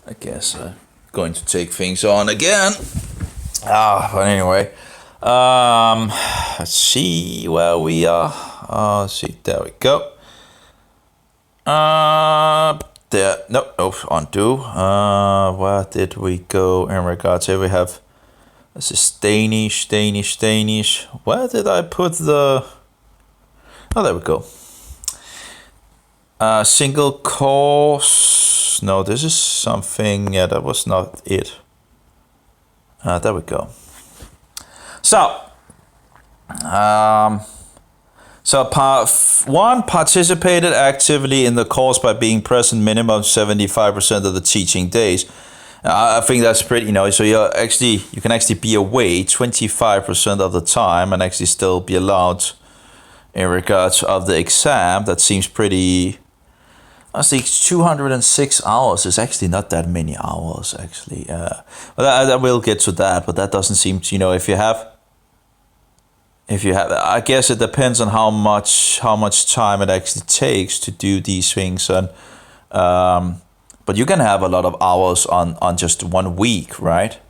I guess going to take things on again. But anyway, let's see where we are. Let's see, there we go. There, no, undo. Where did we go in regards to? We have, this is Danish. Where did I put the? Oh, there we go. Single course. No, this is something. Yeah, that was not it. There we go. So, part one, participated actively in the course by being present minimum 75% of the teaching days. I think that's pretty, so you can actually be away 25% of the time and actually still be allowed in regards of the exam. That seems pretty. I think 206 hours is actually not that many hours, actually. But I will get to that, but that doesn't seem to, if you have, I guess it depends on how much time it actually takes to do these things, and but you can have a lot of hours on just 1 week, right?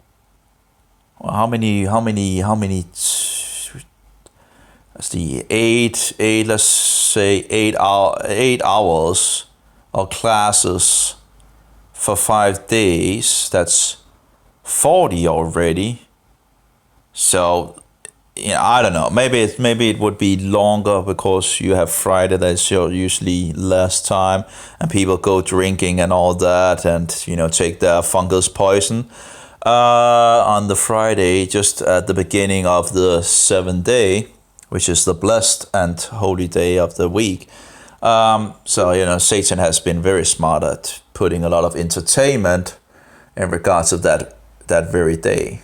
Well, how many? Let's see, let's say 8 hours or classes for 5 days. That's 40 already. So, I don't know. Maybe it would be longer because you have Friday. That's usually less time, and people go drinking and all that, and take their fungus poison on the Friday, just at the beginning of the 7th day, which is the blessed and holy day of the week. So Satan has been very smart at putting a lot of entertainment in regards of that very day.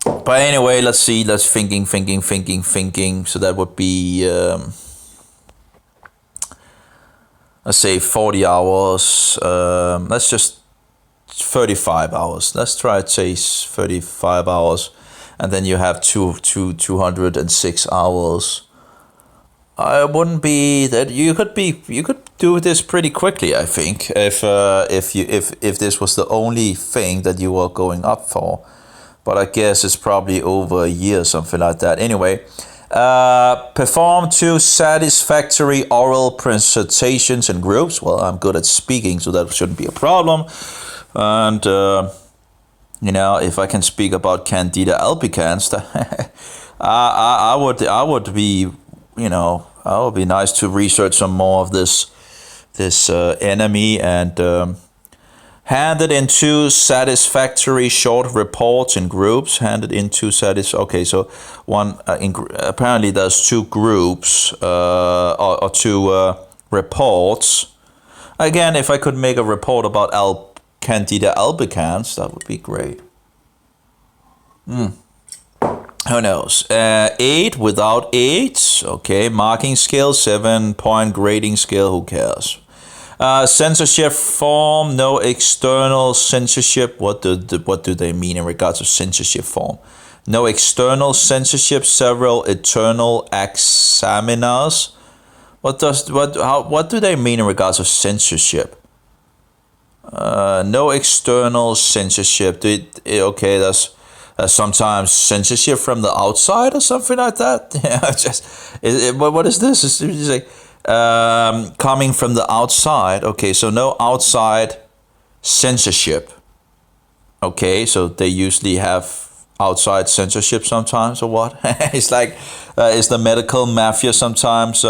But anyway, let's see. Let's thinking. So that would be, let's say 40 hours. Let's just 35 hours. Let's try to say 35 hours, and then you have 206 hours. I wouldn't be that you could do this pretty quickly. I think if this was the only thing that you were going up for. But I guess it's probably over a year, something like that. Anyway, perform 2 satisfactory oral presentations in groups. Well, I'm good at speaking, so that shouldn't be a problem. And, if I can speak about Candida albicans, I would be, it would be nice to research some more of this enemy, and handed in 2 satisfactory short reports in groups. Okay, so one apparently there's 2 groups or 2 reports. Again, if I could make a report about Candida albicans, that would be great. Who knows? 8 without 8. Okay, marking scale, 7-point grading scale. Who cares? Censorship form, no external censorship. What do they mean in regards to censorship form? No external censorship. Several eternal examiners. What do they mean in regards to censorship? No external censorship. Okay, that's sometimes censorship from the outside or something like that. What is this? It's like coming from the outside. Okay, so no outside censorship. Okay, so they usually have outside censorship sometimes, or what? It's like is the medical mafia sometimes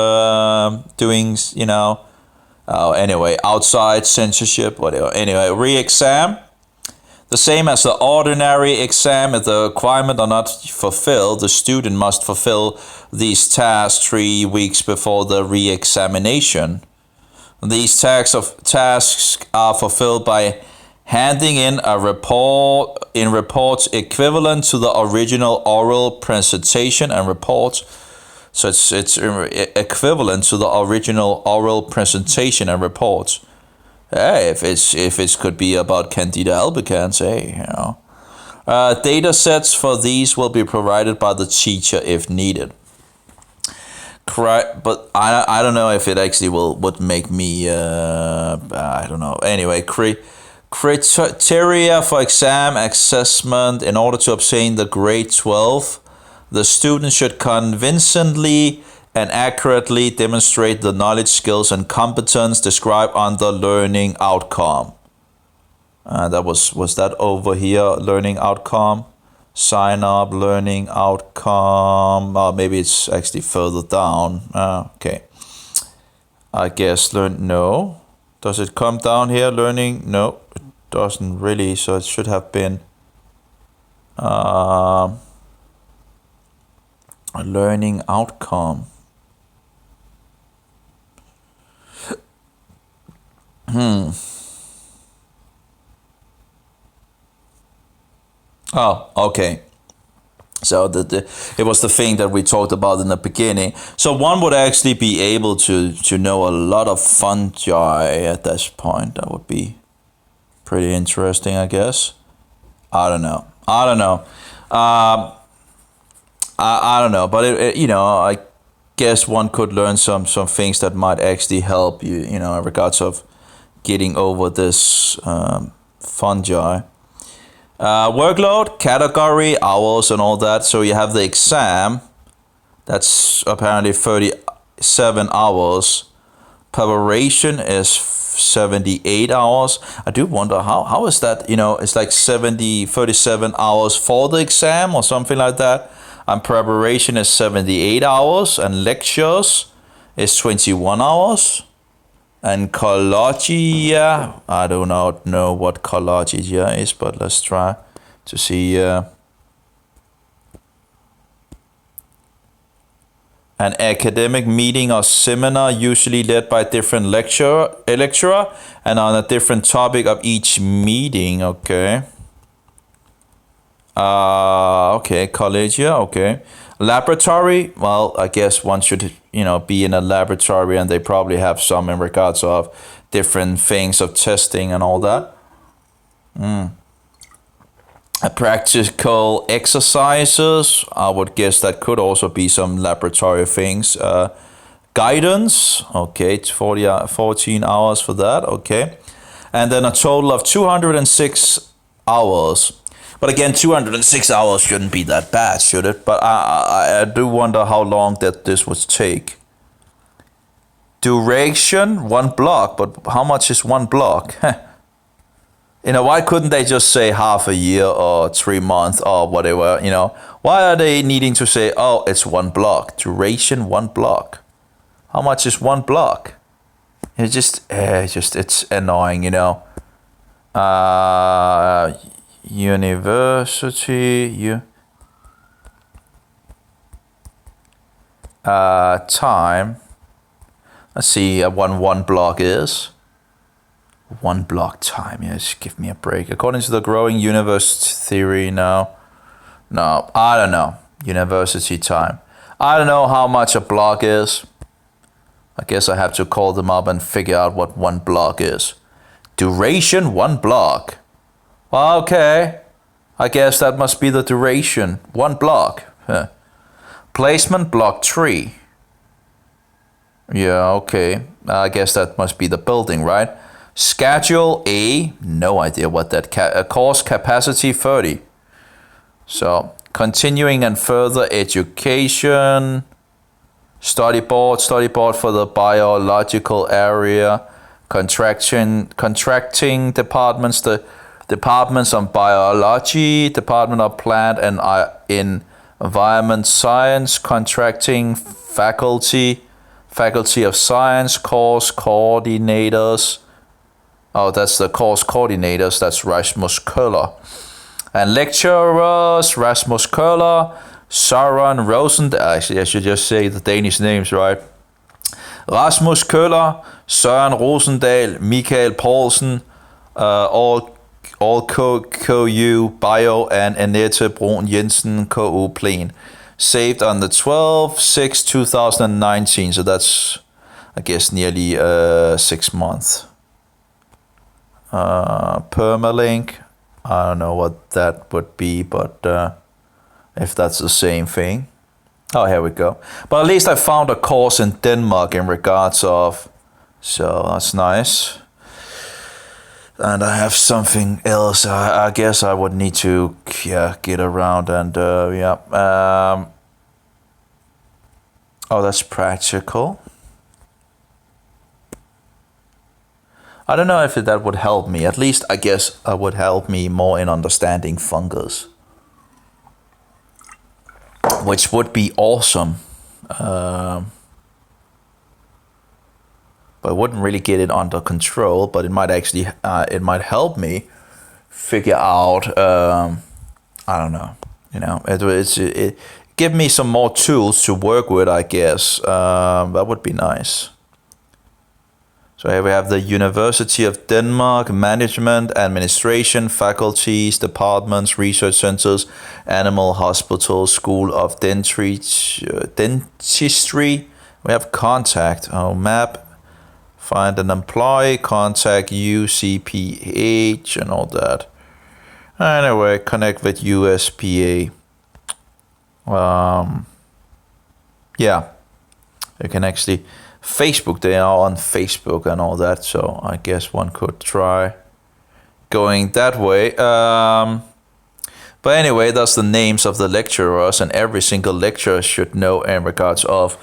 doing anyway, outside censorship, whatever. Anyway, re-exam. The same as the ordinary exam. If the requirement are not fulfilled, the student must fulfill these tasks 3 weeks before the re-examination. These tasks are fulfilled by handing in a reports equivalent to the original oral presentation and reports. So it's equivalent to the original oral presentation and reports. Hey, if it could be about Candida albicans, data sets for these will be provided by the teacher if needed. Correct, but I don't know if it actually would make me. I don't know. Anyway, criteria for exam assessment. In order to obtain the grade 12, the student should convincingly and accurately demonstrate the knowledge, skills, and competence described under learning outcome. That was that over here, learning outcome. Sign up, learning outcome. Maybe it's actually further down. Okay. I guess no. Does it come down here, learning? No, it doesn't really. So it should have been a learning outcome. Oh, okay. So it was the thing that we talked about in the beginning. So one would actually be able to know a lot of fungi at this point. That would be pretty interesting, I guess. I don't know. I don't know. I don't know. But I guess one could learn some things that might actually help you. In regards of getting over this fungi. Workload, category, hours, and all that. So you have the exam. That's apparently 37 hours. Preparation is 78 hours. I do wonder how is that, it's like 37 hours for the exam or something like that. And preparation is 78 hours. And lectures is 21 hours. And collogia, I do not know what collogia is, but let's try to see. An academic meeting or seminar usually led by different lecturer and on a different topic of each meeting. Okay. Okay, collegia, okay. Laboratory, well, I guess one should, be in a laboratory, and they probably have some in regards of different things of testing and all that. Practical exercises, I would guess that could also be some laboratory things. Guidance, okay, 14 hours for that, okay. And then a total of 206 hours. But again, 206 hours shouldn't be that bad, should it? But I do wonder how long that this would take. Duration, 1 block. But how much is 1 block? Why couldn't they just say half a year or 3 months or whatever, Why are they needing to say, oh, it's 1 block. Duration, 1 block. How much is 1 block? It's annoying, University time. Let's see what 1 block is. 1 block time. Yes, give me a break. According to the growing universe theory now. No, I don't know. University time. I don't know how much a block is. I guess I have to call them up and figure out what 1 block is. Duration, 1 block. Well, okay. I guess that must be the duration. 1 block. Huh. Placement, block 3. Yeah, okay. I guess that must be the building, right? Schedule A, no idea what that course capacity 30. So continuing and further education. Study board for the biological area. Contracting departments, the departments on biology, department of plant and environment science, contracting faculty of science, course coordinators. Oh, that's the course coordinators, that's Rasmus Køller. And lecturers, Rasmus Køller, Søren Rosendal, actually I should just say the Danish names, right? Rasmus Køller, Søren Rosendal, Michael Poulsen, all KU Bio, and Annette Brun Jensen, KU Plain. Saved on the 12/6/2019, so that's, I guess, nearly 6 months. Permalink, I don't know what that would be, but if that's the same thing. Oh, here we go. But at least I found a course in Denmark in regards of, so that's nice. And I have something else. I guess I would need to get around and oh, that's practical. I don't know if that would help me. At least I guess it would help me more in understanding fungus, which would be awesome. But I wouldn't really get it under control. But it might actually it might help me figure out. I don't know. It give me some more tools to work with. I guess that would be nice. So here we have the University of Denmark, management, administration, faculties, departments, research centers, animal hospitals, school of dentistry. We have contact, map, find an employee, contact UCPH and all that. Anyway, connect with USPA. Yeah, you can actually... Facebook, they are on Facebook and all that, so I guess one could try going that way. But anyway, that's the names of the lecturers, and every single lecturer should know in regards of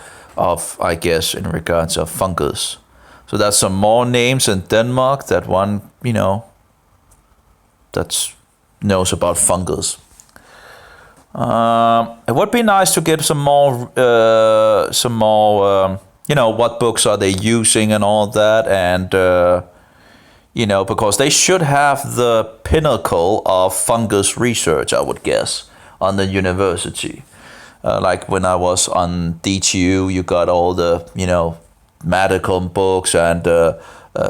I guess, in regards of fungus. So that's some more names in Denmark that one, that knows about fungus. It would be nice to get some more what books are they using and all that, and because they should have the pinnacle of fungus research, I would guess, on the university. Like when I was on DTU, you got all the medical books and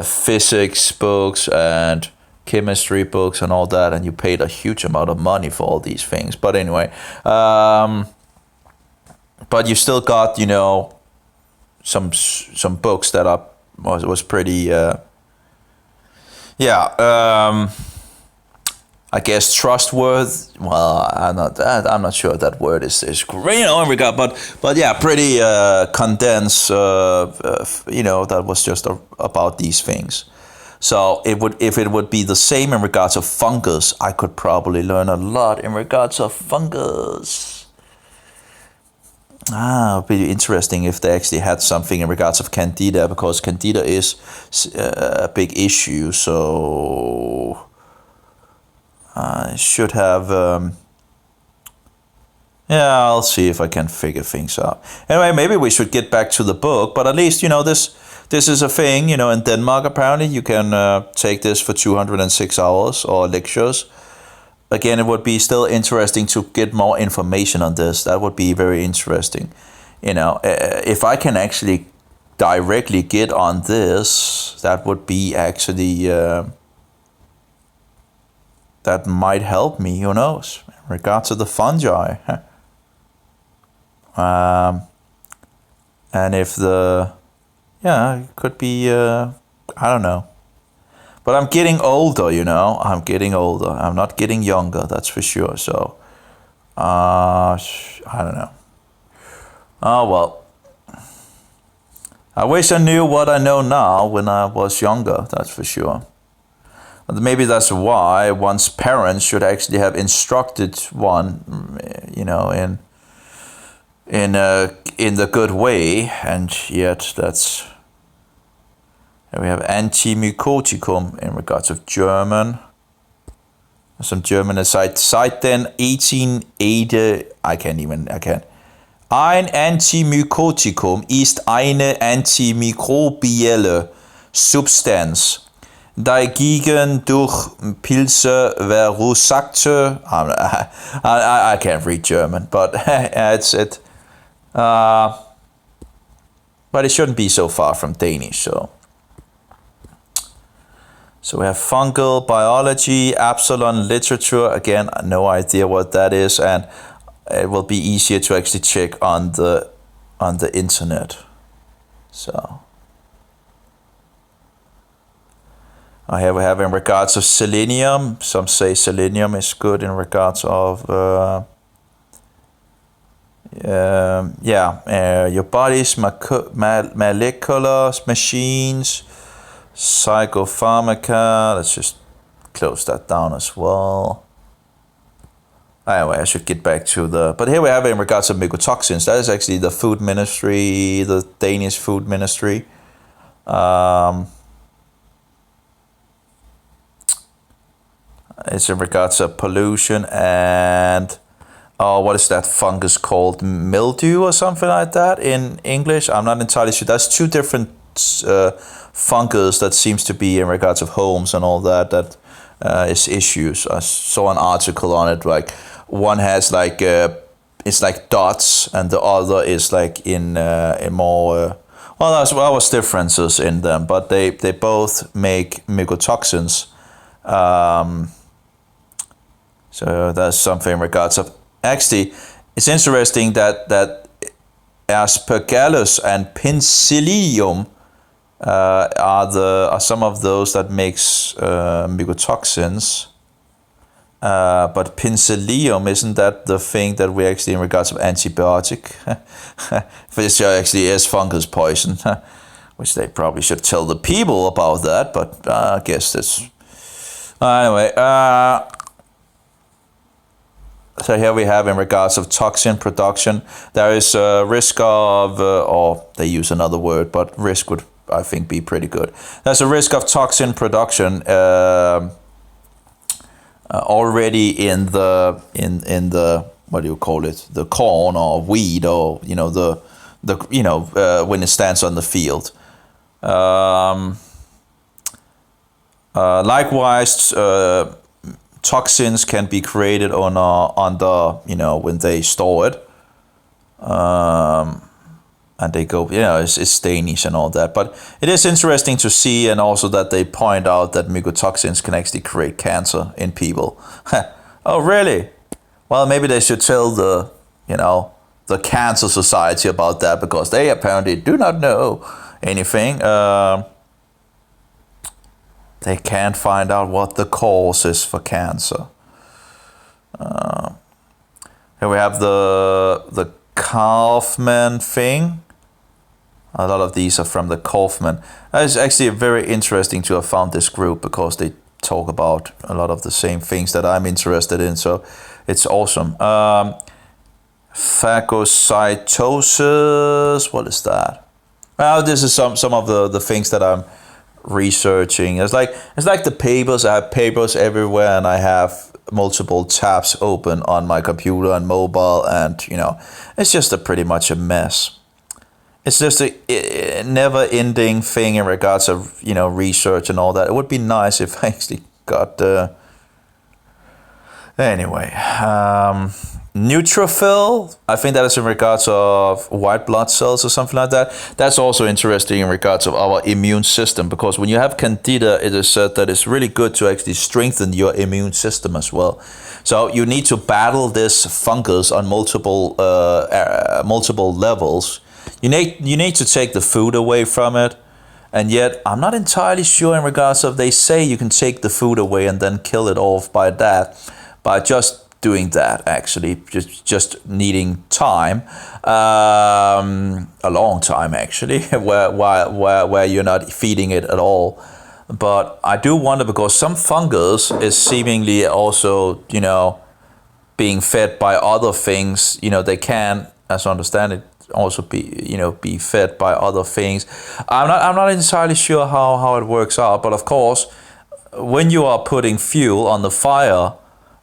physics books and chemistry books and all that, and you paid a huge amount of money for all these things. But anyway, but you still got some books that was pretty I guess trustworthy. Well, I'm not sure that word is great, in regard, but yeah, pretty condensed. That was just about these things. So if it would be the same in regards of fungus, I could probably learn a lot in regards of fungus. It would be interesting if they actually had something in regards of candida, because candida is a big issue. So I should have. I'll see if I can figure things out. Anyway, maybe we should get back to the book. But at least this is a thing. In Denmark apparently you can take this for 206 hours or lectures. Again, it would be still interesting to get more information on this. That would be very interesting. If I can actually directly get on this, that would be actually, that might help me, who knows, in regards to the fungi. And if it could be, I don't know. But I'm getting older, I'm getting older. I'm not getting younger, that's for sure. So, I don't know. Oh, well. I wish I knew what I know now when I was younger, that's for sure. But maybe that's why one's parents should actually have instructed one, in the good way. And yet that's... And we have Antimycoticum in regards of German. Some German aside. Seit den 1880, I can't. Ein Antimycoticum ist eine antimikrobielle Substanz, dagegen durch Pilze verursachte. I can't read German, but but it shouldn't be so far from Danish, so. So we have fungal biology, Absalon literature. Again, no idea what that is, and it will be easier to actually check on the internet. So we have in regards of selenium. Some say selenium is good in regards of your body's molecular machines. Psychopharmaca. Let's just close that down as well. Anyway, I should get back to the... But here we have it in regards to mycotoxins. That is actually the food ministry, the Danish food ministry. It's in regards to pollution and... Oh, what is that fungus called? Mildew or something like that in English? I'm not entirely sure. That's two different fungus that seems to be in regards of homes and all that. That is issues. I saw an article on it. Like one has like it's like dots, and the other is like in more. Well, there was differences in them, but they both make mycotoxins. So that's something in regards of. Actually, it's interesting that Aspergillus and Penicillium are some of those that makes mycotoxins. But Penicillium, isn't that the thing that we actually in regards of antibiotic? Which actually is fungus poison, which they probably should tell the people about that. But I guess that's anyway. So here we have in regards of toxin production, there is a risk of, or they use another word, but risk would, I think, be pretty good. There's a risk of toxin production already in the what do you call it, the corn or wheat, or the when it stands on the field. Likewise. Toxins can be created when they store it, and they go, it's Danish and all that. But it is interesting to see, and also that they point out that mycotoxins can actually create cancer in people. Oh, really? Well, maybe they should tell the Cancer Society about that, because they apparently do not know anything. They can't find out what the cause is for cancer. Here we have the Kaufman thing. A lot of these are from the Kaufman. It's actually very interesting to have found this group, because they talk about a lot of the same things that I'm interested in. So it's awesome. Phagocytosis. What is that? Well, this is some of the things that I'm researching. It's like the papers. I have papers everywhere, and I have multiple tabs open on my computer and mobile, and it's just pretty much a mess. It's just a never-ending thing in regards of research and all that. It would be nice if I actually got anyway. Neutrophil, I think that is in regards of white blood cells or something like that. That's also interesting in regards of our immune system, because when you have candida, it is said that it's really good to actually strengthen your immune system as well. So you need to battle this fungus on multiple levels. You need to take the food away from it, and yet I'm not entirely sure in regards of, they say you can take the food away and then kill it off by just doing that, actually, just needing time, a long time actually, where you're not feeding it at all. But I do wonder, because some fungus is seemingly also being fed by other things. They can, as I understand it, also be fed by other things. I'm not entirely sure how it works out, but of course, when you are putting fuel on the fire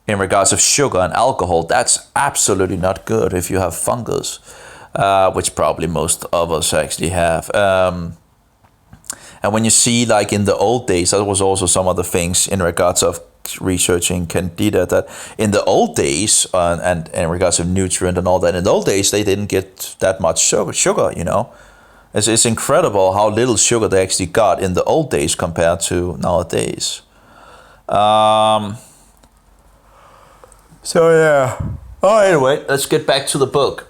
in regards of sugar and alcohol, that's absolutely not good if you have fungus, which probably most of us actually have. And when you see, like in the old days, that was also some of the things in regards of researching candida, that in the old days, and in regards of nutrient and all that, in the old days, they didn't get that much sugar. It's incredible how little sugar they actually got in the old days compared to nowadays. So yeah. Oh, anyway, let's get back to the book.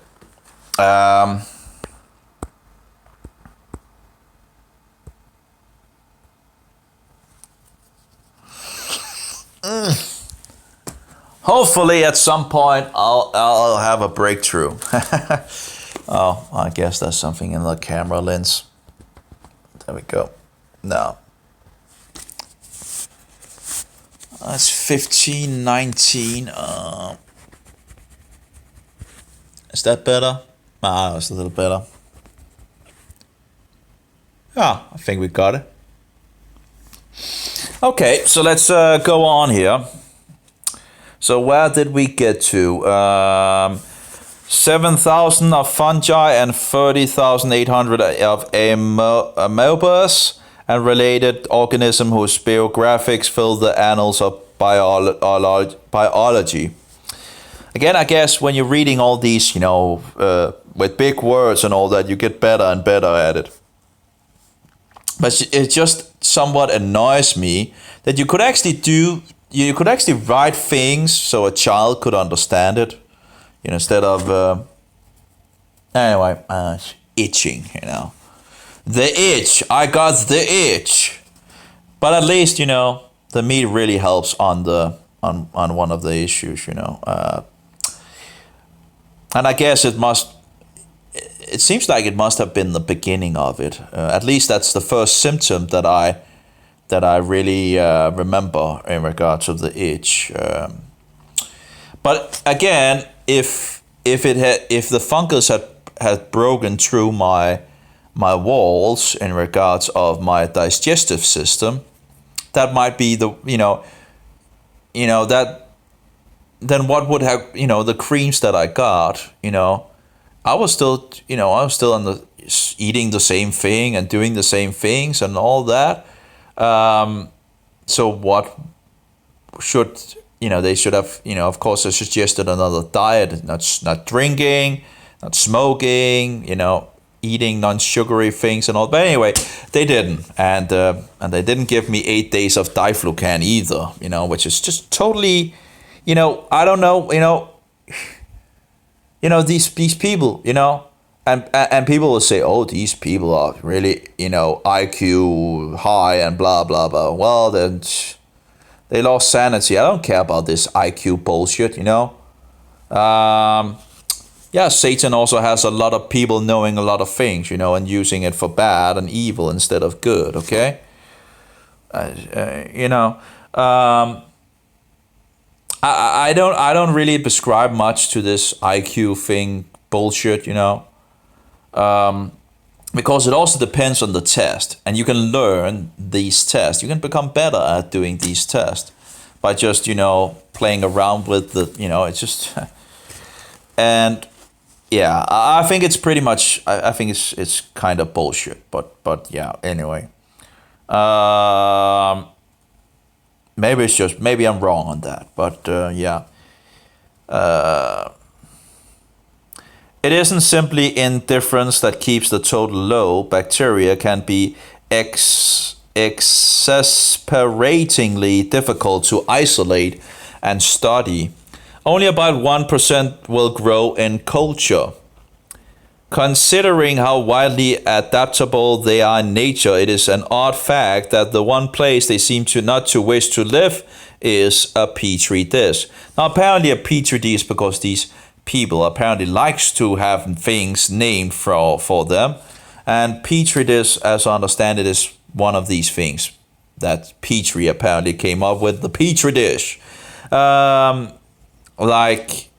Hopefully, at some point, I'll have a breakthrough. Oh, I guess that's something in the camera lens. There we go. No, That's 15, 19. Is that better? Ah, that's a little better. Yeah, I think we got it. Okay, so let's go on here. So where did we get to? 7,000 of fungi and 30,800 of amoebas and related organisms whose biographics fill the annals of biology. Again, I guess when you're reading all these, with big words and all that, you get better and better at it. But it just somewhat annoys me that you could actually write things so a child could understand it, instead of anyway, itching, the itch. I got the itch, but at least the meat really helps on one of the issues, and I guess it seems like it must have been the beginning of it. At least that's the first symptom that I really remember in regards of the itch. But again, if the fungus had broken through my walls in regards of my digestive system, that might be that. Then what would have the creams that I got? I was still eating the same thing and doing the same things and all that. So what should they should have of course I suggested another diet, not drinking, not smoking, eating non-sugary things and all. But anyway, they didn't, and they didn't give me 8 days of diflucan either, which is just totally. I don't know, these people, and people will say, oh, these people are really, IQ high and blah, blah, blah. Well, then they lost sanity. I don't care about this IQ bullshit, Yeah, Satan also has a lot of people knowing a lot of things, and using it for bad and evil instead of good, okay? I don't really prescribe much to this IQ thing bullshit, because it also depends on the test, and you can learn these tests. You can become better at doing these tests by just playing around with the it's just and yeah, I think it's pretty much I think it's kind of bullshit, but yeah, anyway. Maybe I'm wrong on that, but yeah. It isn't simply indifference that keeps the total low. Bacteria can be exasperatingly difficult to isolate and study. Only about 1% will grow in culture. Considering how widely adaptable they are in nature, it is an odd fact that the one place they seem to not to wish to live is a petri dish. Now, apparently a petri dish, because these people apparently likes to have things named for them, and petri dish, as I understand it, is one of these things that Petri apparently came up with. The petri dish, like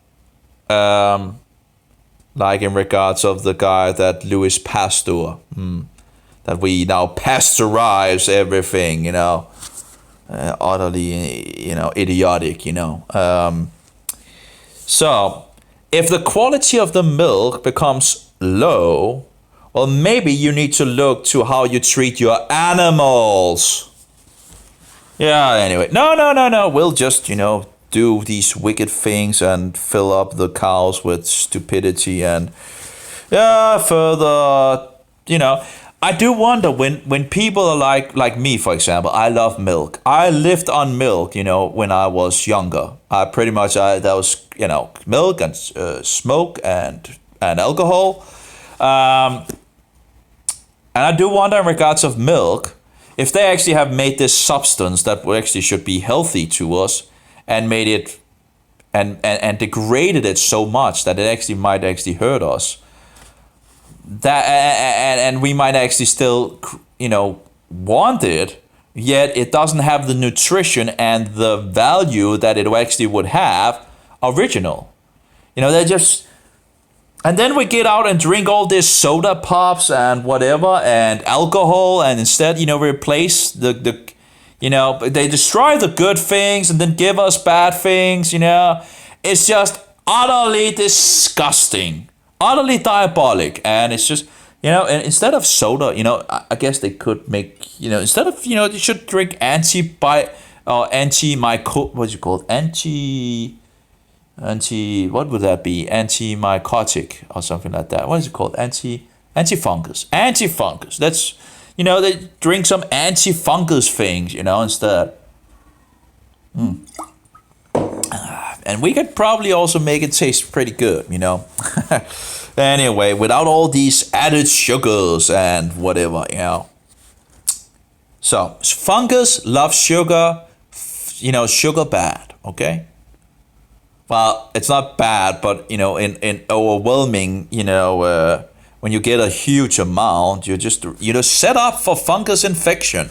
in regards of the guy that Louis Pasteur, that we now pasteurize everything, utterly, idiotic, So, if the quality of the milk becomes low, well, maybe you need to look to how you treat your animals. Yeah, anyway, no, we'll just, do these wicked things and fill up the cows with stupidity and further, I do wonder when people are like me, for example. I love milk. I lived on milk, when I was younger. I pretty much that was milk and smoke and alcohol, and I do wonder in regards of milk if they actually have made this substance that actually should be healthy to us and made it and degraded it so much that it actually might actually hurt us. That and we might actually still want it, yet it doesn't have the nutrition and the value that it actually would have original. They're just, and then we get out and drink all this soda pops and whatever and alcohol, and instead, we replace they destroy the good things and then give us bad things. It's just utterly disgusting, utterly diabolic, and it's just, and instead of soda, I guess they could make, instead of, you should drink what's it called, what would that be? Anti-mycotic or something like that. What is it called? Anti-fungus. Anti-fungus. That's, they drink some anti-fungus things, instead. And we could probably also make it taste pretty good, Anyway, without all these added sugars and whatever, So, fungus loves sugar, sugar bad, okay? Well, it's not bad, but, in overwhelming, when you get a huge amount, you're just, set up for fungus infection.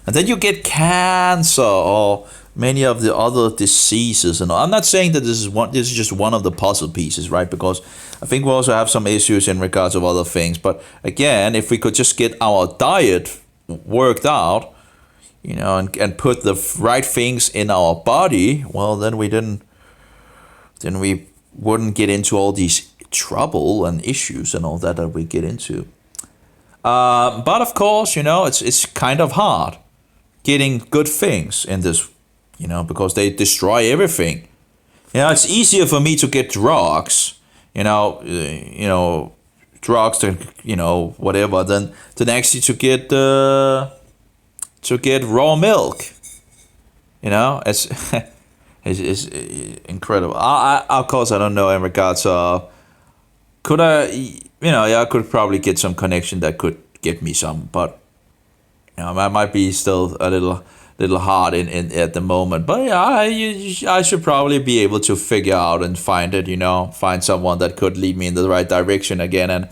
And then you get cancer or many of the other diseases. And I'm not saying that this is just one of the puzzle pieces, right? Because I think we also have some issues in regards of other things. But again, if we could just get our diet worked out, and put the right things in our body, well, then we wouldn't get into all these trouble and issues and all that we get into. But of course, it's kind of hard getting good things in this, because they destroy everything. It's easier for me to get drugs, drugs to, whatever, than actually to get raw milk. It's it's incredible. Of course, I don't know in regards of, could I, I could probably get some connection that could get me some, but I might be still a little hard in at the moment. But yeah, I should probably be able to figure out and find it. Find someone that could lead me in the right direction again. And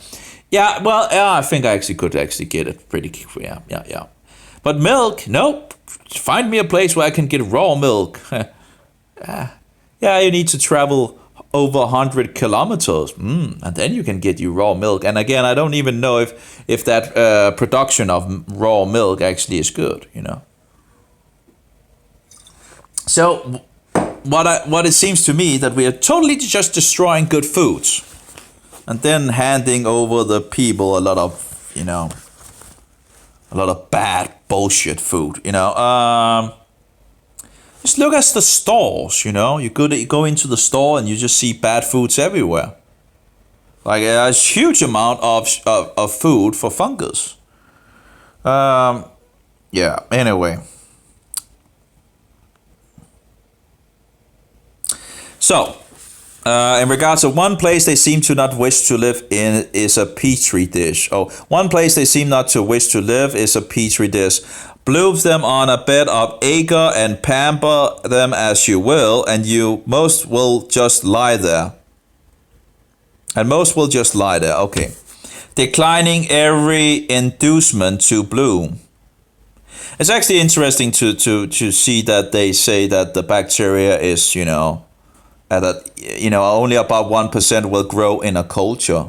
I think I could get it pretty quick. Yeah. But milk, nope. Find me a place where I can get raw milk. You need to travel over 100 kilometers, and then you can get you raw milk. And again, I don't even know if that production of raw milk actually is good. So, what it seems to me that we are totally just destroying good foods, and then handing over the people a lot of bad bullshit food. Just look at the stores, you go into the store and you just see bad foods everywhere. Like a huge amount of food for fungus. Anyway. So, in regards to one place they seem to not wish to live in is a petri dish. One place they seem not to wish to live is a petri dish. Bloom them on a bed of agar and pamper them as you will, and most will just lie there. Okay. Declining every inducement to bloom. It's actually interesting to see that they say that the bacteria is, only about 1% will grow in a culture.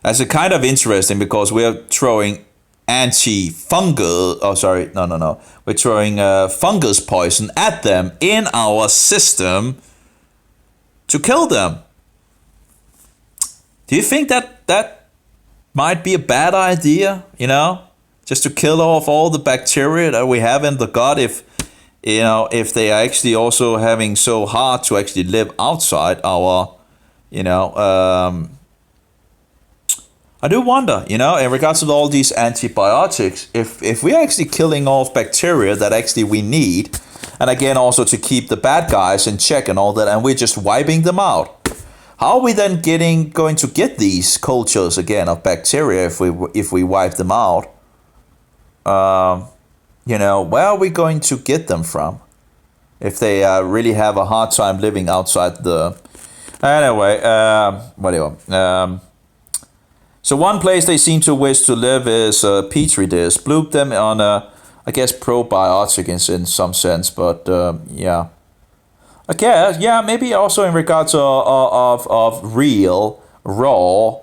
That's kind of interesting because we are throwing we're throwing fungus poison at them in our system to kill them. Do you think that might be a bad idea, just to kill off all the bacteria that we have in the gut if they are actually also having so hard to actually live outside our, I do wonder, in regards to all these antibiotics, if we're actually killing off bacteria that actually we need, and again also to keep the bad guys in check and all that, and we're just wiping them out, how are we then going to get these cultures again of bacteria if we wipe them out? Where are we going to get them from if they really have a hard time living outside the... Anyway, whatever. So one place they seem to wish to live is petri dish. Bloop them on a, I guess, probiotics in some sense, but yeah. I guess, yeah, maybe also in regards of real, raw,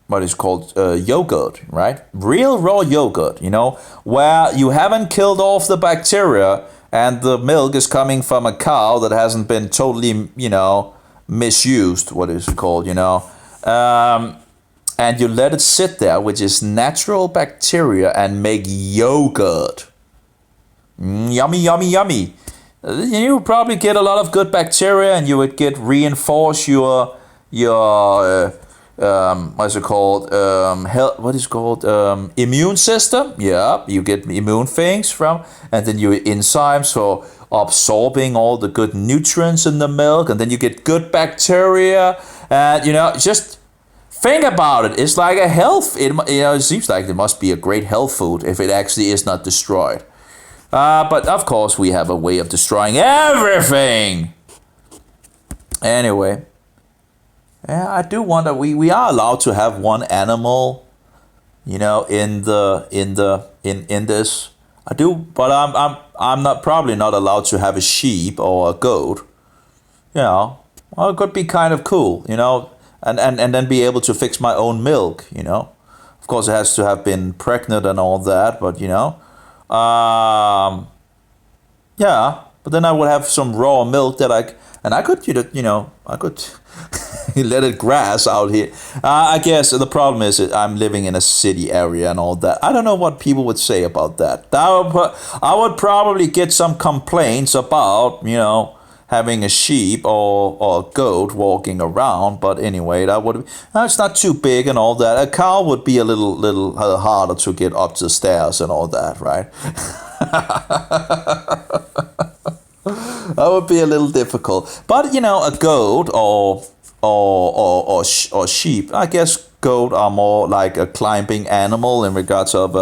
what is called yogurt, right? Real raw yogurt, where you haven't killed off the bacteria and the milk is coming from a cow that hasn't been totally, misused, what is it called, and you let it sit there, which is natural bacteria, and make yogurt. Yummy, yummy, yummy. You would probably get a lot of good bacteria, and you would get reinforce your what's it called? Immune system. Yeah, you get immune things from, and then your enzymes for absorbing all the good nutrients in the milk, and then you get good bacteria, and just think about it. It's like a health. It seems like it must be a great health food if it actually is not destroyed. But of course, we have a way of destroying everything. Anyway, yeah, I do wonder. We are allowed to have one animal, in this. I do, but I'm not probably not allowed to have a sheep or a goat. Well, it could be kind of cool, and then be able to fix my own milk. Of course, it has to have been pregnant and all that, but yeah, but then I would have some raw milk that I could, I could let it grass out here. I guess the problem is that I'm living in a city area and all that. I don't know what people would say about that. I would probably get some complaints about, having a sheep or a goat walking around. But anyway, it's not too big and all that. A cow would be a little harder to get up the stairs and all that, right? That would be a little difficult. But a goat or sheep. I guess goat are more like a climbing animal in regards of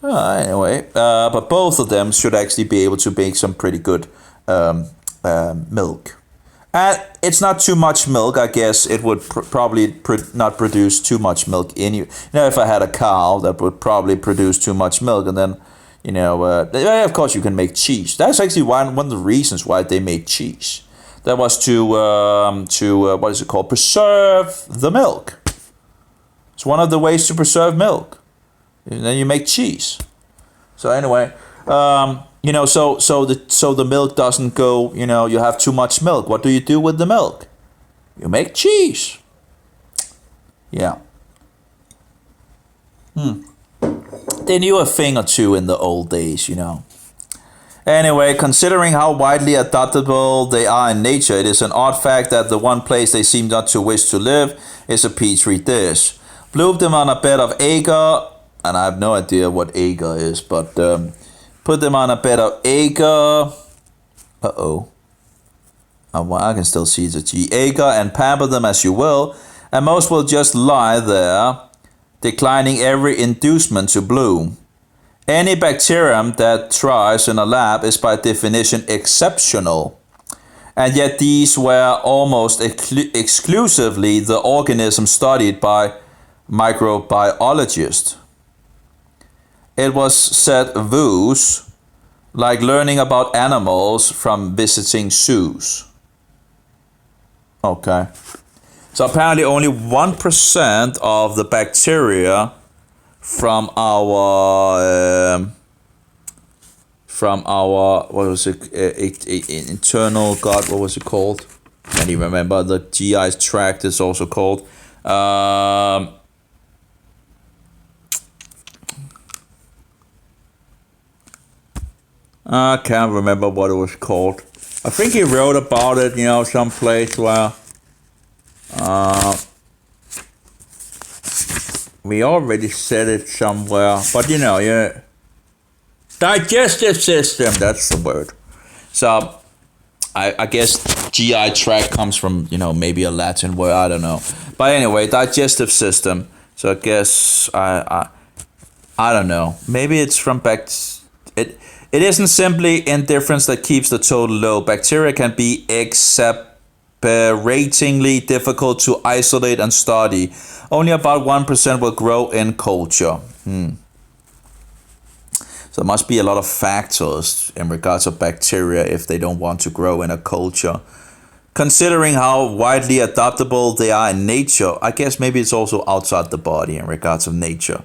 anyway. But both of them should actually be able to make some pretty good milk. And it's not too much milk. I guess it would probably not produce too much milk if I had a cow, that would probably produce too much milk, and then of course you can make cheese. That's actually one of the reasons why they made cheese. That was to what is it called? Preserve the milk. It's one of the ways to preserve milk. And then you make cheese. So anyway, so the milk doesn't go. You have too much milk. What do you do with the milk? You make cheese. Yeah. They knew a thing or two in the old days, Anyway, considering how widely adaptable they are in nature, it is an odd fact that the one place they seem not to wish to live is a petri dish. Bloop them on a bed of agar, and I have no idea what agar is, but put them on a bed of agar. I can still see the G. Agar, and pamper them as you will, and most will just lie there, declining every inducement to bloom. Any bacterium that thrives in a lab is by definition exceptional, and yet these were almost exclusively the organisms studied by microbiologists. It was said zoos, like learning about animals from visiting zoos. Okay. So apparently only 1% of the bacteria from our what was it, internal gut, what was it called? I can't even remember. The GI tract is also called. I can't remember what it was called. I think he wrote about it, someplace where we already said it somewhere, but digestive system, that's the word. So I guess GI tract comes from, maybe a Latin word, I don't know. But anyway, digestive system. So I guess I don't know. Maybe it's from it isn't simply indifference that keeps the total low. Bacteria can be desperately difficult to isolate and study. Only about 1% will grow in culture. So there must be a lot of factors in regards to bacteria if they don't want to grow in a culture. Considering how widely adaptable they are in nature, I guess maybe it's also outside the body in regards of nature.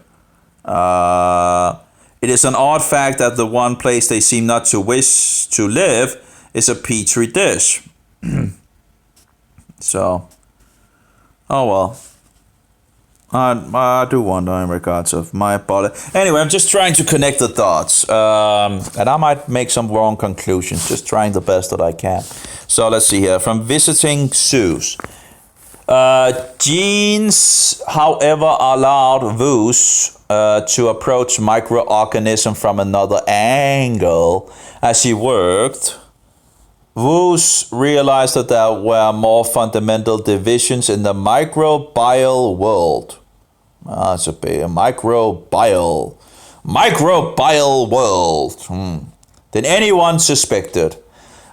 It is an odd fact that the one place they seem not to wish to live is a petri dish. So, oh well. I do wonder in regards of my body. Anyway, I'm just trying to connect the dots. And I might make some wrong conclusions. Just trying the best that I can. So let's see here. From visiting zoos. Genes, however, allowed Woos to approach microorganisms from another angle. As he worked, Woos realized that there were more fundamental divisions in the microbial world. That's a big microbial world than anyone suspected.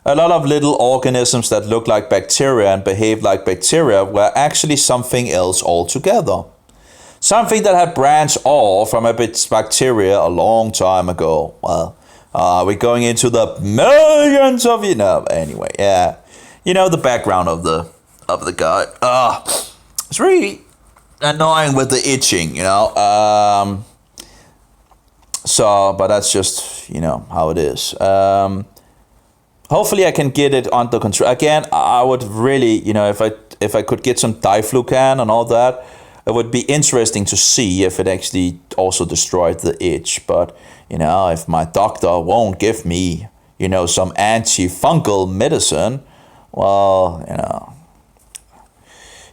A lot of little organisms that look like bacteria and behave like bacteria were actually something else altogether. Something that had branched off from a bacteria a long time ago. Well, we're going into the millions of anyway, yeah. You know the background of the guy. It's really annoying with the itching, So, but that's just, how it is. Hopefully I can get it under control. Again, I would really, if I could get some diflucan and all that, it would be interesting to see if it actually also destroyed the itch. But, if my doctor won't give me, some antifungal medicine, well,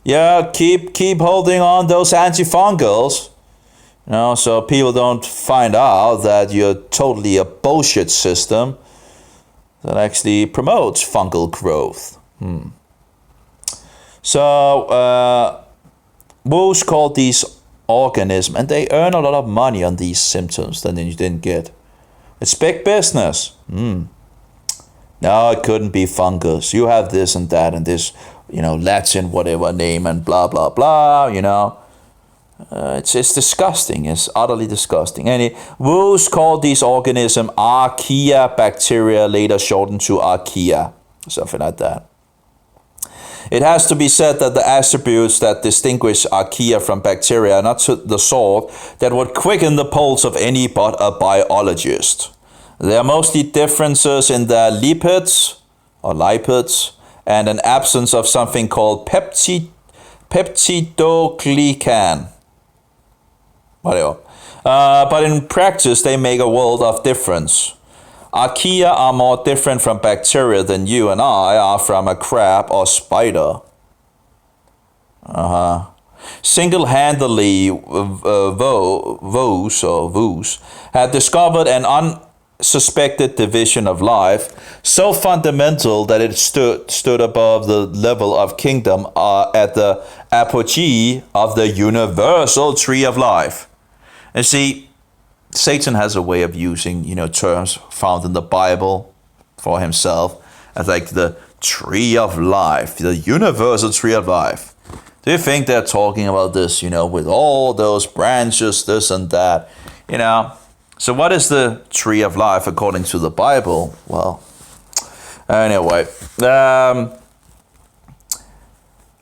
yeah, keep holding on those antifungals, so people don't find out that you're totally a bullshit system that actually promotes fungal growth. So, Woos called these organisms, and they earn a lot of money on these symptoms that you didn't get. It's big business. No, it couldn't be fungus. You have this and that and this, Latin whatever name and blah, blah, blah, It's disgusting. It's utterly disgusting. And Woos called these organisms archaea bacteria, later shortened to archaea, something like that. It has to be said that the attributes that distinguish archaea from bacteria are not the sort that would quicken the pulse of any but a biologist. There are mostly differences in their lipids, and an absence of something called peptidoglycan. Whatever. But in practice, they make a world of difference. Archaea are more different from bacteria than you and I are from a crab or spider. Single-handedly, Woos had discovered an unsuspected division of life, so fundamental that it stood above the level of kingdom at the apogee of the universal tree of life. And see, Satan has a way of using, terms found in the Bible for himself as like the tree of life, the universal tree of life. Do you think they're talking about this, with all those branches, this and that, So what is the tree of life according to the Bible? Well, anyway,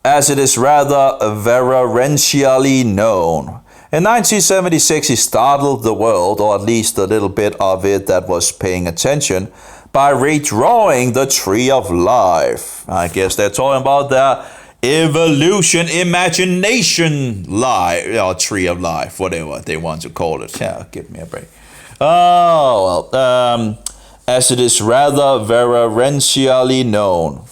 as it is rather reverentially known. In 1976, he startled the world, or at least a little bit of it that was paying attention, by redrawing the tree of life. I guess they're talking about the evolution, imagination life, or tree of life, whatever they want to call it. Yeah, give me a break. Oh, well, as it is rather reverentially known.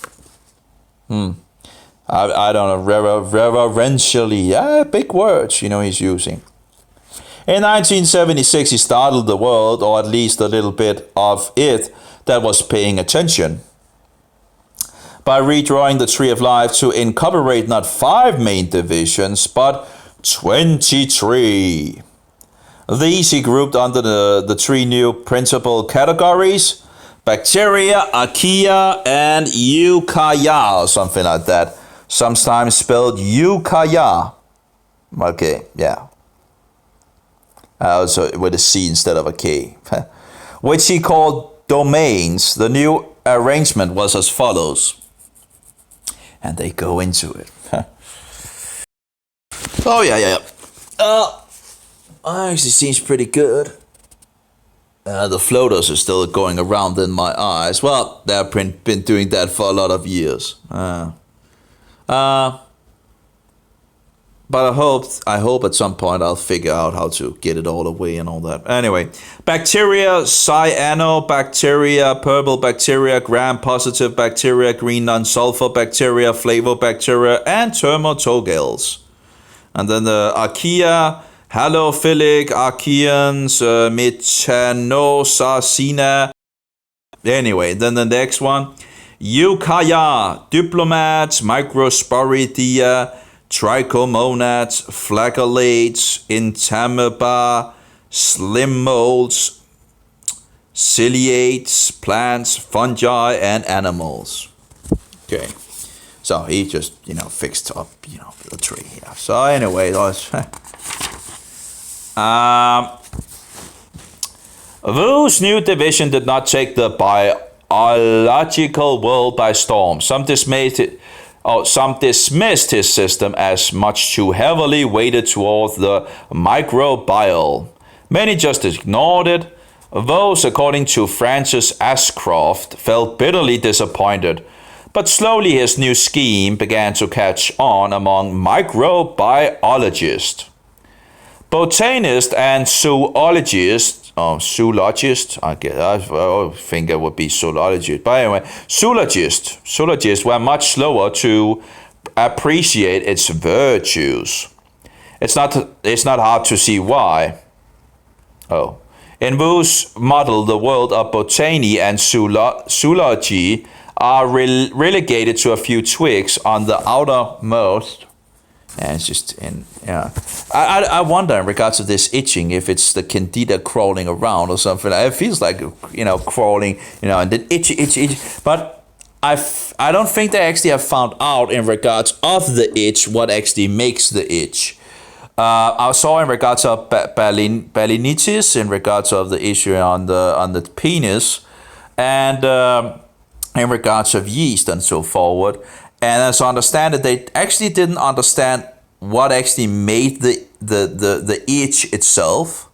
I don't know, reverentially, big words, he's using. In 1976, he startled the world, or at least a little bit of it that was paying attention, by redrawing the tree of life to incorporate not 5 main divisions, but 23. These he grouped under the 3 new principal categories: Bacteria, archaea, and eukarya, or something like that. Sometimes spelled eukarya. Okay, yeah. Also with a C instead of a K. Which he called domains. The new arrangement was as follows. And they go into it. Oh, yeah. Actually seems pretty good. The floaters are still going around in my eyes. Well, they've been doing that for a lot of years. But I hope at some point I'll figure out how to get it all away and all that. Anyway, bacteria, cyanobacteria, purple bacteria, gram-positive bacteria, green non-sulfur bacteria, flavobacteria, and termotogales. And then the archaea, halophilic archaeans, methanosarcina. Anyway, then the next one, eukarya, diplomats, microsporidia, trichomonads, flagellates, entamoeba, slim molds, ciliates, plants, fungi, and animals. Okay, so he just, fixed up, the tree here. So anyway, Wu's new division did not take the biological world by storm. Some dismissed his system as much too heavily weighted toward the microbial. Many just ignored it. Those, according to Francis Ashcroft, felt bitterly disappointed. But slowly his new scheme began to catch on among microbiologists. Botanists and zoologists, I think it would be zoologist. But anyway, zoologists were much slower to appreciate its virtues. It's not hard to see why. In Wu's model, the world of botany and zoology are relegated to a few twigs on the outermost. And it's just I wonder in regards to this itching if it's the candida crawling around or something. It feels like crawling, and then itchy. But I don't think they actually have found out in regards of the itch what actually makes the itch. I saw in regards of balanitis, in regards of the issue on the penis, and in regards of yeast and so forward. And as I understand it, they actually didn't understand what actually made the itch itself.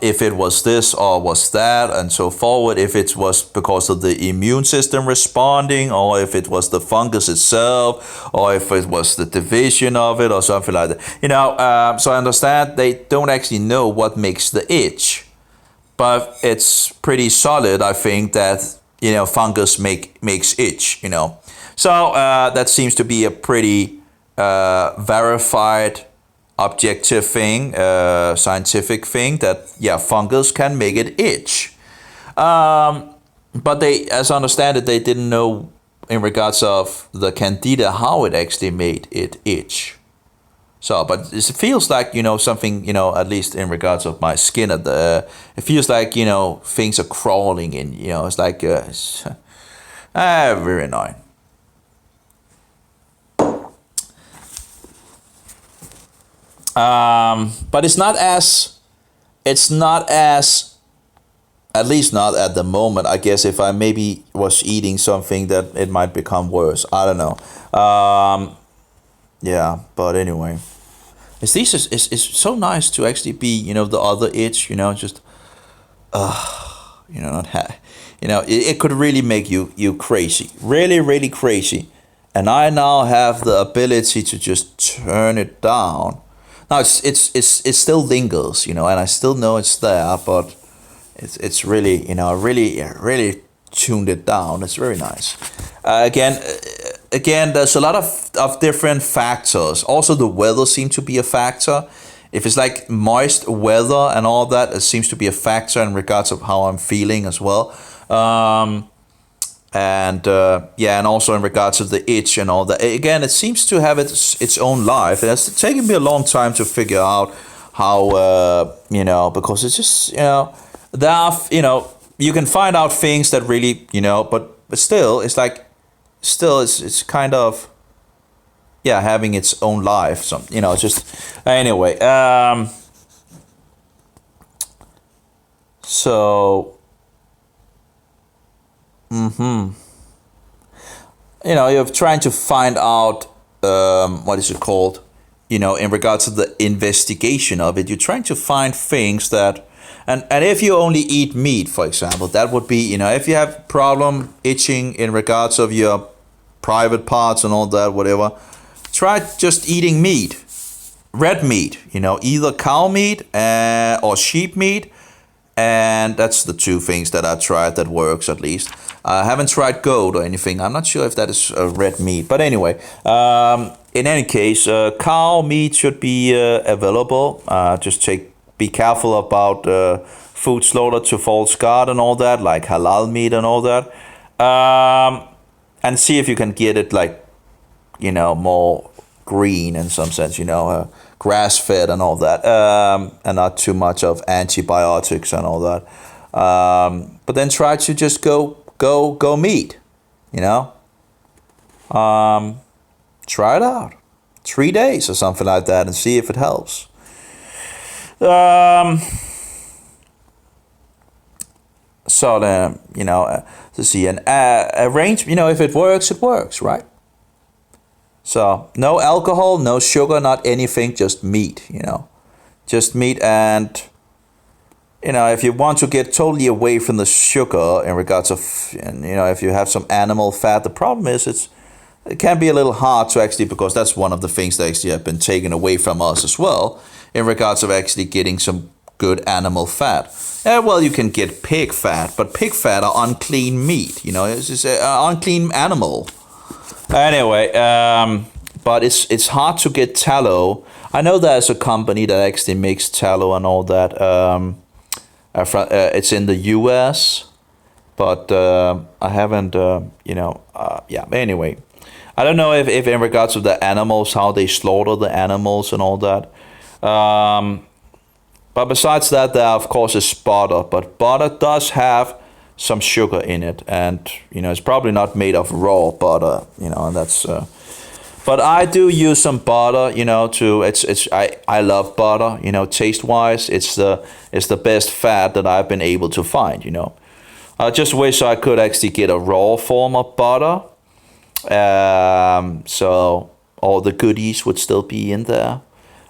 If it was this or was that and so forward. If it was because of the immune system responding, or if it was the fungus itself, or if it was the division of it or something like that. So I understand they don't actually know what makes the itch. But it's pretty solid, I think, that fungus makes itch, So that seems to be a pretty verified, objective thing, scientific thing, that, fungus can make it itch. But they, as I understand it, they didn't know in regards of the candida how it actually made it itch. So, but it feels like, something, at least in regards of my skin, it feels like, things are crawling in, it's like, very annoying. But it's not as, at least not at the moment. I guess if I maybe was eating something that it might become worse. I don't know. Yeah, but anyway. It's so nice to actually be, the other itch, just, not it could really make you crazy, really, really crazy. And I now have the ability to just turn it down. Now it still lingers, and I still know it's there, but it's really, really tuned it down. It's very nice. Again, there's a lot of different factors. Also, the weather seems to be a factor. If it's like moist weather and all that, it seems to be a factor in regards of how I'm feeling as well. And also in regards of the itch and all that. Again, it seems to have its own life. It's taken me a long time to figure out how, because it's just, there are, you can find out things that really, but still, it's like, it's kind of, yeah, having its own life. Some, just anyway. So, you're trying to find out, what is it called? In regards to the investigation of it, you're trying to find things that, and if you only eat meat, for example, that would be, if you have problem itching in regards of your private parts and all that, whatever, try just eating meat, red meat, either cow meat or sheep meat. And that's the two things that I tried that works, at least. I haven't tried goat or anything. I'm not sure if that is red meat. But anyway, in any case, cow meat should be available. Just be careful about food slaughtered to false god and all that, like halal meat and all that. And see if you can get it like, more green in some sense, grass-fed and all that, and not too much of antibiotics and all that. But then try to just go meat, try it out, 3 days or something like that, and see if it helps. So then, to see an arrange, if it works, right? So no alcohol, no sugar, not anything, just meat, just meat. And, if you want to get totally away from the sugar in regards of, if you have some animal fat, the problem is it can be a little hard to actually, because that's one of the things that actually have been taken away from us as well, in regards of actually getting some good animal fat. Well, you can get pig fat, but pig fat are unclean meat, it's just an unclean animal. Anyway, but it's hard to get tallow. I know there's a company that actually makes tallow and all that. It's in the US, but I haven't, yeah. Anyway, I don't know if in regards to the animals, how they slaughter the animals and all that. But besides that, there of course is butter. But butter does have some sugar in it, and it's probably not made of raw butter, and that's but I do use some butter, I love butter, taste wise, it's the best fat that I've been able to find. I just wish I could actually get a raw form of butter, so all the goodies would still be in there.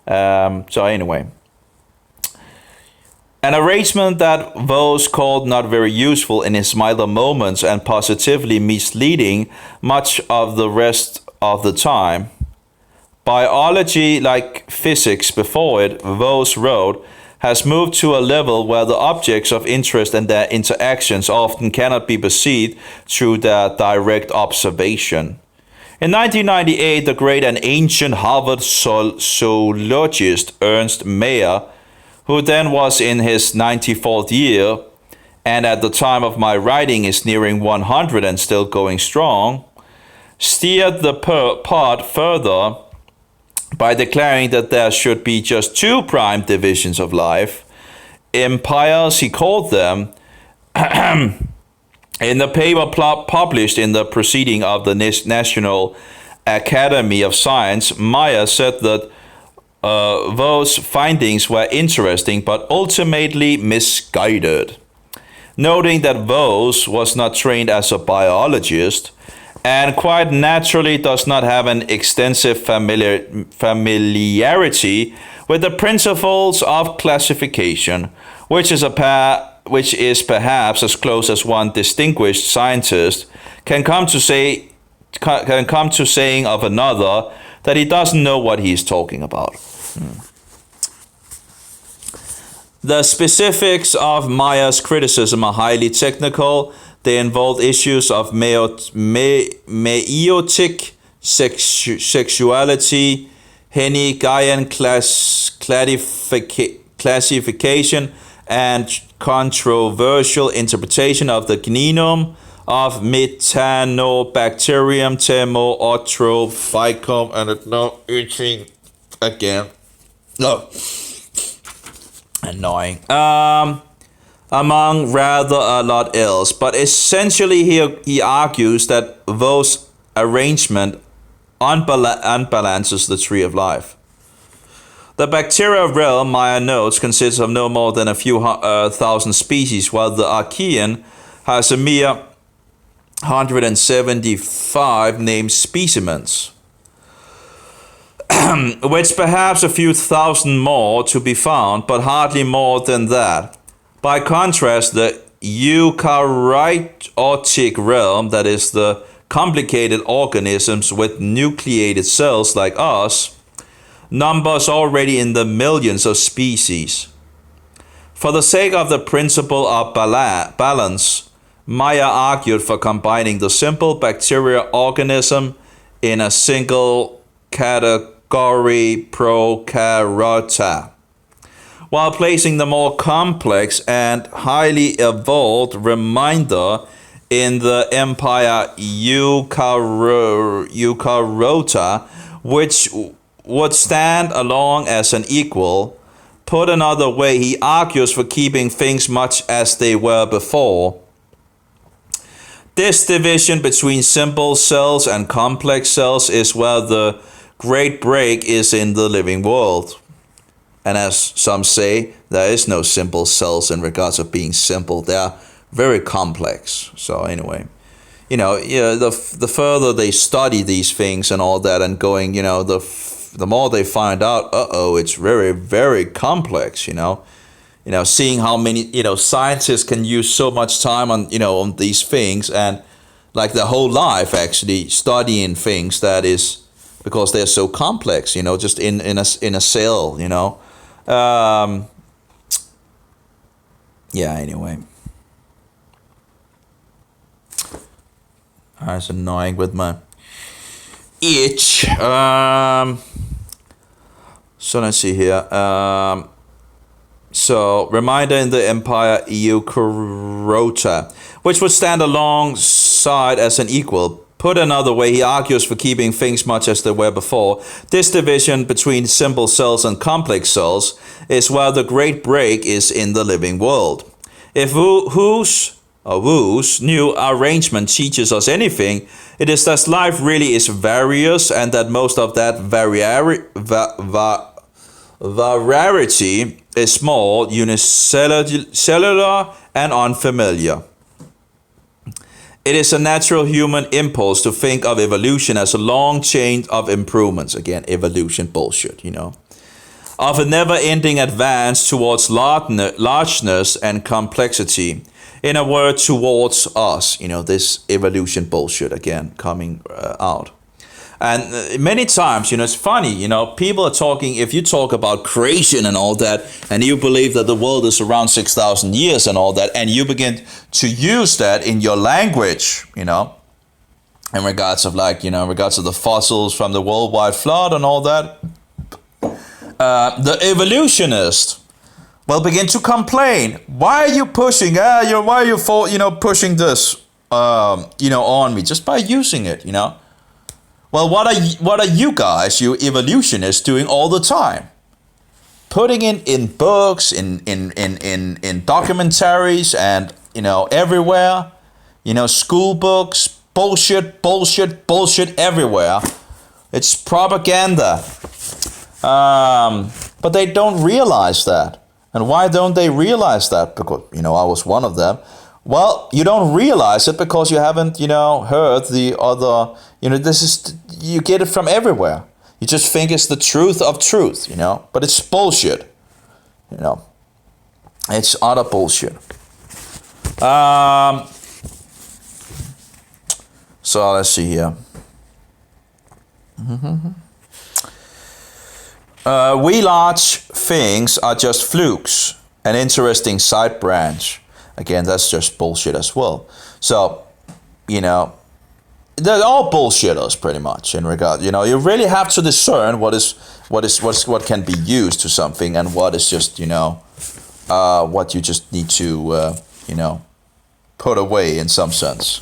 So anyway, an arrangement that Vos called not very useful in his milder moments and positively misleading much of the rest of the time. Biology, like physics before it, Vos wrote, has moved to a level where the objects of interest and their interactions often cannot be perceived through their direct observation. In 1998, the great and ancient Harvard zoologist Ernst Mayr, who then was in his 94th year, and at the time of my writing is nearing 100 and still going strong, steered the part further by declaring that there should be just two prime divisions of life, empires he called them. In the paper published in the Proceeding of the National Academy of Science, Mayr said that Vos' findings were interesting but ultimately misguided, noting that Vos was not trained as a biologist and quite naturally does not have an extensive familiarity with the principles of classification, which is perhaps as close as one distinguished scientist can come to saying of another that he doesn't know what he's talking about. The specifics of Mayr's criticism are highly technical. They involve issues of meiotic sexuality, Hegelian classification, and controversial interpretation of the genome of Methanobacterium thermoeutrophycum, and it's not itching again. No. Annoying. among rather a lot else. But essentially, he argues that those arrangement unbalances the tree of life. The bacteria realm, Maya notes, consists of no more than a few thousand species, while the Archean has a mere 175 named specimens, which perhaps a few thousand more to be found, but hardly more than that. By contrast, the eukaryotic realm, that is the complicated organisms with nucleated cells like us, numbers already in the millions of species. For the sake of the principle of balance, Maya argued for combining the simple bacterial organism in a single category, prokaryote, while placing the more complex and highly evolved remainder in the empire eukaryota, which would stand alone as an equal. Put another way, he argues for keeping things much as they were before. This division between simple cells and complex cells is where the great break is in the living world. And as some say, there is no simple cells in regards of being simple. They are very complex. So anyway, the further they study these things and all that, and going, the more they find out, it's very, very complex, seeing how many, scientists can use so much time on, on these things, and like their whole life actually studying things that is because they're so complex, just in a cell, anyway. It's annoying with my itch. So let's see here. So reminder in the empire eukaryota, which would stand alongside as an equal. Put another way, he argues for keeping things much as they were before. This division between simple cells and complex cells is where the great break is in the living world. If Wu's new arrangement teaches us anything, it is that life really is various, and that most of that variety is small, unicellular, and unfamiliar. It is a natural human impulse to think of evolution as a long chain of improvements. Again, evolution bullshit, of a never-ending advance towards largeness and complexity. In a word, towards us, this evolution bullshit again coming out. And many times, it's funny, people are talking, if you talk about creation and all that, and you believe that the world is around 6,000 years and all that, and you begin to use that in your language, in regards of regards to the fossils from the worldwide flood and all that, the evolutionist will begin to complain. Why are you pushing? Why are you pushing this, on me just by using it, Well, what are you guys, you evolutionists, doing all the time? Putting it in books, in documentaries, and everywhere. School books, bullshit everywhere. It's propaganda. But they don't realize that. And why don't they realize that? Because I was one of them. Well, you don't realize it because you haven't, heard the other, you get it from everywhere. You just think it's the truth of truth, but it's bullshit, It's utter bullshit. So let's see here. We large things are just flukes, an interesting side branch. Again, that's just bullshit as well. So, they're all bullshitters pretty much in regard. You really have to discern what can be used to something and what is just what you just need to put away in some sense.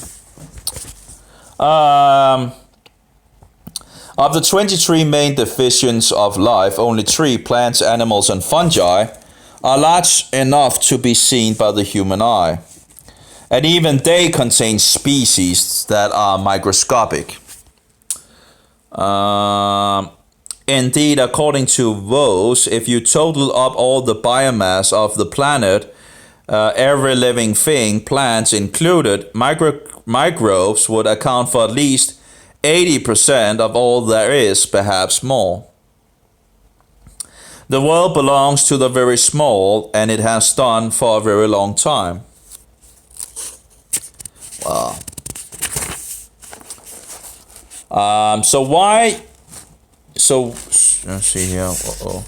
Of the 23 main divisions of life, only 3, plants, animals, and fungi, are large enough to be seen by the human eye, and even they contain species that are microscopic. Indeed, according to Vos, if you total up all the biomass of the planet, every living thing, plants included, microbes would account for at least 80% of all there is, perhaps more. The world belongs to the very small, and it has done for a very long time. Wow. So why? So let's see here. Uh-oh.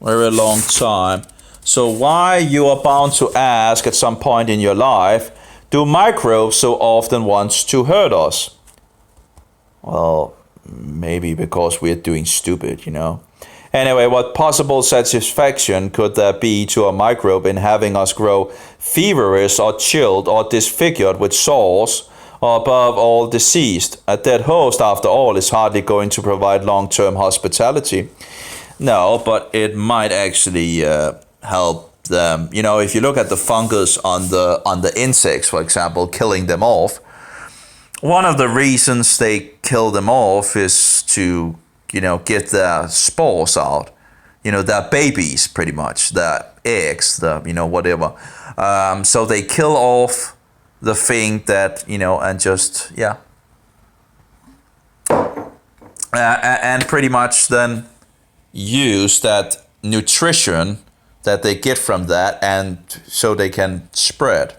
Very long time. So why, you are bound to ask at some point in your life, do microbes so often want to hurt us? Well, maybe because we're doing stupid, you know. Anyway, what possible satisfaction could there be to a microbe in having us grow feverish or chilled or disfigured with sores, or above all diseased? A dead host, after all, is hardly going to provide long-term hospitality. No, but it might actually help them. You know, if you look at the fungus on the insects, for example, killing them off, one of the reasons they kill them off is to, you know, get their spores out. You know, their babies, pretty much, their eggs, the, you know, whatever. So they kill off the thing that, you know, and just, yeah. And pretty much then use that nutrition that they get from that, and so they can spread.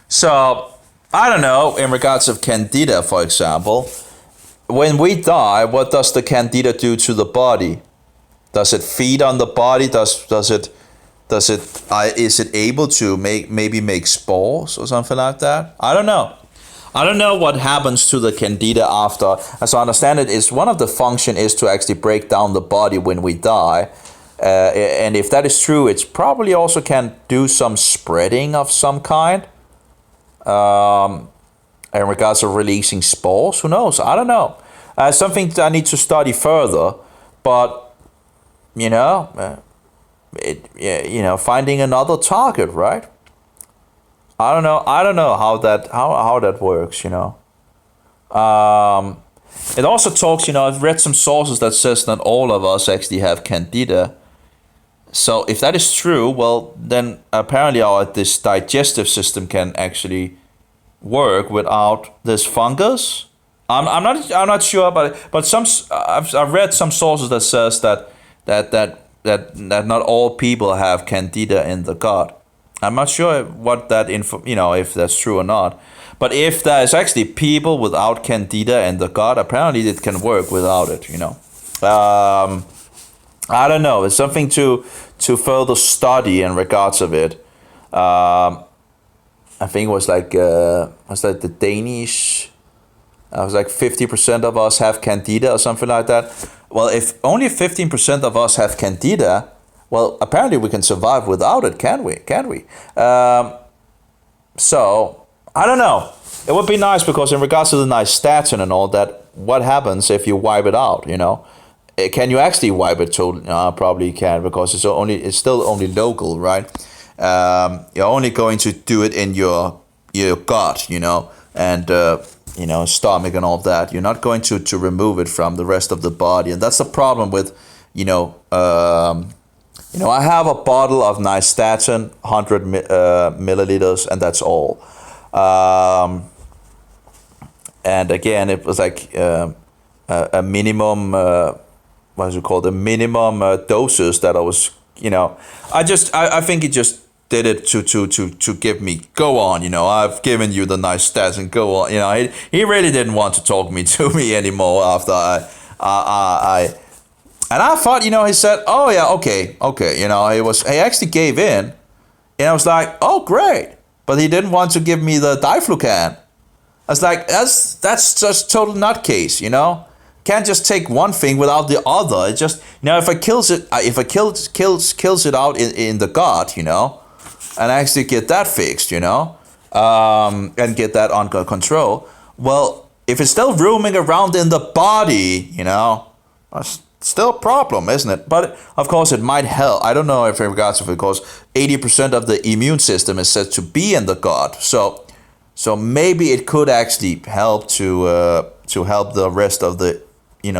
So, I don't know, in regards of candida, for example, when we die, what does the candida do to the body? Does it feed on the body? Is it able to maybe make spores or something like that? I don't know. I don't know what happens to the candida after. As I understand it, is one of the function is to actually break down the body when we die. And if that is true, it's probably also can do some spreading of some kind. In regards to releasing spores, who knows? I don't know. Something that I need to study further. But you know, you know, finding another target, right? I don't know how that works, you know. It also talks, you know, I've read some sources that says that all of us actually have candida. So if that is true, well, then apparently this digestive system can actually work without this fungus. I'm not sure, but some I've read some sources that says that not all people have candida in the gut. I'm not sure what that you know, if that's true or not. But if there's actually people without candida in the gut, apparently it can work without it, you know. I don't know. It's something to further study in regards of it. I think it was like the Danish. I was like 50% of us have candida or something like that. Well, if only 15% of us have candida, well, apparently we can survive without it, can we? So I don't know. It would be nice, because in regards to the nystatin and all that, what happens if you wipe it out? You know, can you actually wipe it totally? Probably you can, because it's still only local, right? You're only going to do it in your gut, you know, and you know, stomach and all that. You're not going to remove it from the rest of the body, and that's the problem with, you know, I have a bottle of nystatin, 100 milliliters, and that's all. And again, it was like a minimum, what is it called? A minimum doses that I was, you know, I think it just did it to give me, go on, you know, I've given you the nystatin, go on, you know. He really didn't want to talk to me anymore after I and I thought, you know, he said, oh yeah, okay, you know, he actually gave in, and I was like, oh great, but he didn't want to give me the diflucan. I was like, that's just total nutcase, you know. Can't just take one thing without the other. It just, you know, if it kills it out in the gut, you know, and actually get that fixed, you know, and get that under control. Well, if it's still roaming around in the body, you know, still a problem, isn't it? But of course, it might help. I don't know if in regards to, because 80% of the immune system is said to be in the gut. So maybe it could actually help to help the rest of the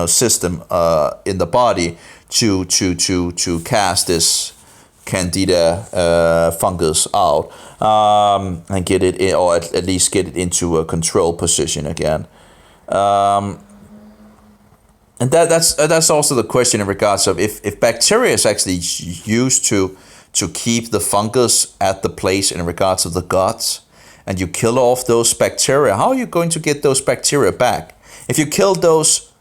system in the body to cast this candida fungus out, and get it in, or at least get it into a control position again. And that's also the question in regards of if bacteria is actually used to keep the fungus at the place in regards of the guts, and you kill off those bacteria, how are you going to get those bacteria back? If you kill those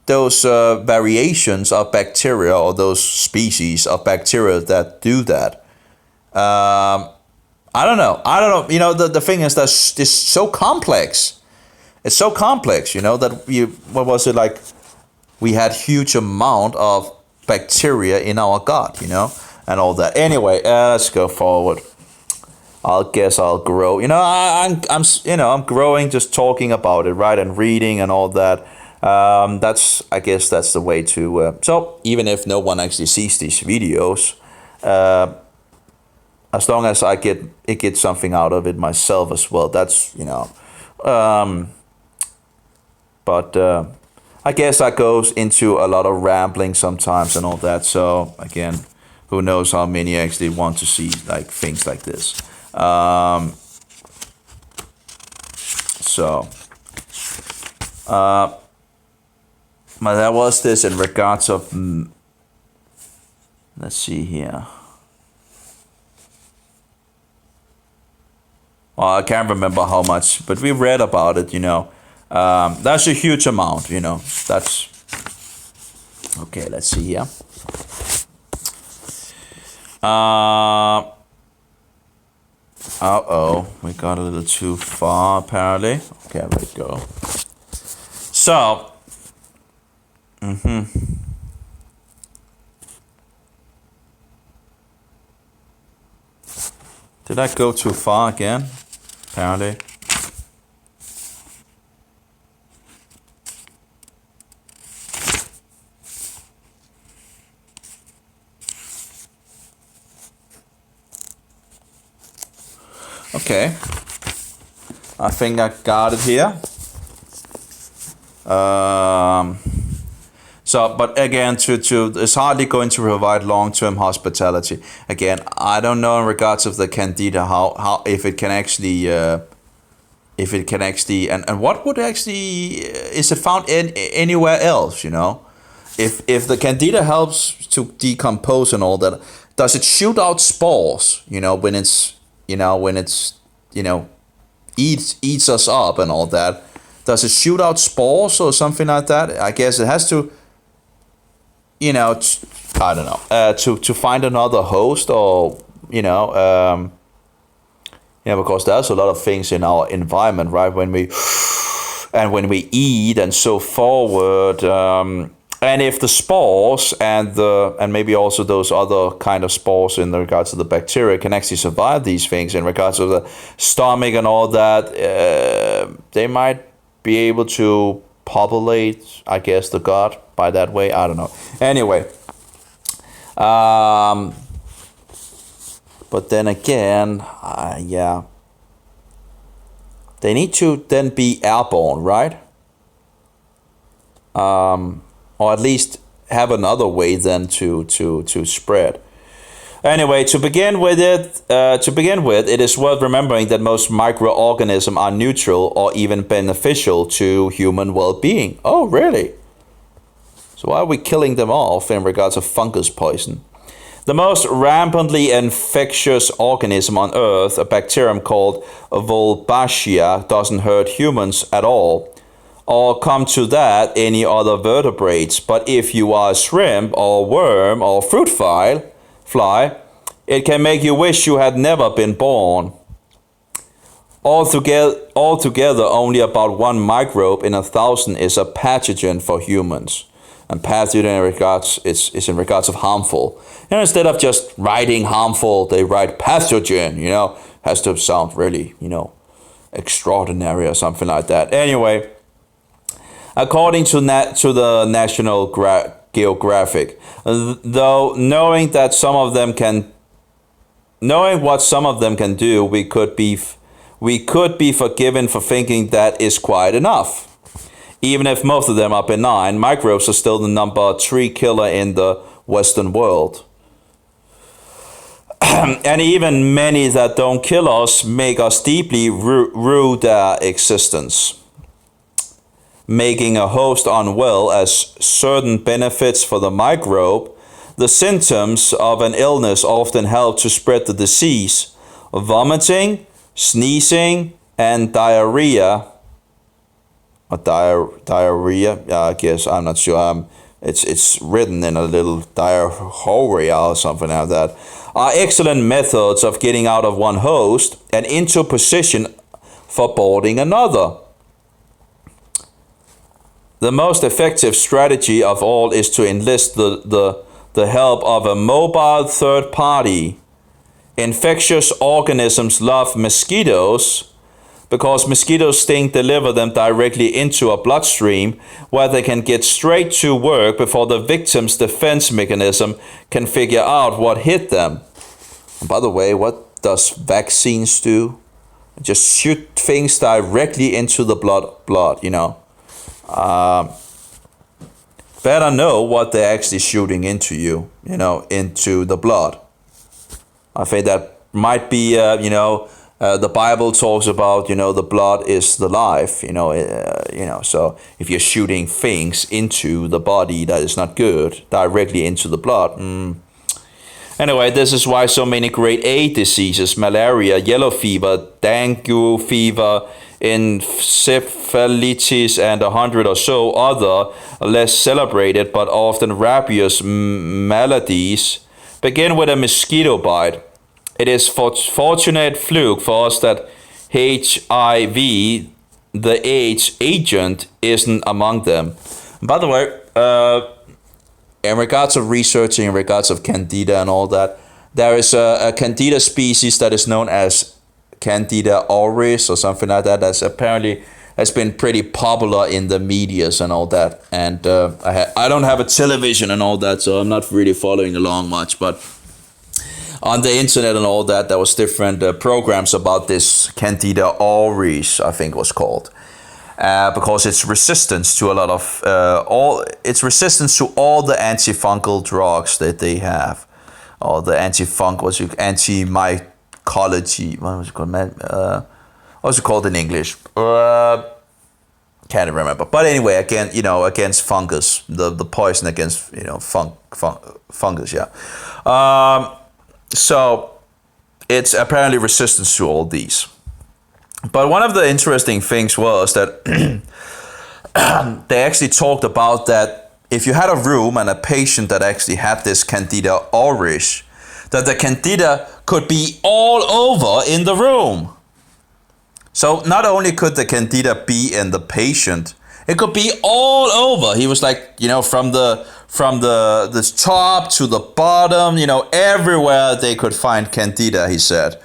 variations of bacteria, or those species of bacteria that do that, I don't know. The thing is that it's so complex. It's so complex, that what was it like? We had huge amount of bacteria in our gut, and all that. Anyway, let's go forward. I guess I'll grow. I'm growing just talking about it, right, and reading and all that. I guess that's the way to. So even if no one actually sees these videos, as long as I get something out of it myself as well, that's But I guess that goes into a lot of rambling sometimes and all that. So again, who knows how many actually want to see like things like this. But that was this in regards of. Let's see here. Well, I can't remember how much, but we read about it. That's a huge amount. That's okay. Let's see here. We got a little too far apparently. Okay, let it go. So. Did I go too far again? Apparently. Okay, I think I got it here. But again, it's hardly going to provide long-term hospitality. Again, I don't know in regards of the candida how if it can actually and what would actually is it found in anywhere else? If the candida helps to decompose and all that, does it shoot out spores? When it's eats us up and all that. Does it shoot out spores or something like that? I guess it has to, I don't know, to find another host, or because there's a lot of things in our environment, right? When we eat and so forward, and if the spores and maybe also those other kind of spores in regards to the bacteria can actually survive these things in regards to the stomach and all that, they might be able to populate, I guess, the gut by that way. I don't know. Anyway, but then again, they need to then be airborne, right? Or at least have another way then to spread. Anyway, to begin with, it is worth remembering that most microorganisms are neutral or even beneficial to human well-being. Oh, really? So why are we killing them off in regards of fungus poison? The most rampantly infectious organism on Earth, a bacterium called Wolbachia, doesn't hurt humans at all. Or come to that, any other vertebrates. But if you are a shrimp or worm or fruit fly, it can make you wish you had never been born. Altogether, only about 1 microbe in 1,000 is a pathogen for humans. And pathogen in regards is in regards of harmful. Instead of just writing harmful, they write pathogen. Has to sound really, extraordinary or something like that. Anyway. According to the National geographic. Though knowing what some of them can do, we could be forgiven for thinking that is quite enough. Even if most of them are benign, microbes are still the number 3 killer in the Western world. And even many that don't kill us make us deeply rue their existence. Making a host unwell as certain benefits for the microbe, the symptoms of an illness often help to spread the disease. Vomiting, sneezing, and diarrhea. Diarrhea, I guess, I'm not sure. It's written in a little diarrhea or something like that, are excellent methods of getting out of one host and into position for boarding another. The most effective strategy of all is to enlist the help of a mobile third party. Infectious organisms love mosquitoes because mosquitoes' sting deliver them directly into a bloodstream where they can get straight to work before the victim's defense mechanism can figure out what hit them. And by the way, what does vaccines do? Just shoot things directly into the blood, you know. Better know what they're actually shooting into you, you know, into the blood. I think that might be, the Bible talks about, the blood is the life, so if you're shooting things into the body that is not good, directly into the blood. Anyway, this is why so many grade A diseases, malaria, yellow fever, dengue fever, encephalitis, and 100 or so other less celebrated but often rabious maladies begin with a mosquito bite. It is fortunate fluke for us that HIV, the AIDS agent, isn't among them. By the way, in regards of researching, in regards of Candida and all that, there is a Candida species that is known as Candida auris or something like that. That's apparently has been pretty popular in the medias and all that. And I don't have a television and all that, so I'm not really following along much, but on the internet and all that, there was different programs about this Candida auris, I think it was called, because it's resistance to a lot of it's resistance to all the antifungal drugs that they have, or the antimycology. What was it called? What's it called in English? Can't remember. But anyway, again, against fungus, the poison against fungus. Yeah. So it's apparently resistance to all these. But one of the interesting things was that they actually talked about that if you had a room and a patient that actually had this Candida auris, that the Candida could be all over in the room. So not only could the Candida be in the patient, it could be all over. He was like, from the top to the bottom, everywhere they could find Candida, he said.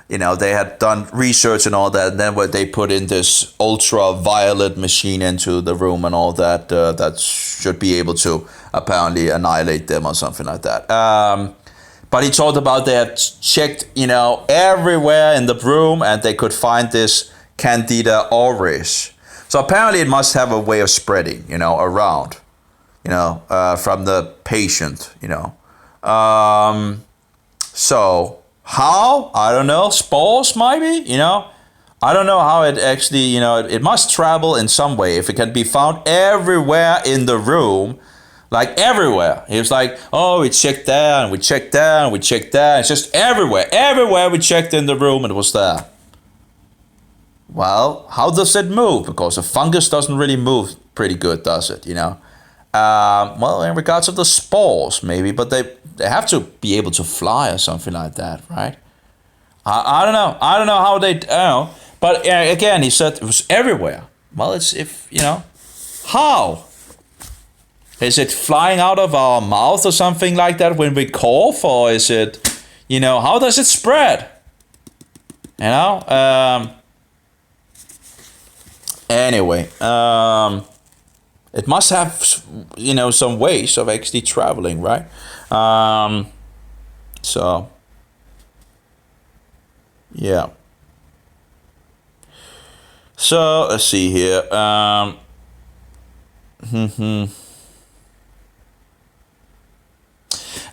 They had done research and all that, and then they put in this ultraviolet machine into the room and all that, that should be able to apparently annihilate them or something like that. But he talked about they had checked, everywhere in the room, and they could find this Candida auris. So apparently it must have a way of spreading, around, from the patient, So how? I don't know. Spores, maybe, I don't know how it actually, it must travel in some way. If it can be found everywhere in the room, like everywhere. He was like, oh, we checked there, and we checked there, and we checked there. It's just everywhere. Everywhere we checked in the room, it was there. Well, how does it move? Because a fungus doesn't really move pretty good, does it? Well, in regards of the spores, maybe, but they have to be able to fly or something like that, right? I don't know. I don't know how they. I don't know. But again, he said it was everywhere. Well, how? Is it flying out of our mouth or something like that when we cough, or is it, how does it spread? Anyway, It must have, some ways of actually traveling, right? So, yeah. So let's see here. And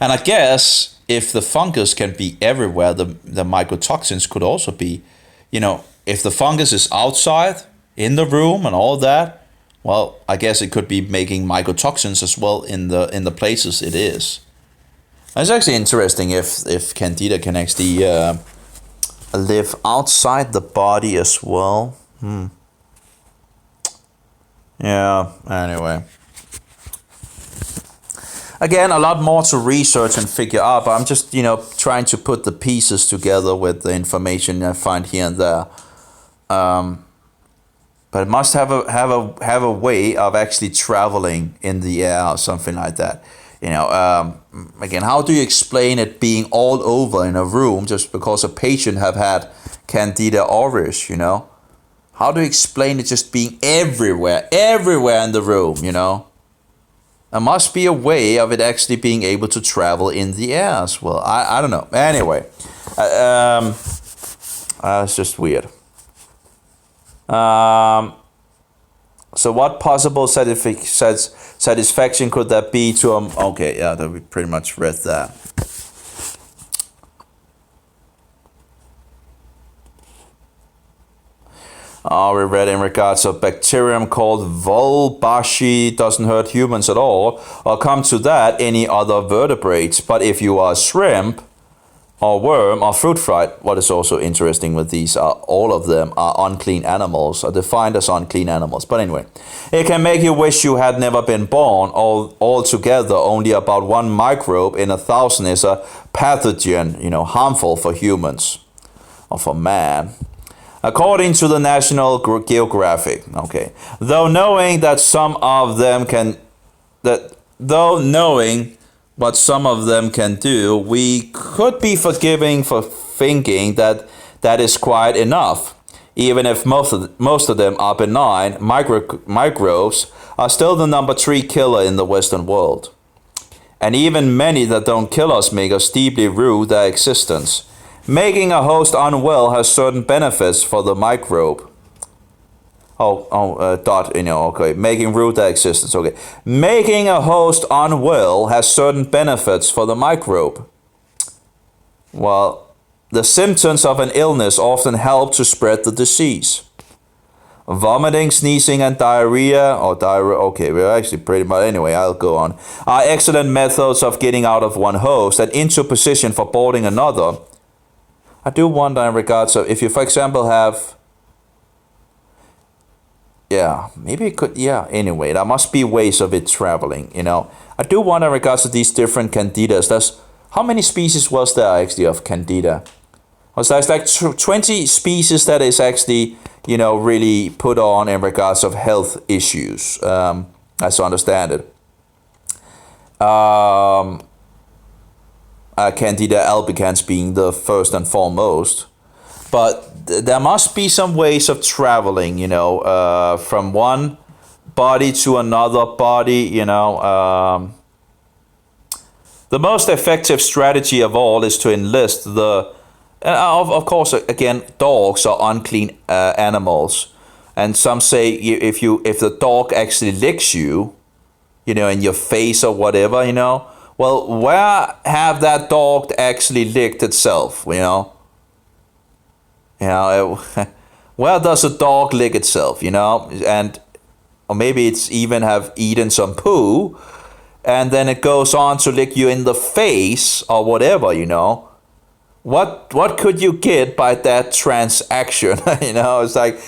I guess if the fungus can be everywhere, the mycotoxins could also be, if the fungus is outside in the room and all that, well, I guess it could be making mycotoxins as well in the places it is. It's actually interesting if Candida can actually live outside the body as well. Yeah, anyway. Again, a lot more to research and figure out, but I'm just, trying to put the pieces together with the information I find here and there. But it must have a way of actually traveling in the air or something like that. Again, how do you explain it being all over in a room just because a patient have had Candida auris, How do you explain it just being everywhere in the room, There must be a way of it actually being able to travel in the air as well. I don't know. Anyway, it's just weird. So what possible satisfaction could that be to them? Okay, yeah, we pretty much read that. We read in regards of bacterium called Volbashi doesn't hurt humans at all. I'll come to that, any other vertebrates. But if you are shrimp or worm or fruit fly, what is also interesting with these are all of them are unclean animals, are defined as unclean animals. But anyway, it can make you wish you had never been born. Altogether, only about 1 microbe in 1,000 is a pathogen, harmful for humans or for man. According to the National Geographic, okay, though knowing what some of them can do, we could be forgiving for thinking that is quite enough. Even if most of them are benign, microbes are still the number 3 killer in the Western world. And even many that don't kill us make us deeply rue their existence. Making a host unwell has certain benefits for the microbe. Making root their existence. Okay. Making a host unwell has certain benefits for the microbe. Well, the symptoms of an illness often help to spread the disease. Vomiting, sneezing, and diarrhea, okay, we're actually pretty much, anyway, I'll go on, are excellent methods of getting out of one host and into position for boarding another. I do wonder in regards of if you, for example, have, maybe it could, anyway, there must be ways of it traveling, I do wonder in regards to these different candidas, how many species was there actually of candida? Was there's like 20 species that is actually, really put on in regards of health issues, as I understand it. Candida albicans being the first and foremost. But there must be some ways of traveling, from one body to another body, The most effective strategy of all is to enlist of course, again, dogs are unclean animals. And some say if the dog actually licks you, in your face or whatever, well, where have that dog actually licked itself, where does a dog lick itself, and or maybe it's even have eaten some poo, and then it goes on to lick you in the face or whatever, What could you get by that transaction? It's like,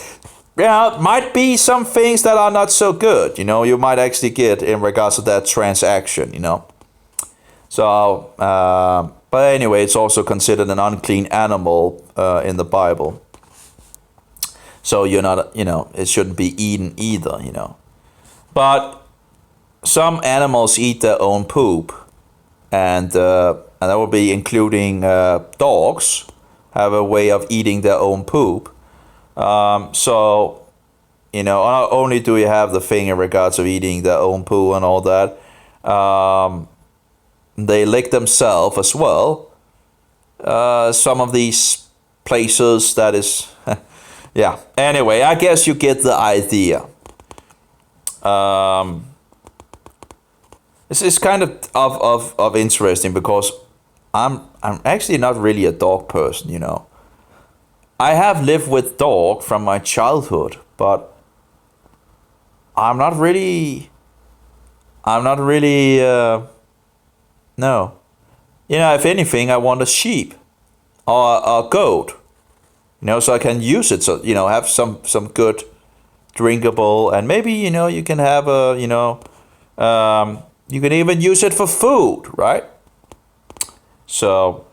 it might be some things that are not so good, you might actually get in regards to that transaction, So, but anyway, it's also considered an unclean animal in the Bible. So you're not, it shouldn't be eaten either, But some animals eat their own poop, and that would be including dogs have a way of eating their own poop. So not only do you have the thing in regards of eating their own poo and all that, they lick themselves as well. Some of these places that is, yeah. Anyway, I guess you get the idea. It's kind of interesting because I'm actually not really a dog person, I have lived with dog from my childhood, but I'm not really no. If anything, I want a sheep or a goat, so I can use it, so, have some good drinkable, and maybe, you can have you can even use it for food, right? So,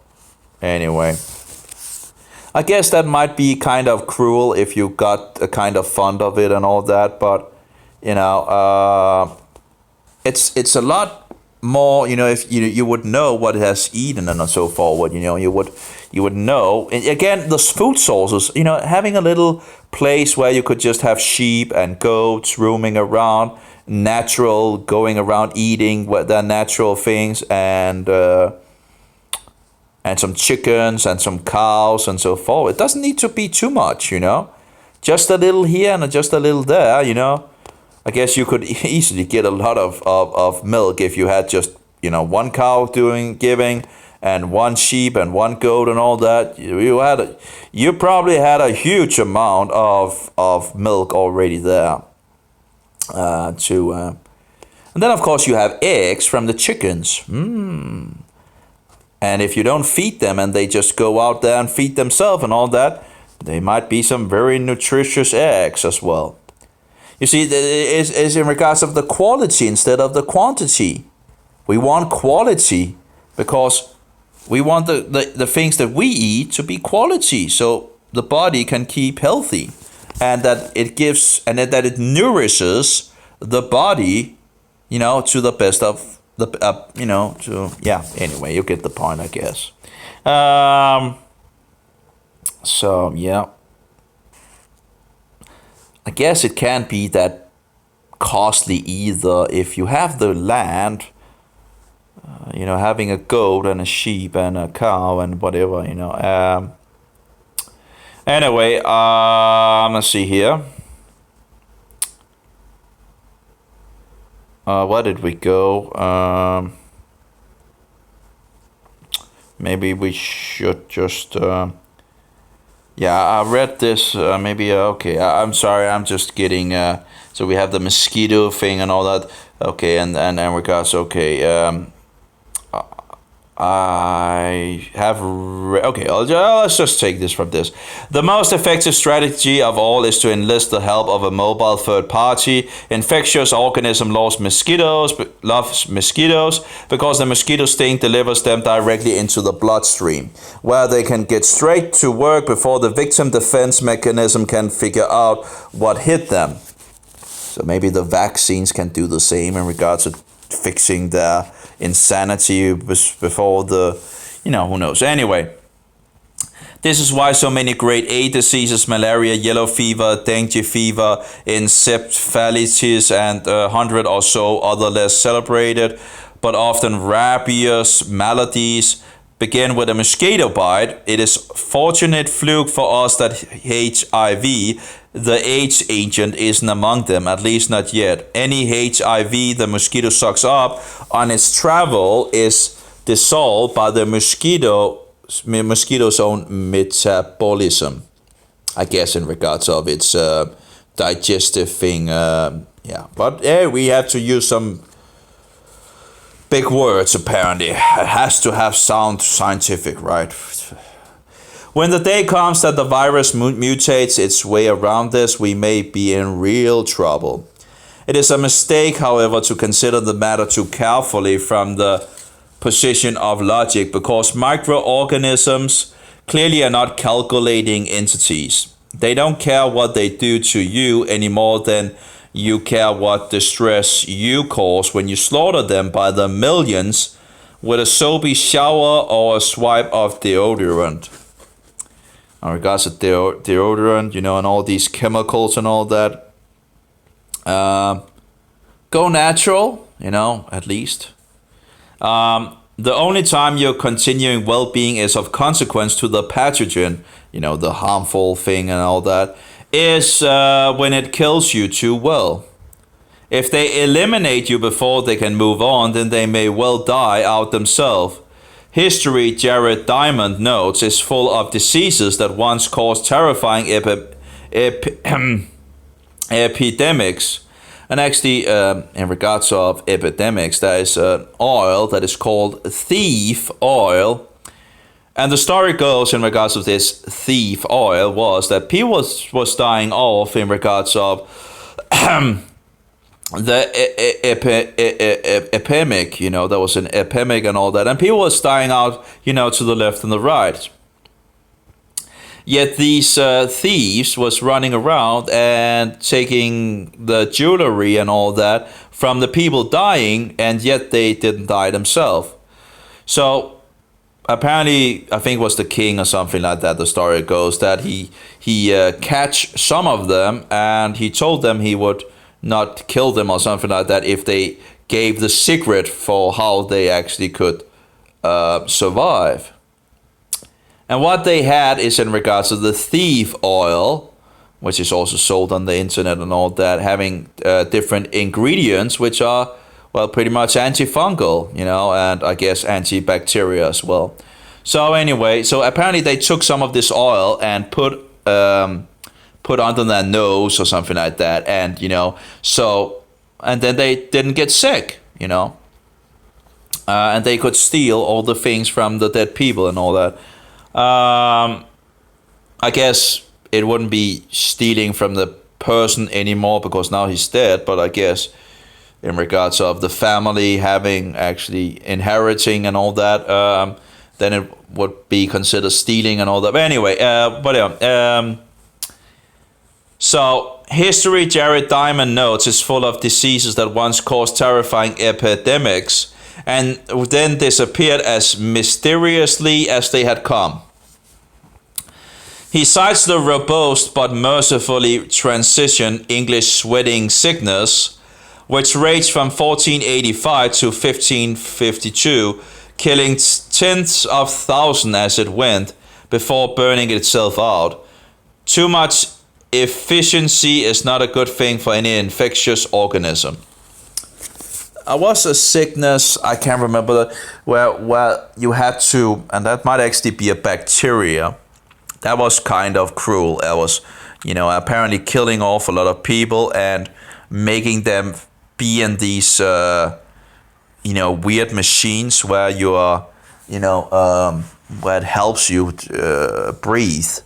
anyway, I guess that might be kind of cruel if you got a kind of fond of it and all that, but, it's a lot more, if you would know what it has eaten and so forward, you would know. And again, the food sources, having a little place where you could just have sheep and goats roaming around, natural, going around eating what their natural things, and some chickens and some cows and so forth. It doesn't need to be too much, just a little here and just a little there, I guess you could easily get a lot of milk if you had just, one cow giving and one sheep and one goat and all that. You probably had a huge amount of milk already there. And then of course you have eggs from the chickens. And if you don't feed them and they just go out there and feed themselves and all that, they might be some very nutritious eggs as well. You see, it's in regards of the quality instead of the quantity. We want quality because we want the things that we eat to be quality, so the body can keep healthy, and that it gives, and that it nourishes the body, to the best of the, anyway, you get the point, I guess. So, yeah. I guess it can't be that costly either if you have the land, having a goat and a sheep and a cow and whatever, Anyway, let's see here. Where did we go? Maybe we should just... Yeah, I read this, maybe, okay, I'm sorry, I'm just getting, so we have the mosquito thing and all that, okay, and regards, okay, I have, okay, let's just take this from this. The most effective strategy of all is to enlist the help of a mobile third party. Infectious organism loves mosquitoes because the mosquito sting delivers them directly into the bloodstream, where they can get straight to work before the victim defense mechanism can figure out what hit them. So maybe the vaccines can do the same in regards to fixing their insanity before the, who knows. Anyway, this is why so many grade A diseases, malaria, yellow fever, dengue fever, encephalitis, and 100 or so other less celebrated, but often rabies maladies begin with a mosquito bite. It is fortunate fluke for us that HIV, the AIDS agent, isn't among them, at least not yet. Any HIV the mosquito sucks up on its travel is dissolved by the mosquito's own metabolism, I guess, in regards of its digestive thing. But we have to use some big words, apparently. It has to have sound scientific, right? When the day comes that the virus mutates its way around this, we may be in real trouble. It is a mistake, however, to consider the matter too carefully from the position of logic, because microorganisms clearly are not calculating entities. They don't care what they do to you any more than you care what distress you cause when you slaughter them by the millions with a soapy shower or a swipe of deodorant. In regards to deodorant, and all these chemicals and all that, Uh, Go natural, at least. The only time your continuing well-being is of consequence to the pathogen, the harmful thing and all that, is when it kills you too well. If they eliminate you before they can move on, then they may well die out themselves. History, Jared Diamond notes, is full of diseases that once caused terrifying epidemics. And actually, in regards of epidemics, there is an oil that is called thief oil. And the story goes in regards of this thief oil was that people was dying off in regards of the epidemic, there was an epidemic and all that. And people was dying out, to the left and the right. Yet these thieves was running around and taking the jewelry and all that from the people dying, and yet they didn't die themselves. So apparently, I think it was the king or something like that, the story goes, that he catch some of them, and he told them he would not kill them or something like that if they gave the secret for how they actually could survive. And what they had is in regards to the thief oil, which is also sold on the internet and all that, having different ingredients, which are, well, pretty much antifungal, and I guess antibacterial as well. So anyway, so apparently they took some of this oil and put under their nose or something like that, and and then they didn't get sick, and they could steal all the things from the dead people and all that. I guess it wouldn't be stealing from the person anymore because now he's dead, but I guess in regards of the family having actually inheriting and all that, then it would be considered stealing and all that. But anyway, so history, Jared Diamond notes, is full of diseases that once caused terrifying epidemics and then disappeared as mysteriously as they had come. He cites the robust but mercifully transition English sweating sickness, which raged from 1485 to 1552, killing tens of thousands as it went, before burning itself out. Too much efficiency is not a good thing for any infectious organism. I was a sickness, I can't remember, where you had to, and that might actually be a bacteria. That was kind of cruel. That was, apparently killing off a lot of people and making them be in these, weird machines where you are, where it helps you breathe.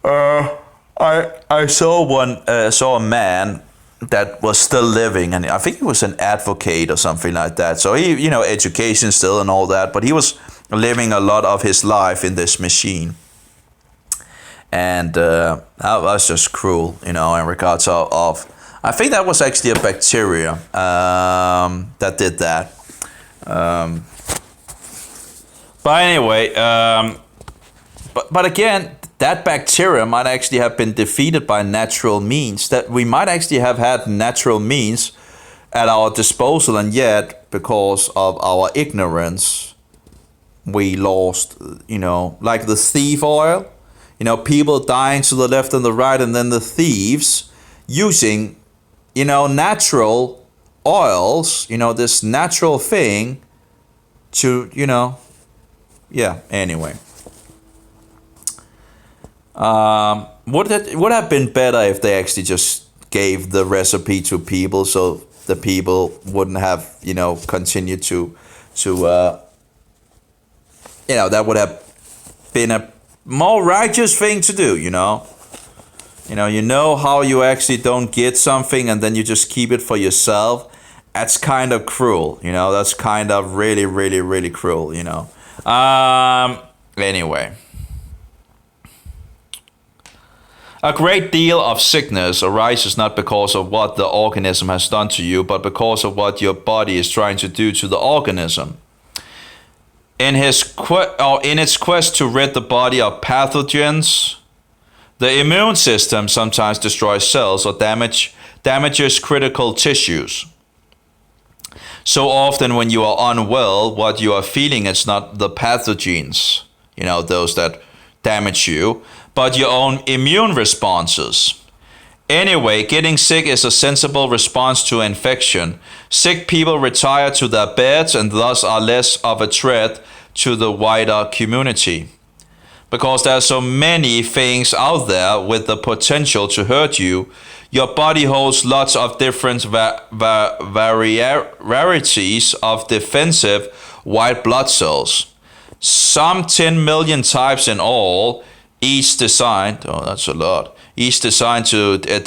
I saw a man that was still living, and I think he was an advocate or something like that. So he, education still and all that, but he was living a lot of his life in this machine. And that was just cruel, in regards of I think that was actually a bacteria that did that. But anyway, but again, that bacteria might actually have been defeated by natural means. That we might actually have had natural means at our disposal, and yet because of our ignorance, we lost. Like the thief oil. People dying to the left and the right, and then the thieves using, natural oils, this natural thing to, yeah, anyway. Would have been better if they actually just gave the recipe to people, so the people wouldn't have, continued to that would have been a more righteous thing to do, you know how you actually don't get something and then you just keep it for yourself. That's kind of cruel, that's kind of really, really, really cruel, Anyway. A great deal of sickness arises not because of what the organism has done to you, but because of what your body is trying to do to the organism. In its quest to rid the body of pathogens, The immune system sometimes destroys cells or damages critical tissues. So often when you are unwell, what you are feeling is not the pathogens, those that damage you, but your own immune responses. Anyway, getting sick is a sensible response to infection. Sick people retire to their beds and thus are less of a threat to the wider community. Because there are so many things out there with the potential to hurt you, your body holds lots of different varieties of defensive white blood cells. Some 10 million types in all, each designed to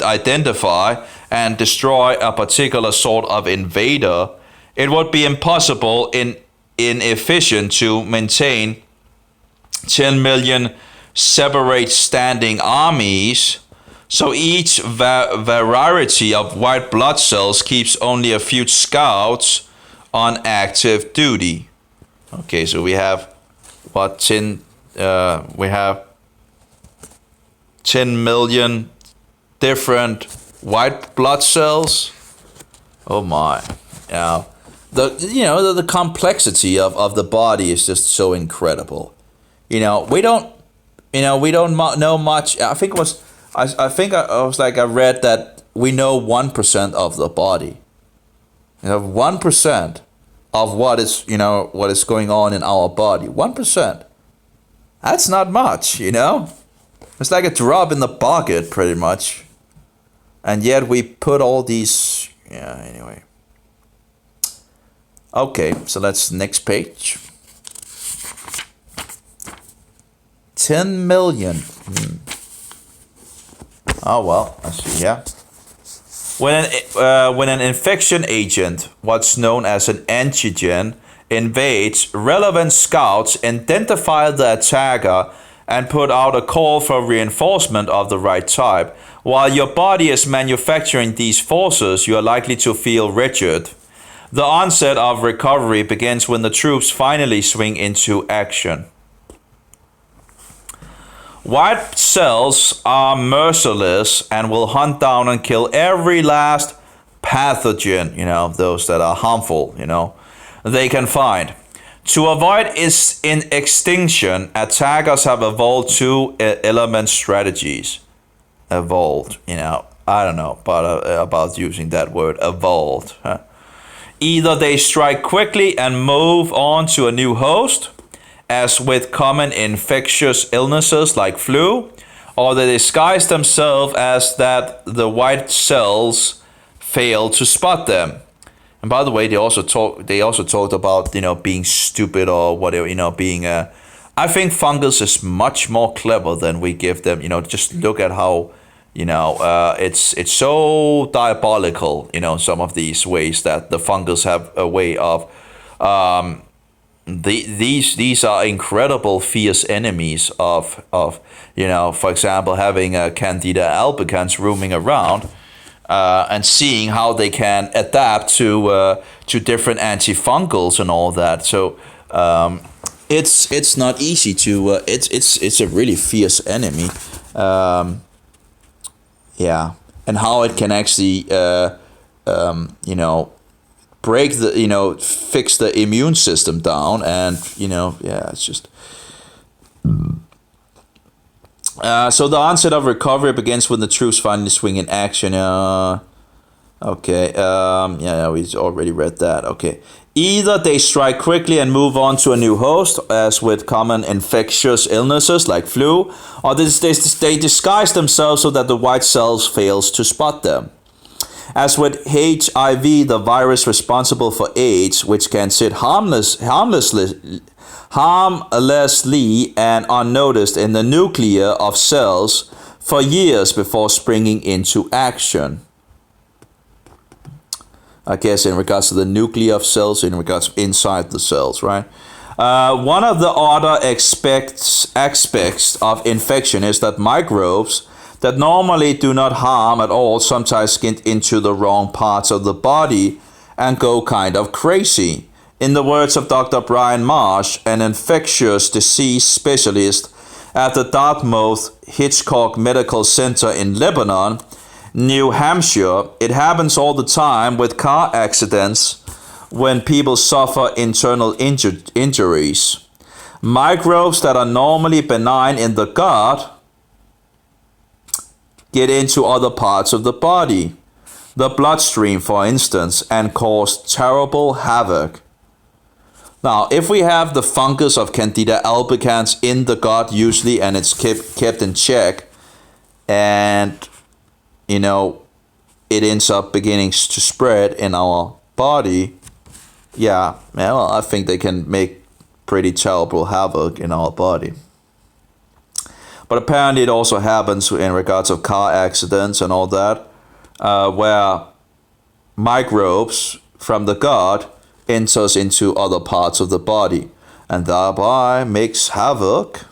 identify and destroy a particular sort of invader. It would be impossible inefficient to maintain 10 million separate standing armies, so each variety of white blood cells keeps only a few scouts on active duty. Okay, so we have we have 10 million different white blood cells. Oh my. Yeah. The complexity of the body is just so incredible. We don't know much. I think I read that we know 1% of the body. 1% of what is going on in our body. 1%. That's not much, It's like a drop in the bucket, pretty much. And yet we put all these... Yeah, anyway. Okay, so that's next page. 10 million. Oh, well, I see, yeah. When an infection agent, what's known as an antigen, invades, relevant scouts identify the attacker and put out a call for reinforcement of the right type. While your body is manufacturing these forces, you are likely to feel wretched. The onset of recovery begins when the troops finally swing into action. White cells are merciless and will hunt down and kill every last pathogen, those that are harmful, they can find. To avoid its extinction, attackers have evolved two element strategies. Evolved, I don't know about using that word, evolved. Huh? Either they strike quickly and move on to a new host, as with common infectious illnesses like flu, or they disguise themselves as that the white cells fail to spot them. And by the way, they also talked about being stupid or whatever, being I think fungus is much more clever than we give them. Just look at how it's so diabolical. Some of these ways that the fungus have a way of these are incredible fierce enemies of for example, having a Candida albicans roaming around. And seeing how they can adapt to different antifungals and all that. So it's not easy to it's a really fierce enemy. Yeah, and how it can actually break the fix the immune system down, and it's just. So the onset of recovery begins when the troops finally swing in action. Okay. We already read that. Okay. Either they strike quickly and move on to a new host, as with common infectious illnesses like flu, or they disguise themselves so that the white cells fails to spot them. As with HIV, the virus responsible for AIDS, which can sit harmlessly and unnoticed in the nucleus of cells for years before springing into action. I guess in regards to the nucleus of cells, in regards to inside the cells, right? One of the other aspects of infection is that microbes that normally do not harm at all sometimes get into the wrong parts of the body and go kind of crazy. In the words of Dr. Brian Marsh, an infectious disease specialist at the Dartmouth Hitchcock Medical Center in Lebanon, New Hampshire. It happens all the time with car accidents when people suffer internal injuries. Microbes that are normally benign in the gut get into other parts of the body, the bloodstream for instance, and cause terrible havoc. Now, if we have the fungus of Candida albicans in the gut usually, and it's kept in check, and it ends up beginning to spread in our body, well, I think they can make pretty terrible havoc in our body. But apparently it also happens in regards of car accidents and all that, where microbes from the gut enters into other parts of the body and thereby makes havoc,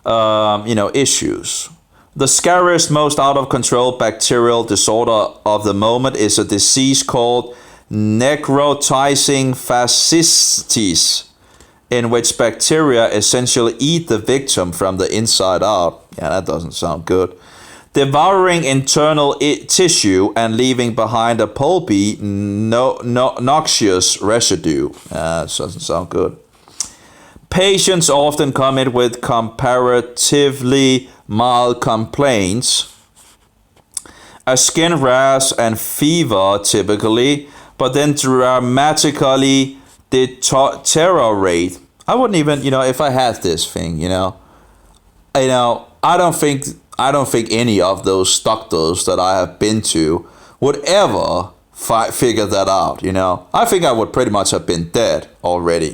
issues. The scariest, most out of control bacterial disorder of the moment is a disease called necrotizing fasciitis, in which bacteria essentially eat the victim from the inside out. Yeah, that doesn't sound good. Devouring internal tissue and leaving behind a pulpy, noxious residue. That doesn't sound good. Patients often come in with comparatively mild complaints, a skin rash and fever typically, but then dramatically deteriorate. I wouldn't even, if I had this thing, I don't think any of those doctors that I have been to would ever figure that out, I think I would pretty much have been dead already,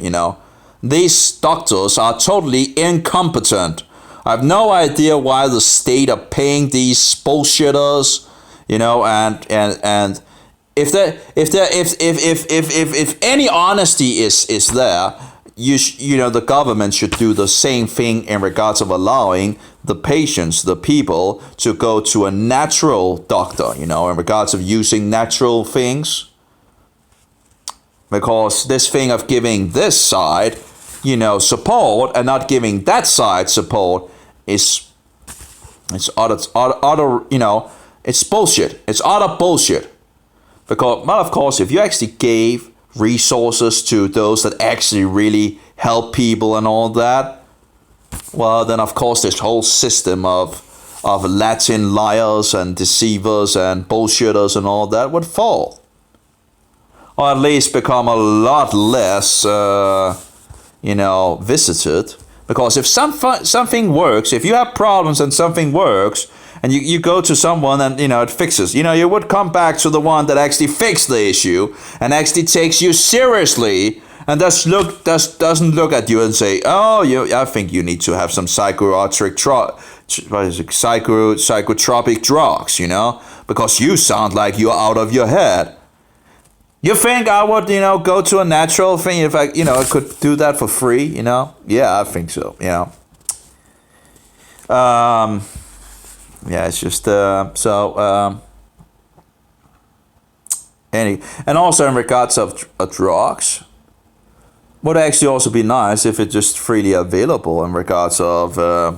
These doctors are totally incompetent. I have no idea why the state are paying these bullshitters, and if any honesty is there, the government should do the same thing in regards of allowing the patients, the people, to go to a natural doctor, in regards of using natural things. Because this thing of giving this side, support and not giving that side support it's utter, it's bullshit. It's utter bullshit. Because, well, of course, if you actually gave resources to those that actually really help people and all that, well, then of course this whole system of Latin liars and deceivers and bullshitters and all that would fall. Or at least become a lot less, visited. Because if something works, if you have problems and something works, and you go to someone and, it fixes, you would come back to the one that actually fixed the issue and actually takes you seriously and doesn't look at you and say, I think you need to have some psychotropic drugs, because you sound like you're out of your head. You think I would, go to a natural thing if I could do that for free, Yeah, I think so, Yeah, it's just, and also in regards of drugs, would actually also be nice if it's just freely available in regards of, as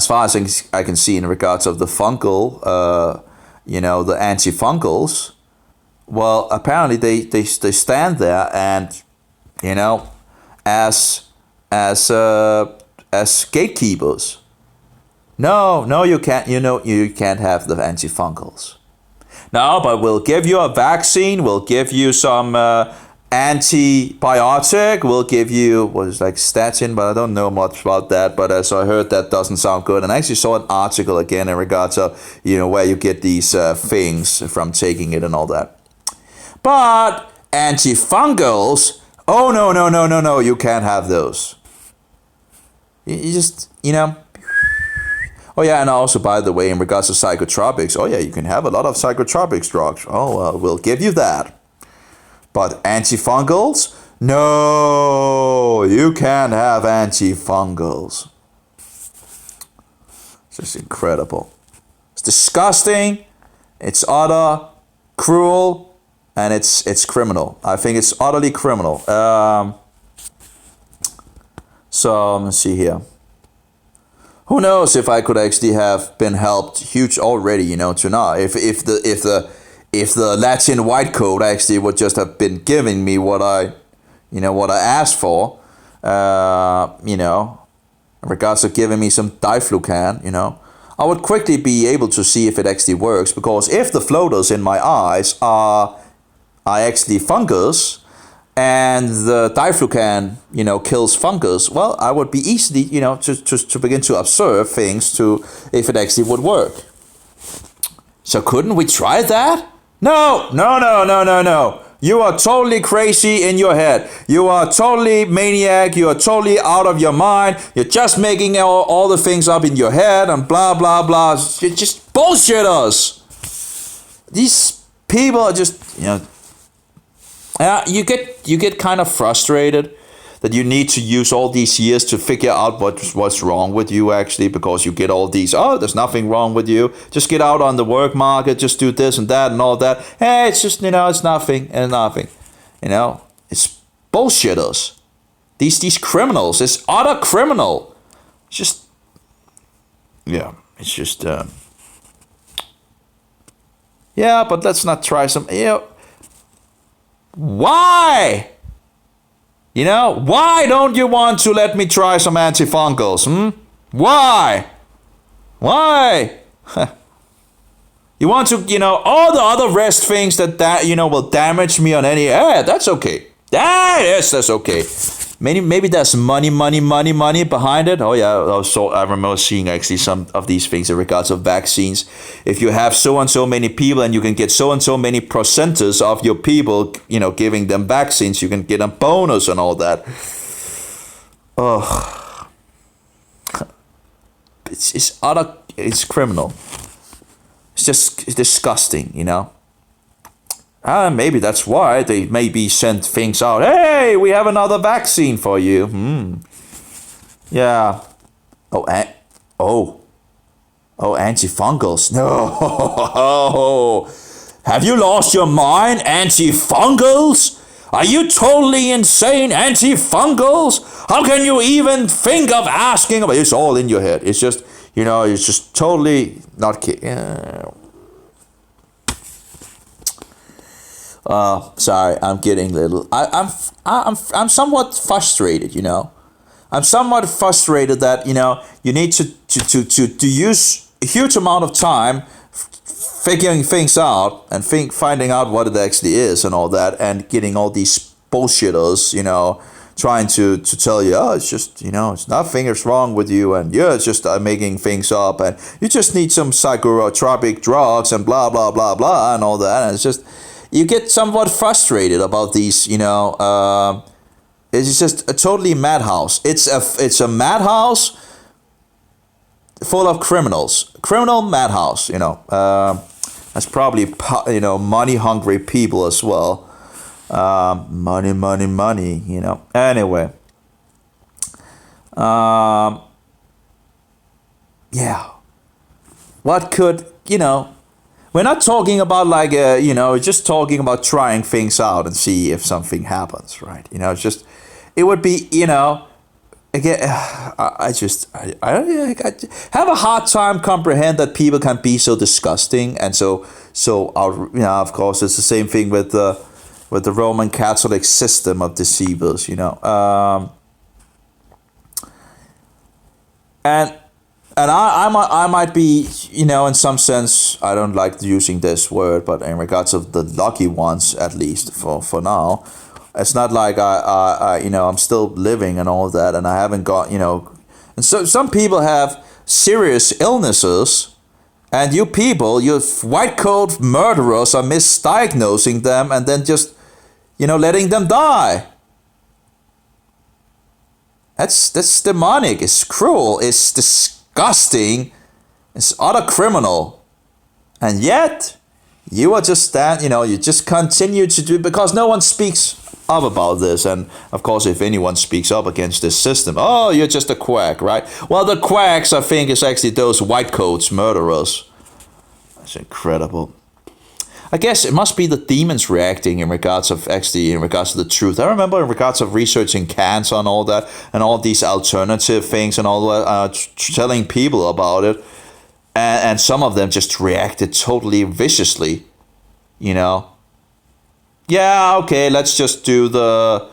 far as I can see in regards of the fungal, the antifungals. Well, apparently they stand there and, as gatekeepers. No, you can't. You can't have the antifungals. No, but we'll give you a vaccine. We'll give you some antibiotic. We'll give you what is like statin, but I don't know much about that. But as I heard, that doesn't sound good. And I actually saw an article again in regards to where you get these things from taking it and all that. But antifungals, oh no, you can't have those. You just Oh yeah, and also by the way, in regards to psychotropics, oh yeah, you can have a lot of psychotropics drugs. Oh well, we'll give you that. But antifungals? No, you can't have antifungals. It's just incredible. It's disgusting. It's utter cruel, and it's criminal. I think it's utterly criminal. So let's see here. who knows if I could actually have been helped huge already, to now. If the Latin white coat actually would just have been giving me what I asked for, in regards to giving me some diflucan, I would quickly be able to see if it actually works, because if the floaters in my eyes are actually fungus, and the diflucan, kills fungus, well, I would be easily, to begin to observe things to if it actually would work. So couldn't we try that? No. You are totally crazy in your head. You are totally maniac. You are totally out of your mind. You're just making all the things up in your head and blah, blah, blah. You just bullshit us. These people are just, you get kind of frustrated that you need to use all these years to figure out what's wrong with you actually, because you get all these, there's nothing wrong with you. Just get out on the work market, just do this and that and all that. Hey, it's just, it's nothing and nothing. It's bullshitters. These criminals, this utter criminal. It's just, it's just, but let's not try some, why? Why don't you want to let me try some antifungals? Why? You want to, all the other rest things that will damage me on any, that's okay. Yes, that's okay. Maybe there's money behind it. Oh yeah, so I remember seeing actually some of these things in regards of vaccines. If you have so and so many people and you can get so and so many percentages of your people, giving them vaccines, you can get a bonus and all that. Oh, it's criminal. It's just disgusting, maybe that's why they maybe sent things out. Hey, we have another vaccine for you. Yeah. Antifungals. No. Have you lost your mind? Antifungals? Are you totally insane? Antifungals? How can you even think of asking about it? It's all in your head. It's just, it's just totally not kidding. Sorry, I'm getting little. I'm somewhat frustrated. I'm somewhat frustrated that you need to use a huge amount of time figuring things out and finding out what it actually is and all that, and getting all these bullshitters, trying to tell you, it's just, it's nothing is wrong with you, and you're just making things up, and you just need some psychotropic drugs and blah blah blah blah and all that, and it's just. You get somewhat frustrated about these, it's just a totally madhouse. It's a madhouse full of criminals. Criminal madhouse, That's probably, money-hungry people as well. Money, Anyway. What could, we're not talking about just talking about trying things out and see if something happens, right? It would be, again, I have a hard time comprehend that people can be so disgusting and so of course it's the same thing with the Roman Catholic system of deceivers, And I might be, in some sense, I don't like using this word, but in regards of the lucky ones, at least for now, it's not like I'm still living and all that, and I haven't got, and so some people have serious illnesses, and you white coat murderers are misdiagnosing them and then just, letting them die. That's demonic. It's cruel. It's disgusting. It's utter criminal. And yet, you are just you just continue to do it because no one speaks up about this. And of course, if anyone speaks up against this system, you're just a quack, right? Well, the quacks, I think, is actually those white coats murderers. That's incredible. I guess it must be the demons reacting in regards of actually in regards to the truth. I remember in regards of researching cancer and all that, and all these alternative things and all that, telling people about it, and some of them just reacted totally viciously, you know. Yeah, okay, let's just do the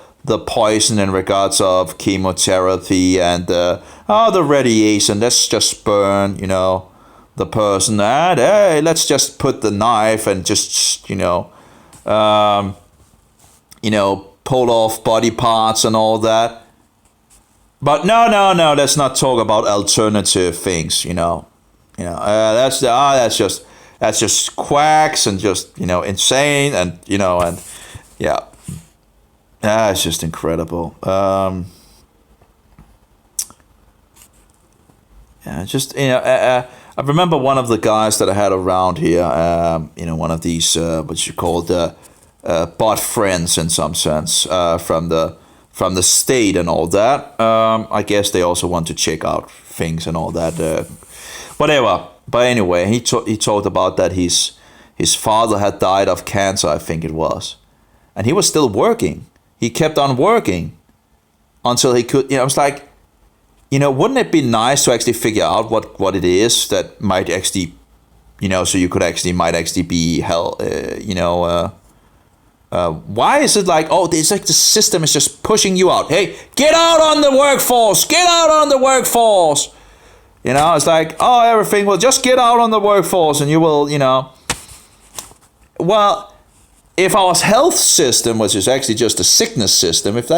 poison in regards of chemotherapy and the radiation. Let's just burn, the person. And hey, let's just put the knife and just pull off body parts and all that. But no. Let's not talk about alternative things. That's just quacks and just insane and yeah. It's just incredible. I remember one of the guys that I had around here. One of these what you call the bot friends in some sense from the state and all that. I guess they also want to check out things and all that. Whatever. But anyway, he talked about that his father had died of cancer, I think it was, and he was still working. He kept on working until he could. I was like, wouldn't it be nice to actually figure out what it is that might actually, so you could might actually be why is it like, it's like the system is just pushing you out. Hey, get out on the workforce. Get out on the workforce. It's like, everything will just get out on the workforce and you will, Well, if our health system, which is actually just a sickness system, if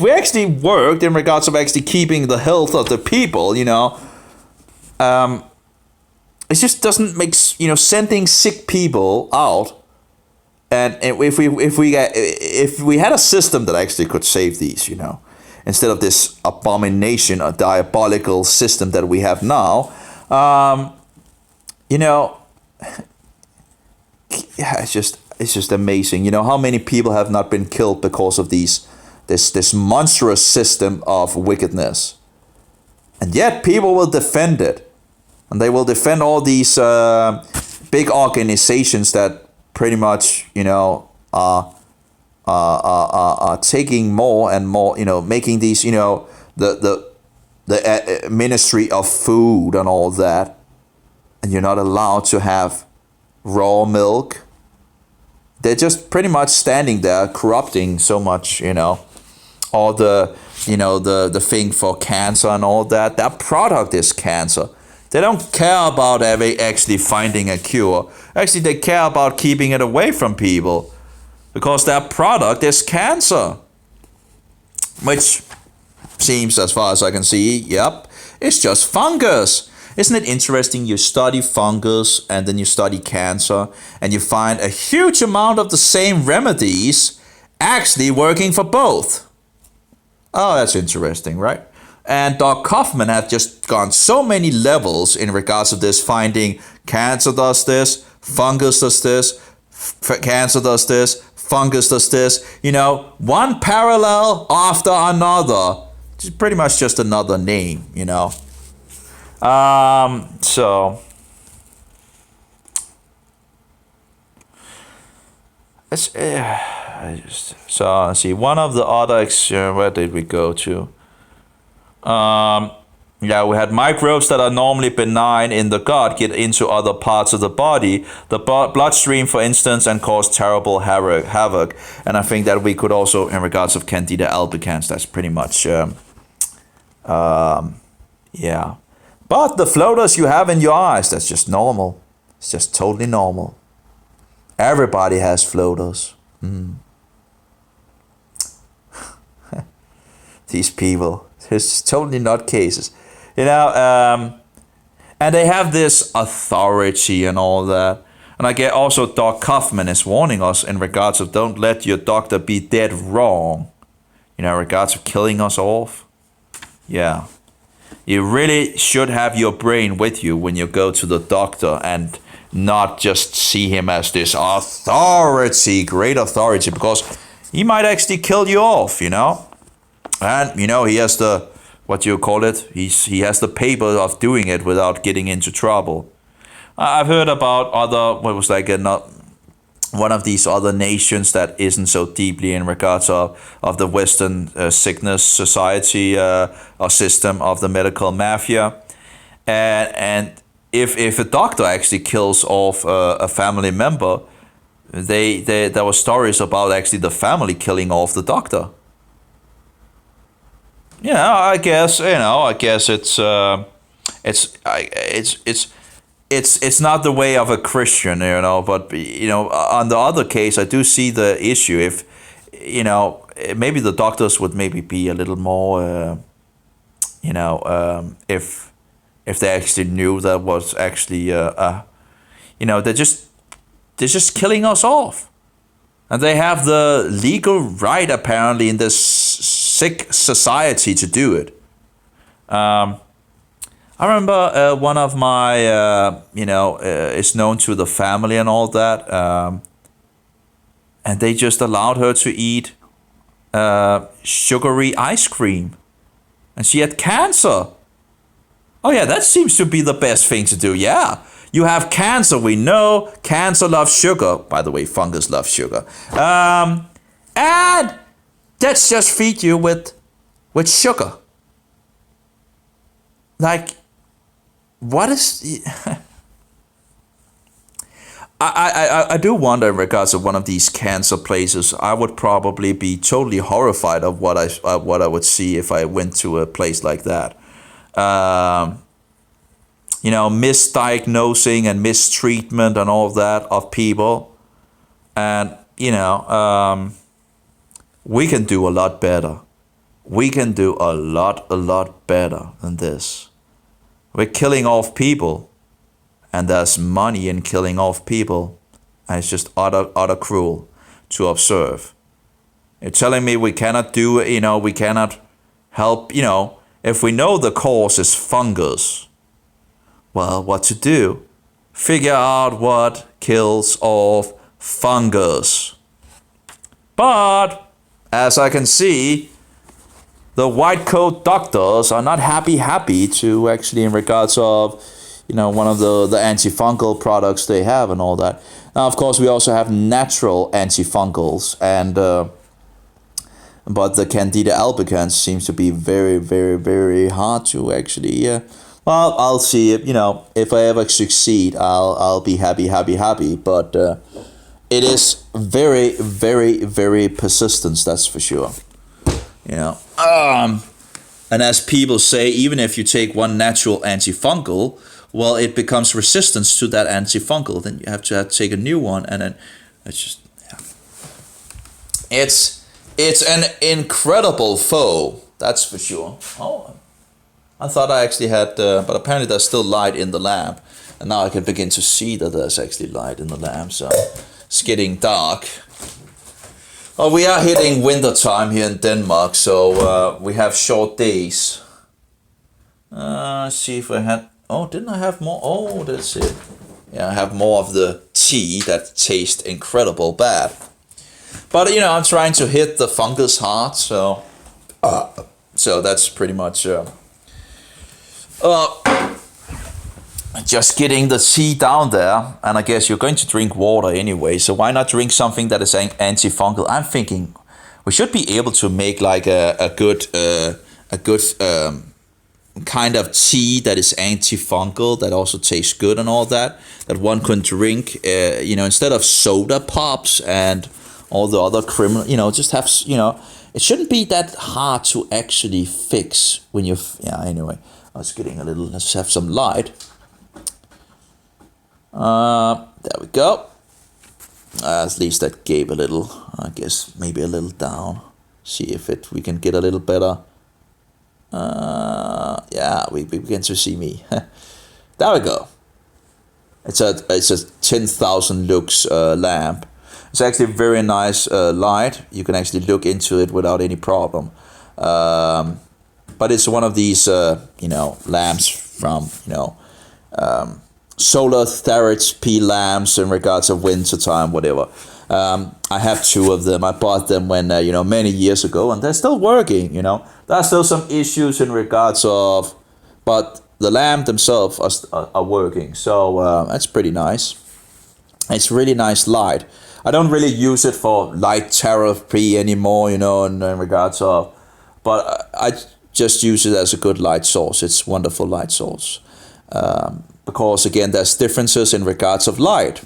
we actually worked in regards of actually keeping the health of the people, it just doesn't make, sending sick people out. And if we had a system that actually could save these, instead of this abomination or diabolical system that we have now, it's just amazing. How many people have not been killed because of this monstrous system of wickedness, and yet people will defend it, and they will defend all these big organizations that pretty much are taking more and more, making these, the Ministry of Food and all that, and you're not allowed to have raw milk. They're just pretty much standing there corrupting so much, all the thing for cancer and all that. That product is cancer. They don't care about actually finding a cure. Actually, they care about keeping it away from people, because that product is cancer. Which seems, as far as I can see, yep, it's just fungus. Isn't it interesting? You study fungus and then you study cancer and you find a huge amount of the same remedies actually working for both. Oh, that's interesting, right? And Doc Kaufman have just gone so many levels in regards to this, finding cancer does this, fungus does this, cancer does this, fungus does this, one parallel after another. It's pretty much just another name, So let's see. One of the other where did we go to? We had microbes that are normally benign in the gut get into other parts of the body, the bloodstream, for instance, and cause terrible havoc. And I think that we could also, in regards of Candida albicans, that's pretty much, yeah. But the floaters you have in your eyes, that's just normal. It's just totally normal. Everybody has floaters. These people, it's totally not cases. And they have this authority and all that. And I get also Doc Kaufman is warning us in regards of don't let your doctor be dead wrong. In regards of killing us off. Yeah. You really should have your brain with you when you go to the doctor and not just see him as this authority, great authority, because he might actually kill you off, And, he has the, what you call it, he has the paper of doing it without getting into trouble. I've heard about other, one of these other nations that isn't so deeply in regards of the Western sickness society or system of the medical mafia. And if a doctor actually kills off a family member, there were stories about actually the family killing off the doctor. Yeah, I guess it's not the way of a Christian, but on the other case, I do see the issue. If maybe the doctors would maybe be a little more, if they actually knew that was actually, they're just killing us off, and they have the legal right apparently in this sick society to do it. I remember one of my, is known to the family and all that, and they just allowed her to eat sugary ice cream, and she had cancer. Oh yeah, that seems to be the best thing to do. Yeah, you have cancer. We know cancer loves sugar. By the way, fungus loves sugar. And let's just feed you with sugar. Like, what is? I do wonder in regards to one of these cancer places. I would probably be totally horrified of what I would see if I went to a place like that. Misdiagnosing and mistreatment and all of that of people, and we can do a lot better. We can do a lot better than this. We're killing off people, and there's money in killing off people, and it's just utter cruel to observe. You're telling me we cannot do, we cannot help, if we know the cause is fungus, well, what to do? Figure out what kills off fungus. But, as I can see, the white coat doctors are not happy to actually in regards of, one of the antifungal products they have and all that. Now, of course, we also have natural antifungals, and but the Candida albicans seems to be very, very, very hard to actually. Well, I'll see if if I ever succeed, I'll be happy. But it is very, very, very persistent. That's for sure. And as people say, even if you take one natural antifungal, well, it becomes resistance to that antifungal. Then you have to take a new one, and then it's just, it's an incredible foe. That's for sure. Oh, I thought I actually had, but apparently there's still light in the lamp, and now I can begin to see that there's actually light in the lamp. So it's getting dark. Well, we are hitting winter time here in Denmark, so we have short days. Let's see if I had. Oh, didn't I have more? Oh, that's it. Yeah, I have more of the tea that tastes incredible bad. But I'm trying to hit the fungus hard, so that's pretty much. Just getting the tea down there, and I guess you're going to drink water anyway, so why not drink something that is antifungal? I'm thinking we should be able to make like a good kind of tea that is antifungal, that also tastes good and all that one can drink, instead of soda pops and all the other criminal, just have, it shouldn't be that hard to actually fix when you, anyway, I was getting a little, let's have some light. There we go. At least that gave a little, I guess, maybe a little down. See if we can get a little better. Yeah, we begin to see me. There we go. It's a 10,000 lux lamp. It's actually a very nice light. You can actually look into it without any problem. But it's one of these, lamps from, solar therapy lamps in regards of winter time, whatever. I have two of them. I bought them when, many years ago, and they're still working, There's still some issues in regards of, but the lamp themselves are working. So that's pretty nice. It's really nice light. I don't really use it for light therapy anymore, in regards of, but I just use it as a good light source. It's wonderful light source. Because again, there's differences in regards of light.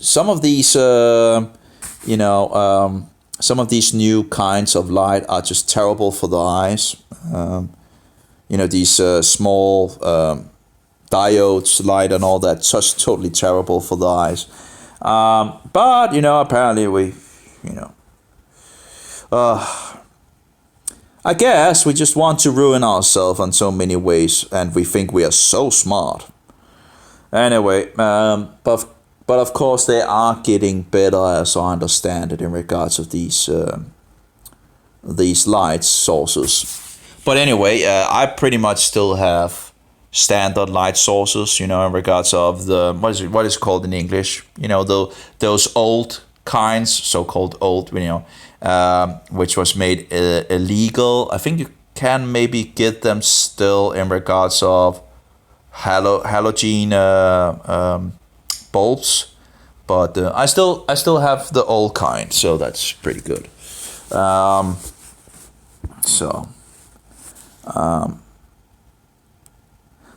Some of these, some of these new kinds of light are just terrible for the eyes. These small diodes light and all that, just totally terrible for the eyes. But apparently I guess we just want to ruin ourselves in so many ways, and we think we are so smart. Anyway, but of course they are getting better, as I understand it, in regards of these light sources. But anyway, I pretty much still have standard light sources, in regards of the what is called in English, those old kinds, so-called old, which was made illegal. I think you can maybe get them still in regards of halogen bulbs, but I still have the old kind, so that's pretty good.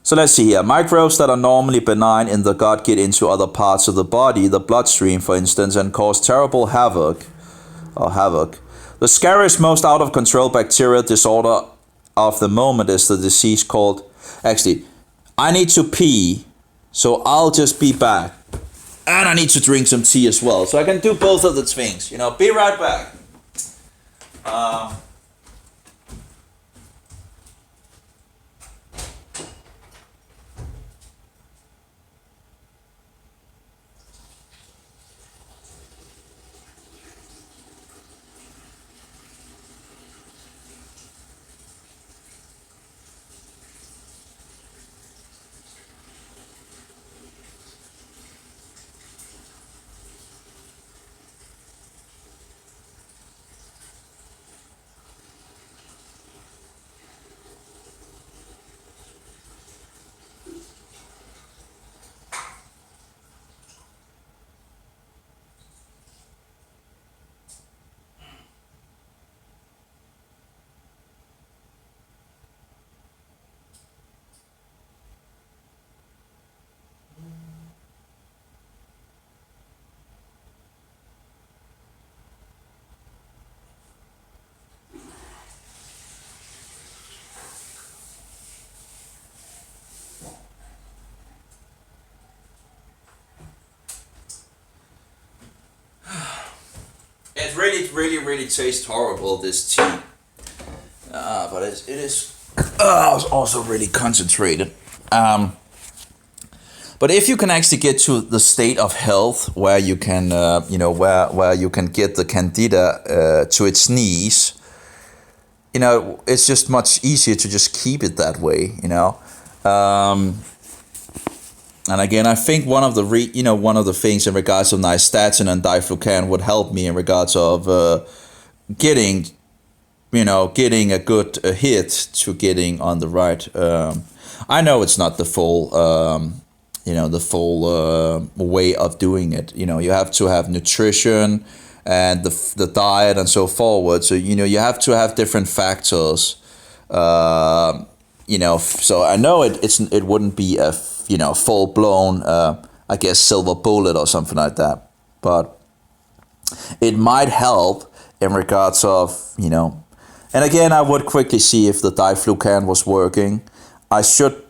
So let's see here. Microbes that are normally benign in the gut get into other parts of the body, the bloodstream, for instance, and cause terrible havoc. The scariest, most out of control bacterial disorder of the moment is the disease called. Actually, I need to pee, so I'll just be back. And I need to drink some tea as well, so I can do both of the things. Be right back. It really tastes horrible, this tea. But it is also really concentrated. But if you can actually get to the state of health where you can, where you can get the candida to its knees, it's just much easier to just keep it that way, And again, I think one of the things in regards of nystatin and diflucan would help me in regards of getting a good hit to getting on the right. I know it's not the full, way of doing it. You have to have nutrition and the diet and so forward. So you have to have different factors. So I know it wouldn't be a full blown, I guess, silver bullet or something like that. But it might help in regards of, and again, I would quickly see if the diflucan was working. I should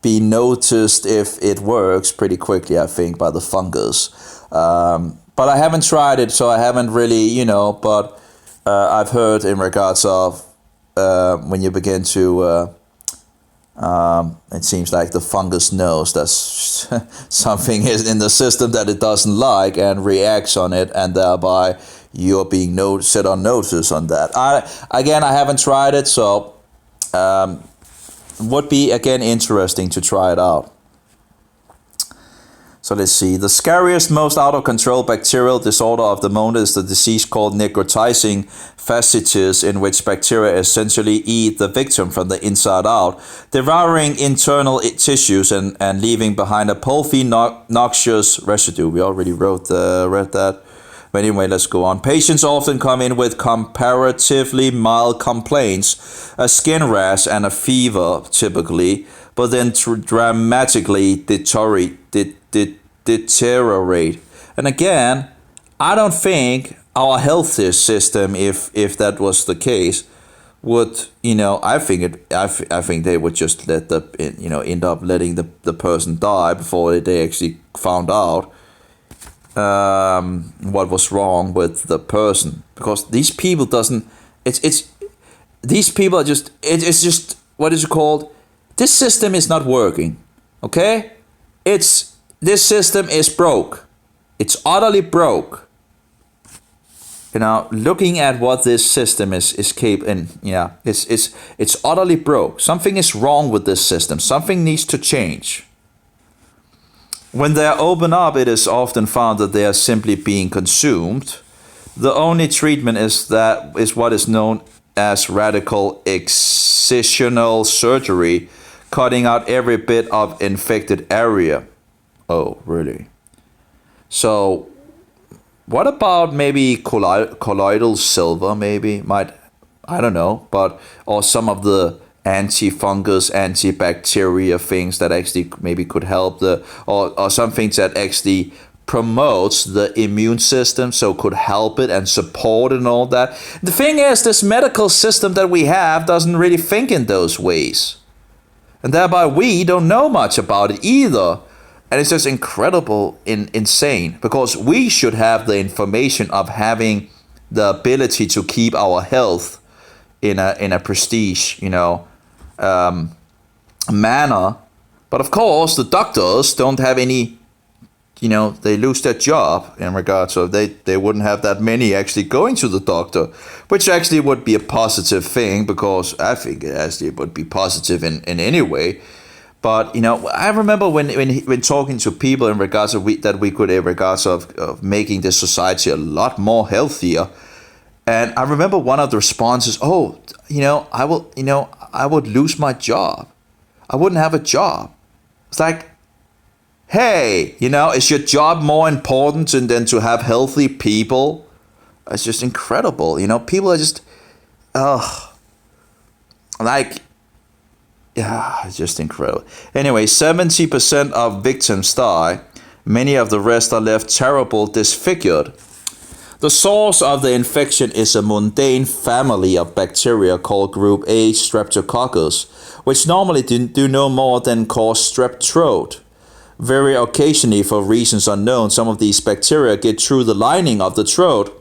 be noticed if it works pretty quickly, I think, by the fungus. But I haven't tried it, so I haven't really, but I've heard in regards of when you begin to it seems like the fungus knows that something is in the system that it doesn't like and reacts on it, and thereby you're being set on notice on that. I haven't tried it, so would be again interesting to try it out. So let's see. The scariest, most out of control bacterial disorder of the moment is the disease called necrotizing fasciitis, in which bacteria essentially eat the victim from the inside out, devouring internal tissues and leaving behind a pulpy, noxious residue. We already read that. But anyway, let's go on. Patients often come in with comparatively mild complaints, a skin rash and a fever typically, but then dramatically deteriorate. And again, I don't think our health system, if that was the case, would, I think they would just let end up letting the person die before they actually found out what was wrong with the person, because these people these people are just, it's just, what is it called? This system is not working, okay? This system is broke. It's utterly broke. Looking at what this system is capable, and it's utterly broke. Something is wrong with this system. Something needs to change. When they are opened up, it is often found that they are simply being consumed. The only treatment is what is known as radical excisional surgery, cutting out every bit of infected area. Oh, really? So, what about maybe colloidal silver? Maybe I don't know, or some of the anti-fungus, antibacteria things that actually maybe could help or some things that actually promotes the immune system, so could help it and support it and all that. The thing is, this medical system that we have doesn't really think in those ways. And thereby we don't know much about it either. And it's just insane, because we should have the information of having the ability to keep our health in a prestige, manner. But of course, the doctors don't have any, they lose their job in regards of they wouldn't have that many actually going to the doctor, which actually would be a positive thing, because I think it actually would be positive in any way. But I remember when talking to people in regards of of making this society a lot more healthier, and I remember one of the responses, I would lose my job. I wouldn't have a job. It's like, hey, is your job more important than to have healthy people? It's just incredible. People are just, it's just incredible. Anyway, 70% of victims die. Many of the rest are left terrible, disfigured. The source of the infection is a mundane family of bacteria called Group A Streptococcus, which normally do no more than cause strep throat. Very occasionally, for reasons unknown, some of these bacteria get through the lining of the throat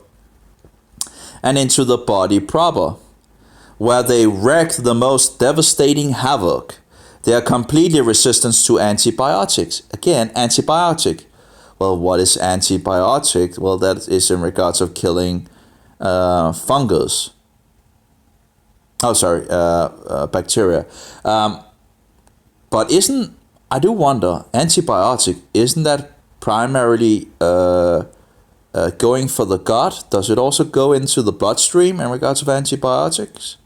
and into the body proper, where they wreak the most devastating havoc. They are completely resistant to antibiotics. Again, antibiotic. Well, what is antibiotic? Well, that is in regards of killing fungus. Bacteria. But I do wonder, antibiotic, isn't that primarily going for the gut? Does it also go into the bloodstream in regards of antibiotics?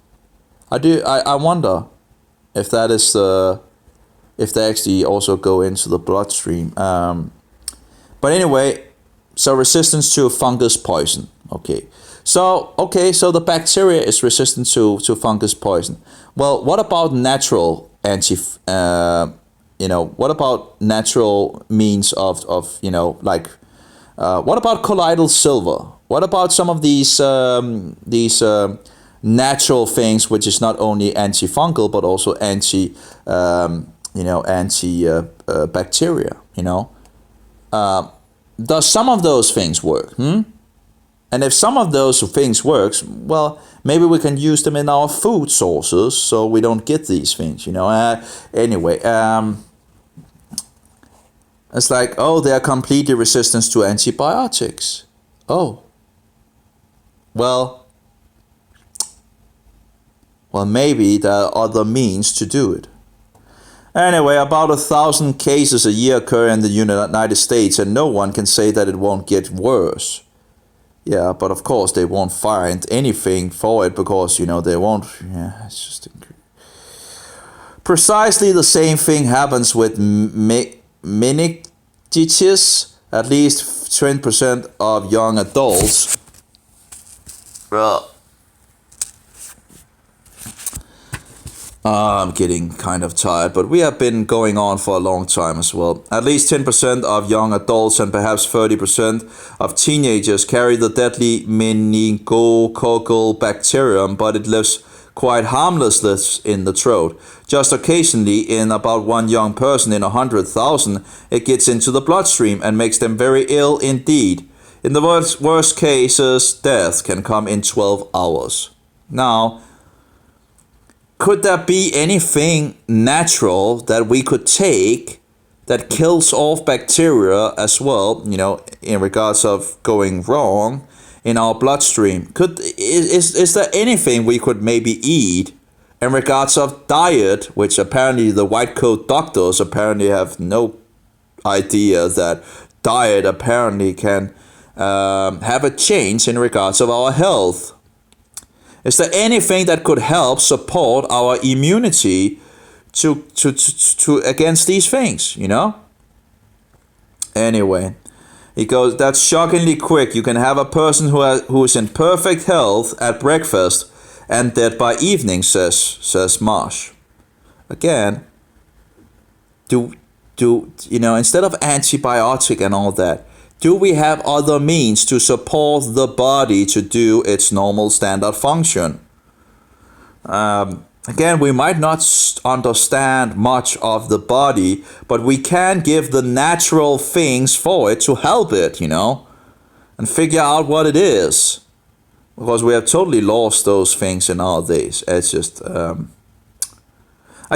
I wonder if that is if they actually also go into the bloodstream. But anyway, so resistance to fungus poison. Okay, so the bacteria is resistant to fungus poison. Well, what about natural what about natural means of what about colloidal silver? What about some of these natural things, which is not only antifungal but also bacteria? Does some of those things work? And if some of those things works, well, maybe we can use them in our food sources so we don't get these things. Anyway, it's like, they are completely resistant to antibiotics. Oh, well, maybe there are other means to do it. Anyway, about 1,000 cases a year occur in the United States, and no one can say that it won't get worse. Yeah, but of course they won't find anything for it because, they won't. Yeah, it's just precisely the same thing happens with meningitis. At least 20% of young adults. Well, I'm getting kind of tired, but we have been going on for a long time as well. At least 10% of young adults and perhaps 30% of teenagers carry the deadly meningococcal bacterium, but it lives quite harmless in the throat. Just occasionally, in about one young person in 100,000, it gets into the bloodstream and makes them very ill indeed. In the worst cases, death can come in 12 hours. Now, could there be anything natural that we could take that kills off bacteria as well, in regards of going wrong in our bloodstream? Is there anything we could maybe eat in regards of diet, which apparently the white coat doctors apparently have no idea that diet apparently can have a change in regards of our health? Is there anything that could help support our immunity to against these things, Anyway, he goes, that's shockingly quick. You can have a person who is in perfect health at breakfast and dead by evening, says Marsh. Again, instead of antibiotic and all that, do we have other means to support the body to do its normal standard function? Again, we might not understand much of the body, but we can give the natural things for it to help it, and figure out what it is. Because we have totally lost those things in our days. It's just, I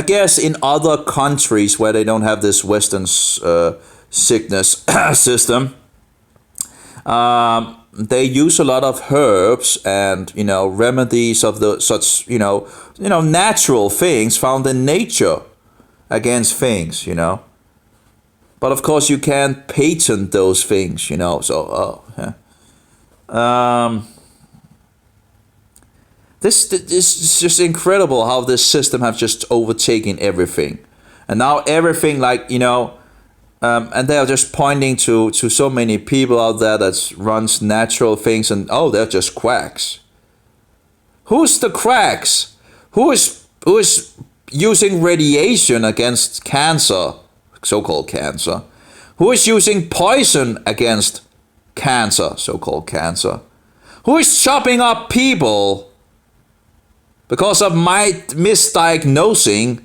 guess in other countries where they don't have this Western sickness system, they use a lot of herbs and remedies of the such natural things found in nature against things, but of course you can't patent those things, so this is just incredible how this system have just overtaken everything, and now everything and they are just pointing to so many people out there that runs natural things, and they're just quacks. Who's the quacks? Who is using radiation against cancer, so-called cancer? Who is using poison against cancer, so-called cancer? Who is chopping up people because of misdiagnosing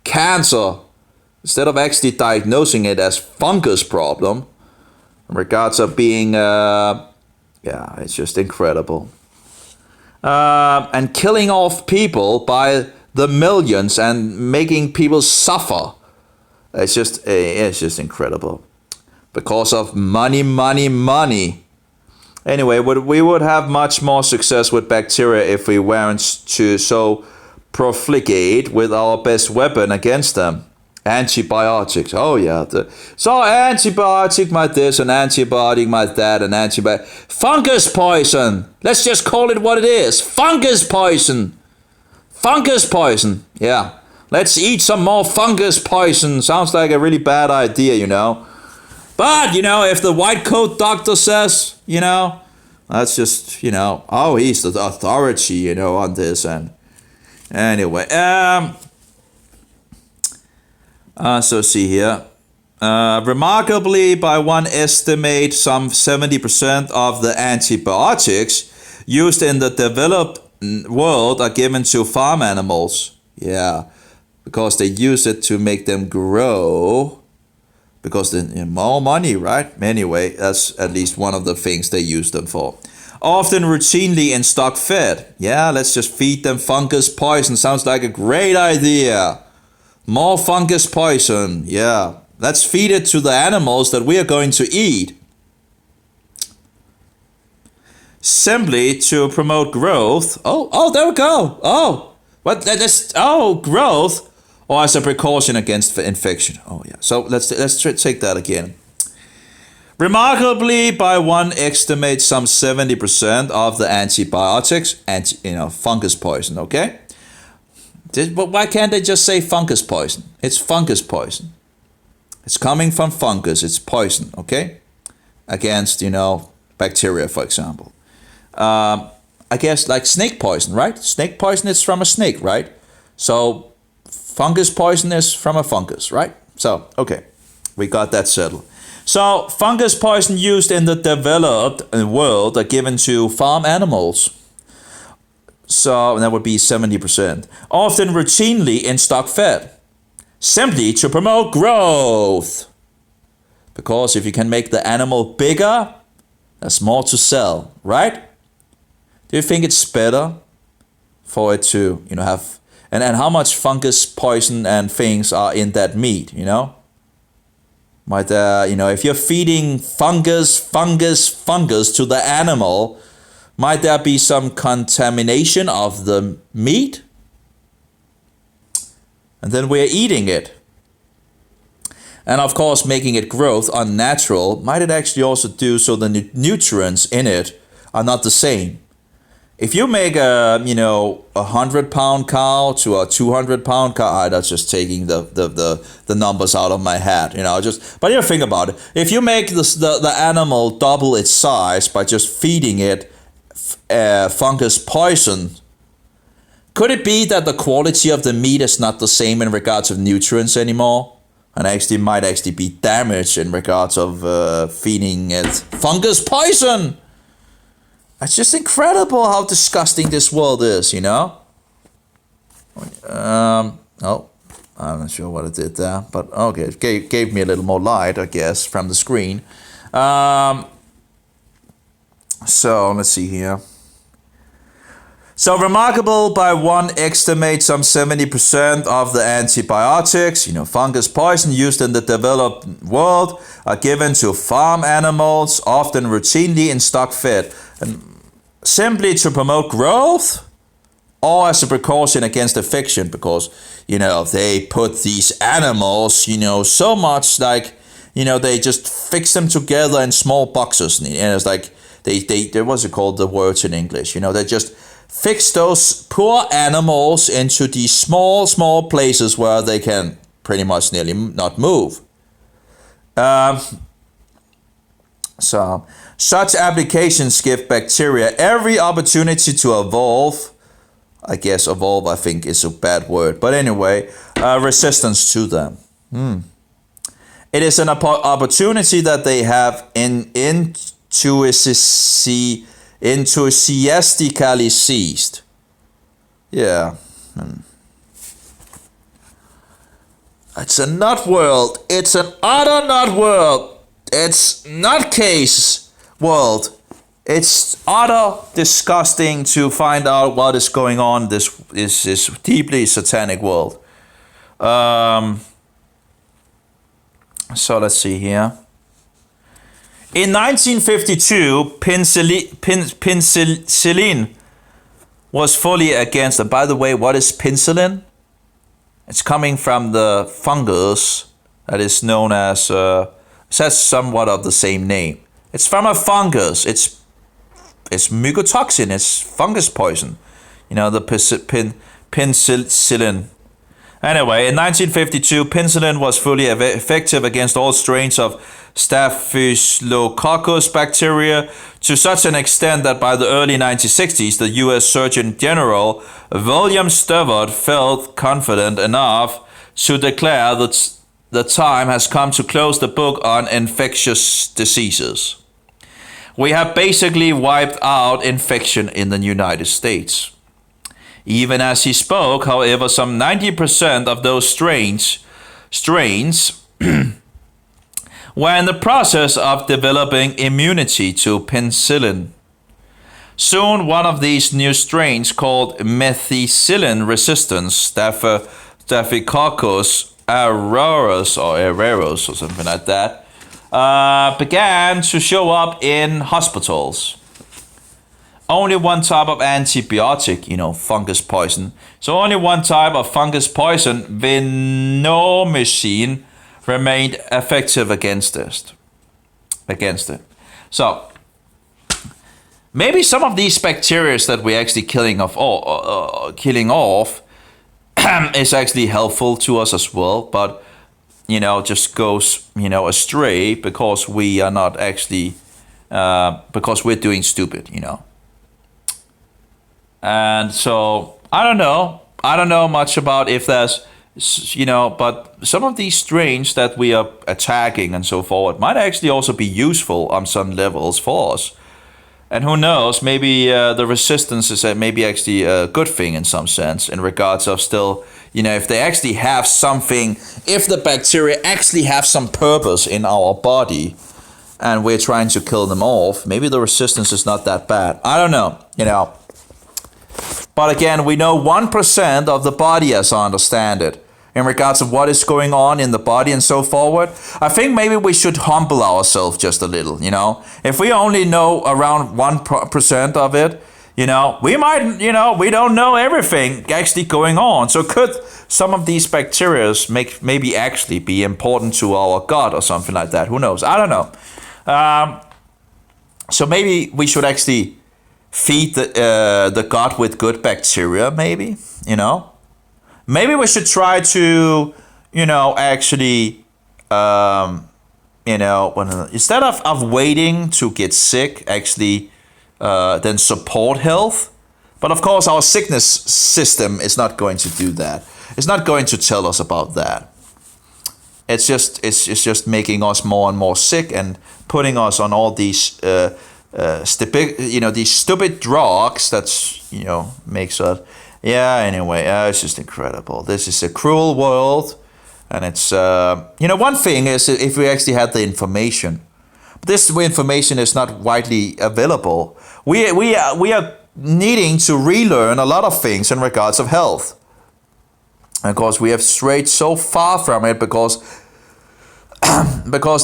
cancer, instead of actually diagnosing it as fungus problem, in regards of being, it's just incredible. And killing off people by the millions and making people suffer. It's just incredible. Because of money, money, money. Anyway, we would have much more success with bacteria if we weren't so profligate with our best weapon against them. Antibiotics. Oh yeah. So antibiotic my this, and antibiotic my that, and antibiotic. Fungus poison. Let's just call it what it is. Fungus poison. Fungus poison. Yeah. Let's eat some more fungus poison. Sounds like a really bad idea, But, if the white coat doctor says, that's just, he's the authority, on this. And anyway, so see here. Remarkably, by one estimate, some 70% of the antibiotics used in the developed world are given to farm animals. Yeah, because they use it to make them grow. Because more money, right? Anyway, that's at least one of the things they use them for. Often routinely in stock fed. Yeah, let's just feed them fungus poison. Sounds like a great idea. More fungus poison. Yeah, let's feed it to the animals that we are going to eat. Simply to promote growth. Oh, there we go. Oh, what? Growth or as a precaution against infection. Oh yeah. So let's take that again. Remarkably, by one estimate, some 70% of the antibiotics, fungus poison. Okay. But why can't they just say fungus poison? It's fungus poison. It's coming from fungus. It's poison. Okay, against bacteria, for example. I guess like snake poison, right? Snake poison is from a snake, right? So fungus poison is from a fungus, right? So okay, we got that settled. So fungus poison used in the developed world are given to farm animals. So that would be 70%. Often routinely in stock fed. Simply to promote growth. Because if you can make the animal bigger, there's more to sell, right? Do you think it's better for it to, have... And how much fungus poison and things are in that meat, Might if you're feeding fungus to the animal, might there be some contamination of the meat? And then we're eating it. And of course, making it growth unnatural, might it actually also do so the nutrients in it are not the same? If you make a 100-pound cow to a 200-pound cow, that's just taking the numbers out of my head, but think about it. If you make the animal double its size by just feeding it fungus poison, could it be that the quality of the meat is not the same in regards of nutrients anymore? And might be damaged in regards of feeding it fungus poison? It's just incredible how disgusting this world is, Oh, I'm not sure what it did there, but okay, it gave me a little more light, I guess, from the screen. So let's see here. So remarkable, by one estimate, some 70% of the antibiotics, fungus poison used in the developed world are given to farm animals, often routinely in stock fed, and simply to promote growth or as a precaution against infection, because, they put these animals, so much like, they just fix them together in small boxes, and it's like, they what's it called, the words in English, they just fix those poor animals into these small places where they can pretty much nearly not move. So such applications give bacteria every opportunity to evolve. I guess evolve, I think, is a bad word, but anyway, resistance to them. It is an opportunity that they have enthusiastically seized. Yeah. It's a nut world. It's an utter nut world. It's nutcase world. It's utter disgusting to find out what is going on. This is this deeply satanic world. So let's see here. In 1952, penicillin was fully against. And by the way, what is penicillin? It's coming from the fungus that is known as, it has somewhat of the same name. It's from a fungus. It's mycotoxin. It's fungus poison. The penicillin. Anyway, in 1952, penicillin was fully effective against all strains of Staphylococcus bacteria, to such an extent that by the early 1960s, the U.S. Surgeon General William Stewart felt confident enough to declare that the time has come to close the book on infectious diseases. We have basically wiped out infection in the United States. Even as he spoke, however, some 90% of those strains were in the process of developing immunity to penicillin. Soon, one of these new strains, called methicillin-resistant Staphylococcus aureus or something like that, began to show up in hospitals. only one type of antibiotic, fungus poison. So only one type of fungus poison, venomycin, remained effective against it. So maybe some of these bacteria that we're actually killing off is actually helpful to us as well, but just goes astray because we are not actually because we're doing stupid. And so I don't know much about if there's but some of these strains that we are attacking and so forth might actually also be useful on some levels for us. And who knows, maybe the resistance is maybe actually a good thing in some sense, in regards of still, if they actually have something, if the bacteria actually have some purpose in our body and we're trying to kill them off, maybe the resistance is not that bad. I don't know, But again, we know 1% of the body, as I understand it, in regards of what is going on in the body and so forward. I think maybe we should humble ourselves just a little, If we only know around 1% of it, we might, we don't know everything actually going on. So could some of these bacteria maybe actually be important to our gut or something like that? Who knows? I don't know. So maybe we should actually feed the gut with good bacteria, maybe, Maybe we should try to, actually, instead of waiting to get sick, actually, then support health. But of course, our sickness system is not going to do that. It's not going to tell us about that. It's just making us more and more sick and putting us on all these these stupid drugs that's makes us. Yeah, anyway, it's just incredible. This is a cruel world, and it's one thing is if we actually had the information, but this information is not widely available. We are needing to relearn a lot of things in regards of health, and of course we have strayed so far from it because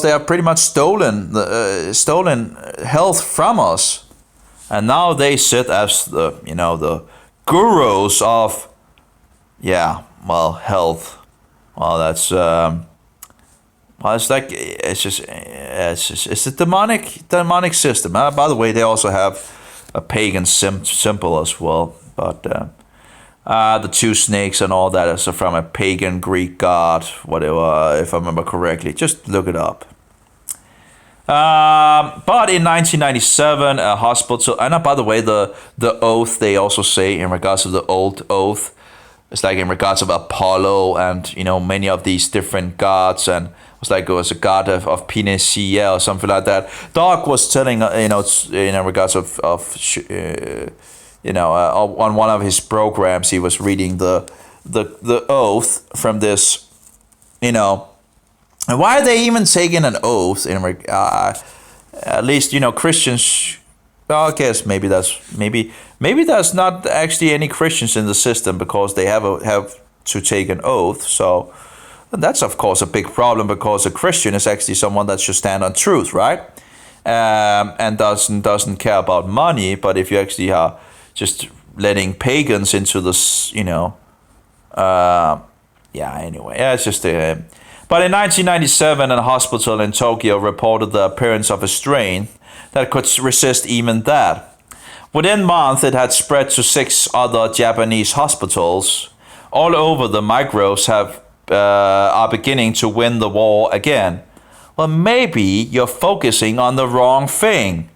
they have pretty much stolen health from us, and now they sit as the gurus of health. Well, that's it's a demonic system. By the way, they also have a pagan symbol as well, but the two snakes and all that is from a pagan Greek god, whatever, if I remember correctly. Just look it up. But in 1997, a hospital, and by the way, the oath, they also say in regards of the old oath, it's like in regards of Apollo and many of these different gods, and it was a god of Panacea or something like that. Doc was telling in regards of on one of his programs, he was reading the oath from this, And why are they even taking an oath? At least Christians. Well, I guess maybe there's not actually any Christians in the system because they have to take an oath. So that's of course a big problem because a Christian is actually someone that should stand on truth, right? And doesn't care about money. But if you actually are just letting pagans into this, anyway, it's just a. But in 1997, a hospital in Tokyo reported the appearance of a strain that could resist even that. Within months, it had spread to 6 other Japanese hospitals. All over, the microbes are beginning to win the war again. Well, maybe you're focusing on the wrong thing.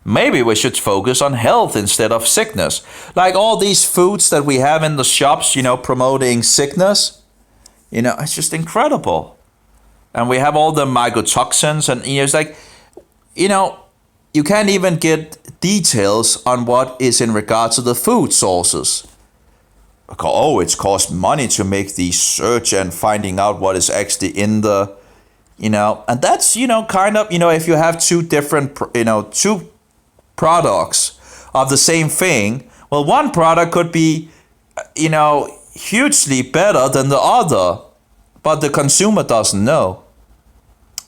Maybe we should focus on health instead of sickness. Like all these foods that we have in the shops, promoting sickness. It's just incredible. And we have all the mycotoxins and it's like, you can't even get details on what is in regards to the food sources. Oh, it's cost money to make the search and finding out what is actually in the, and that's, kind of, if you have two different, two products of the same thing, well, one product could be, hugely better than the other, but the consumer doesn't know.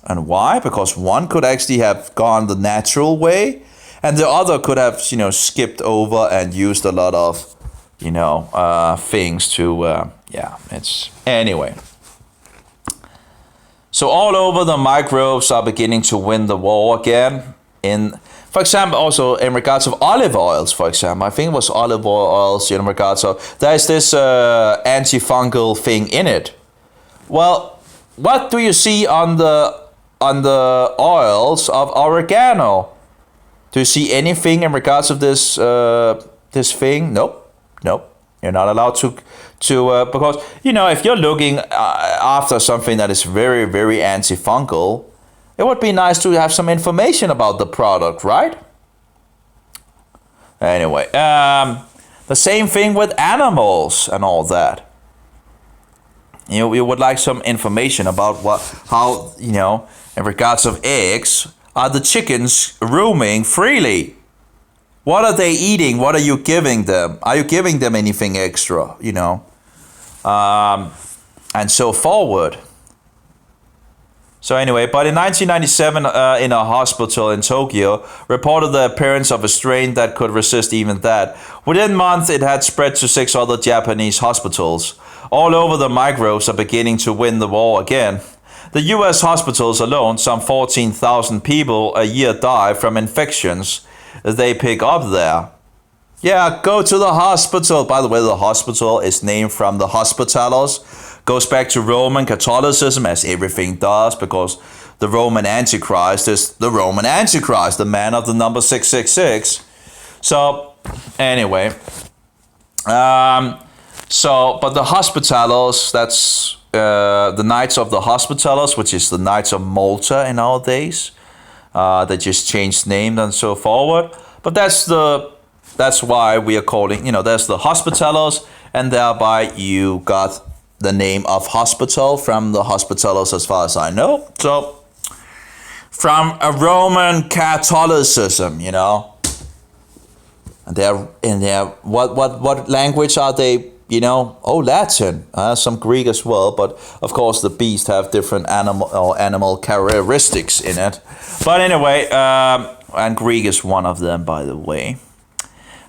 And why? Because one could actually have gone the natural way, and the other could have, skipped over and used a lot of, things to, it's anyway. So all over the microbes are beginning to win the war again. For example, also in regards of olive oils, for example, I think it was olive oils in regards of, there's this antifungal thing in it. Well, what do you see on the oils of oregano? Do you see anything in regards of this this thing? Nope. You're not allowed to because if you're looking after something that is very, very antifungal, it would be nice to have some information about the product, right? Anyway, the same thing with animals and all that. You would like some information about how in regards of eggs, are the chickens roaming freely? What are they eating? What are you giving them? Are you giving them anything extra? And so forward. So anyway, but in 1997, in a hospital in Tokyo, reported the appearance of a strain that could resist even that. Within a month, it had spread to 6 other Japanese hospitals. All over, the microbes are beginning to win the war again. The US hospitals alone, some 14,000 people a year die from infections they pick up there. Yeah, go to the hospital. By the way, the hospital is named from the Hospitalos. Goes back to Roman Catholicism, as everything does, because the Roman Antichrist is the Roman Antichrist, the man of the number 666. So, anyway. But the Hospitalos, that's the Knights of the Hospitalos, which is the Knights of Malta in our days. They just changed name and so forward. But that's why we are calling, there's the Hospitalos, and thereby you got the name of hospital from the Hospitalos, as far as I know. So, from a Roman Catholicism, and what language are they? Latin, some Greek as well, but of course the beasts have different animal characteristics in it. But anyway, and Greek is one of them, by the way.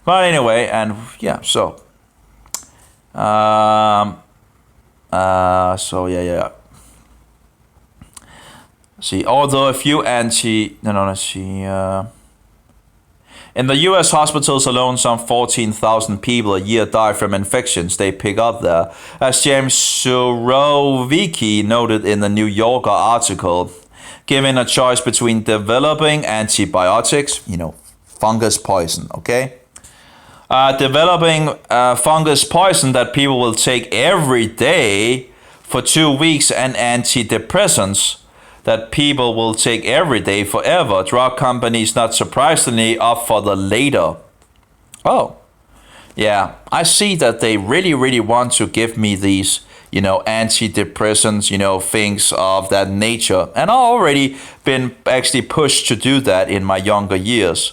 But anyway, and yeah, so. See, although a few in the US hospitals alone, some 14,000 people a year die from infections they pick up there. As James Surovicki noted in the New Yorker article, given a choice between developing antibiotics, fungus poison, okay? Developing fungus poison that people will take every day for 2 weeks, and antidepressants that people will take every day forever. Drug companies, not surprisingly, opt for the later. Oh, yeah, I see that they really, really want to give me these, antidepressants, things of that nature. And I've already been actually pushed to do that in my younger years,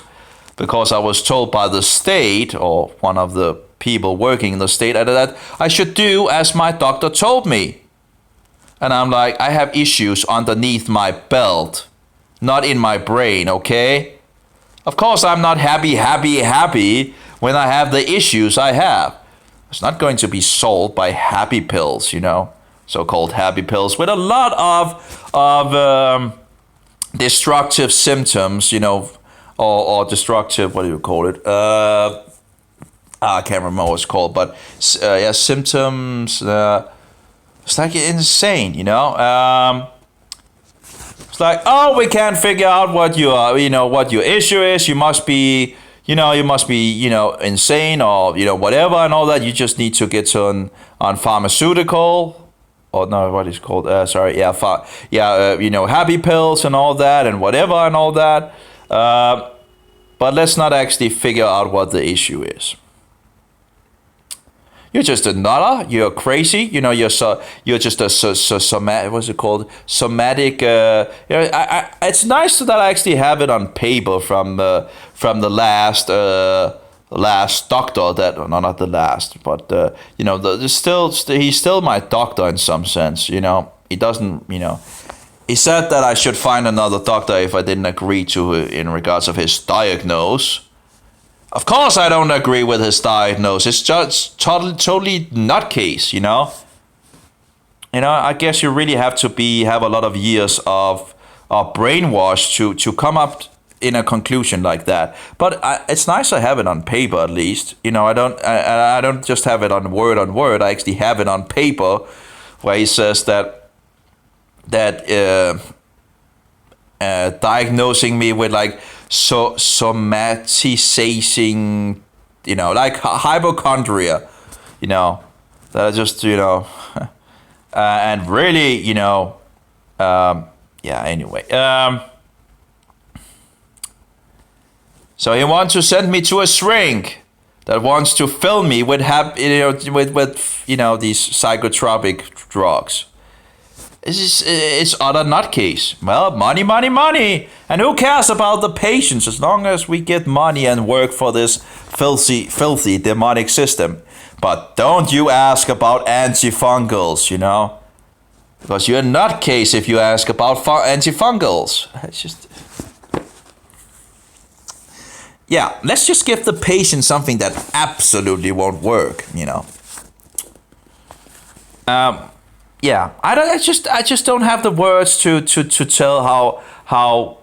because I was told by the state, or one of the people working in the state, that I should do as my doctor told me. And I'm like, I have issues underneath my belt, not in my brain, okay? Of course, I'm not happy when I have the issues I have. It's not going to be solved by happy pills, so-called happy pills with a lot of destructive symptoms, or destructive, what do you call it? I can't remember what it's called, but symptoms. It's like insane, It's like, oh, we can't figure out what what your issue is. You must be, insane, or whatever and all that. You just need to get on pharmaceutical, or no, what is called? Happy pills and all that, and whatever and all that. But let's not actually figure out what the issue is. You're just a nutter. You're crazy. You're just a somatic. What's it called? Somatic. It's nice that I actually have it on paper from the last doctor. That not the last, but he's still my doctor in some sense. He doesn't. He said that I should find another doctor if I didn't agree to in regards of his diagnose. Of course I don't agree with his diagnose. It's just totally nutcase, you know? You know, I guess you really have to have a lot of years of brainwash to come up in a conclusion like that. But it's nice to have it on paper at least. You know, I don't just have it on word. I actually have it on paper where he says that diagnosing me with like somatizing, you know, like hypochondria, you know, that I just, you know, and really, you know, yeah, anyway. So he wants to send me to a shrink that wants to fill me with these psychotropic drugs. It's utter nutcase. Well, money, money, money. And who cares about the patients as long as we get money and work for this filthy demonic system. But don't you ask about antifungals, you know? Because you're a nutcase if you ask about antifungals. It's just... Yeah, let's just give the patient something that absolutely won't work, you know? Yeah, I just don't have the words to tell how.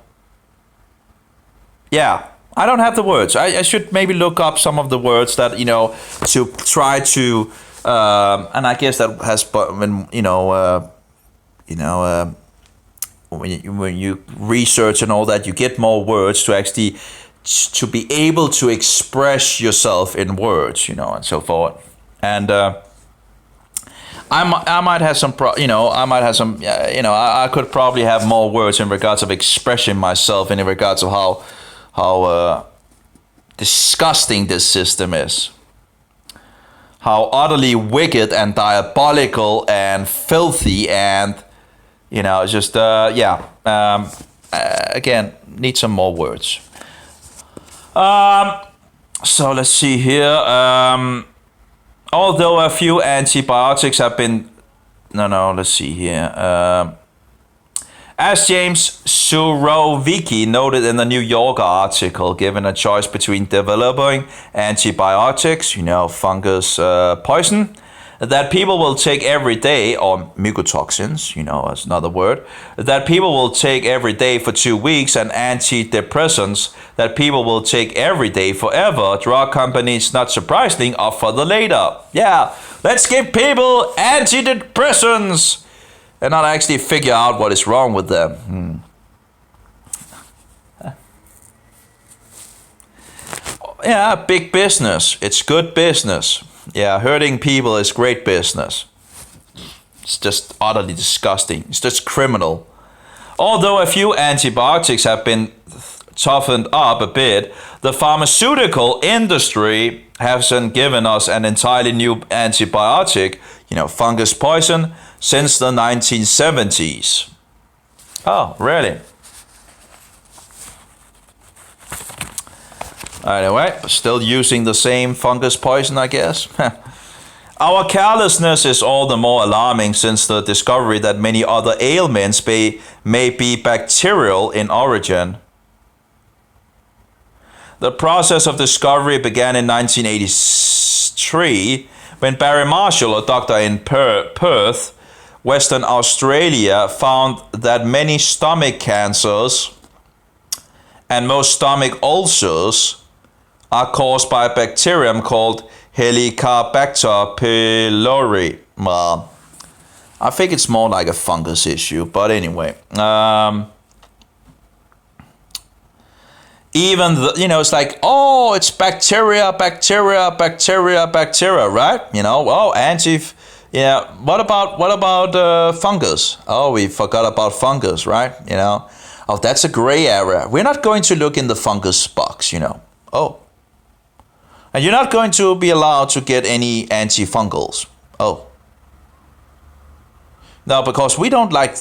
Yeah, I don't have the words. I should maybe look up some of the words that, you know, to try to, and I guess that has been, when you research and all that, you get more words to actually to be able to express yourself in words, you know, and so forth, and. I might have some, I could probably have more words in regards of expressing myself and in regards of how disgusting this system is. How utterly wicked and diabolical and filthy and, you know, just, again, need some more words. So let's see here. Although a few antibiotics have been... let's see here. As James Surovicki noted in the New Yorker article, given a choice between developing antibiotics, you know, fungus poison, that people will take every day, or mycotoxins, you know, that's another word, that people will take every day for 2 weeks, and antidepressants that people will take every day forever, drug companies, not surprisingly, offer the later. Yeah, let's give people antidepressants and not actually figure out what is wrong with them. Yeah, big business. It's good business. Yeah, hurting people is great business. It's just utterly disgusting. It's just criminal. Although a few antibiotics have been toughened up a bit, the pharmaceutical industry hasn't given us an entirely new antibiotic, you know, fungus poison, since the 1970s. Oh, really? Anyway, still using the same fungus poison, I guess. Our carelessness is all the more alarming since the discovery that many other ailments may be bacterial in origin. The process of discovery began in 1983 when Barry Marshall, a doctor in Perth, Western Australia, found that many stomach cancers and most stomach ulcers are caused by a bacterium called Helicobacter pylori. Well, I think it's more like a fungus issue, but anyway. It's like, oh, it's bacteria, right? You know, what about fungus? Oh, we forgot about fungus, right? You know, oh, that's a gray area. We're not going to look in the fungus box, you know. Oh. And you're not going to be allowed to get any antifungals. Oh. No, because we don't like,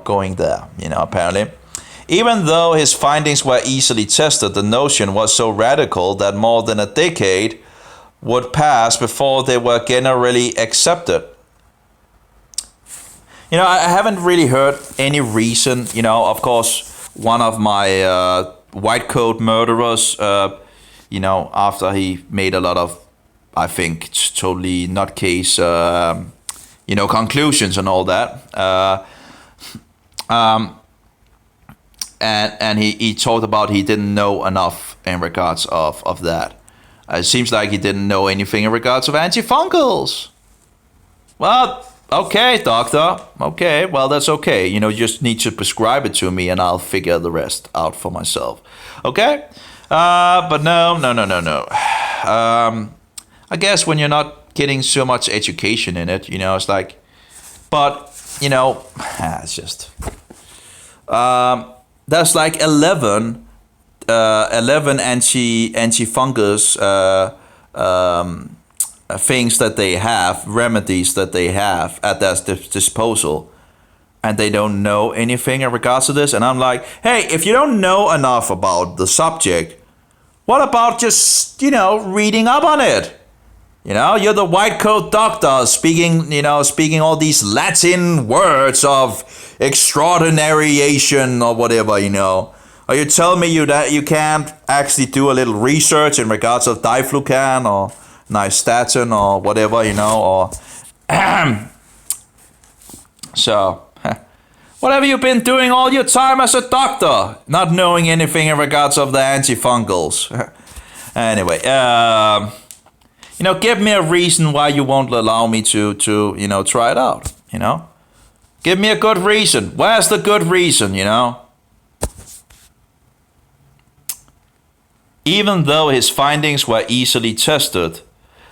going there, apparently. Even though his findings were easily tested, the notion was so radical that more than a decade would pass before they were generally accepted. I haven't really heard any reason. Of course, one of my white coat murderers, after he made a lot of, I think, totally nutcase, conclusions and all that. And he talked about he didn't know enough in regards of that. It seems like he didn't know anything in regards of antifungals. Well, okay, doctor. Okay, well, that's okay. You just need to prescribe it to me and I'll figure the rest out for myself. Okay? But no. I guess when you're not getting so much education in it, it's like, but, it's just, there's like 11 anti-fungus things that they have, remedies that they have at their disposal, and they don't know anything in regards to this. And I'm like, hey, if you don't know enough about the subject, what about just, reading up on it? You're the white coat doctor speaking all these Latin words of extraordinariation or whatever, Are you telling me that you can't actually do a little research in regards of diflucan or nystatin or whatever, or so what have you been doing all your time as a doctor, not knowing anything in regards of the antifungals? Anyway, give me a reason why you won't allow me to try it out, Give me a good reason. Where's the good reason, Even though his findings were easily tested,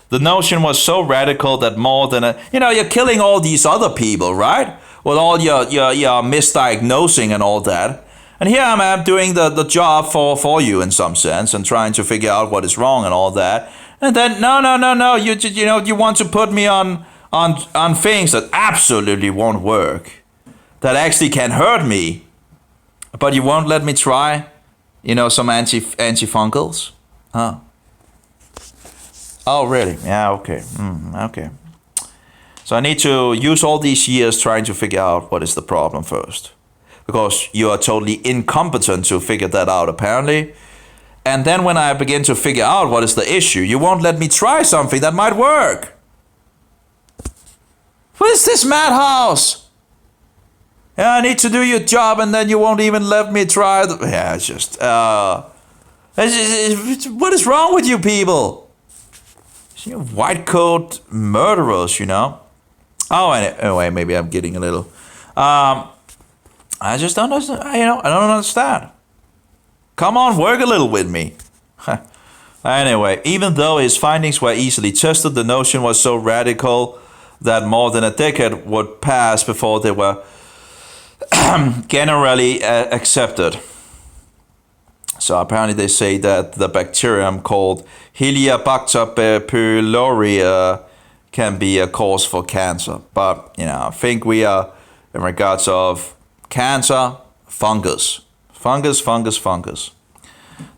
the notion was so radical that more than you're killing all these other people, right? With all your misdiagnosing and all that. And here I'm doing the job for you in some sense and trying to figure out what is wrong and all that. And then no, you want to put me on things that absolutely won't work, that actually can hurt me, but you won't let me try, some antifungals. Huh? Oh, really? Yeah, okay. Okay. So I need to use all these years trying to figure out what is the problem first, because you are totally incompetent to figure that out, apparently. And then when I begin to figure out what is the issue, you won't let me try something that might work. What is this madhouse? Yeah, I need to do your job and then you won't even let me try. It's just, what is wrong with you people? White coat murderers, Oh, anyway, maybe I'm getting a little, I just don't understand, I don't understand. Come on, work a little with me. Anyway, even though his findings were easily tested, the notion was so radical that more than a decade would pass before they were generally accepted. So apparently they say that the bacterium called Helicobacter pylori can be a cause for cancer. But, I think we are, in regards of cancer, fungus. Fungus.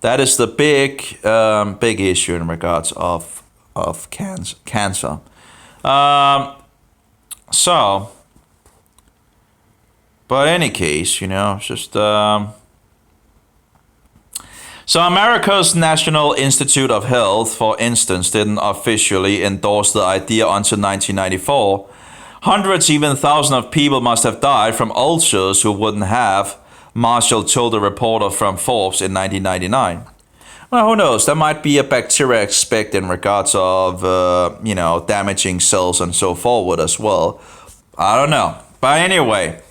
That is the big issue in regards of cancer. But in any case, just so America's National Institute of Health, for instance, didn't officially endorse the idea until 1994. Hundreds, even thousands of people must have died from ulcers who wouldn't have, Marshall told a reporter from Forbes in 1999. Well, who knows? There might be a bacteria aspect in regards of, damaging cells and so forward as well. I don't know. But anyway.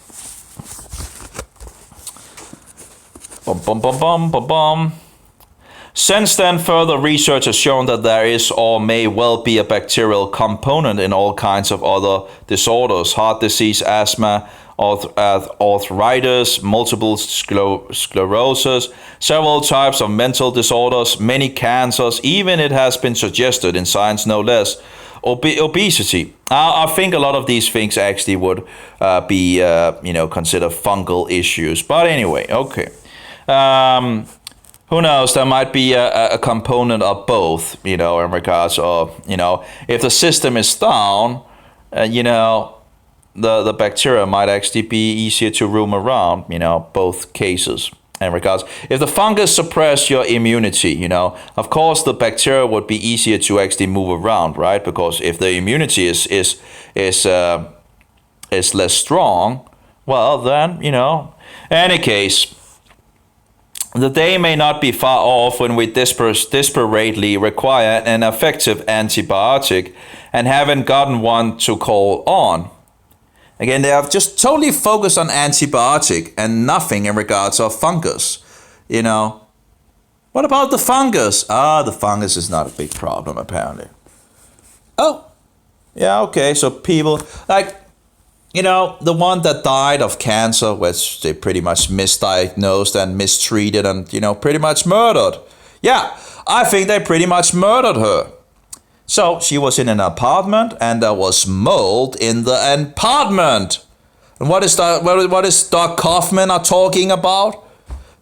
Since then, further research has shown that there is or may well be a bacterial component in all kinds of other disorders: heart disease, asthma, arthritis, multiple sclerosis, several types of mental disorders, many cancers, even it has been suggested in science no less, obesity. I think a lot of these things actually would be considered fungal issues. But anyway, okay. Who knows? There might be a component of both, in regards of, if the system is down, the bacteria might actually be easier to roam around, both cases in regards. If the fungus suppress your immunity, of course the bacteria would be easier to actually move around, right? Because if the immunity is less strong, well then, any case, the day may not be far off when we desperately require an effective antibiotic and haven't gotten one to call on. Again, they have just totally focused on antibiotic and nothing in regards of fungus. What about the fungus? The fungus is not a big problem, apparently. Oh, yeah, okay, so people, the one that died of cancer, which they pretty much misdiagnosed and mistreated and, pretty much murdered. Yeah, I think they pretty much murdered her. So she was in an apartment and there was mold in the apartment. And what is Doc Kaufman are talking about?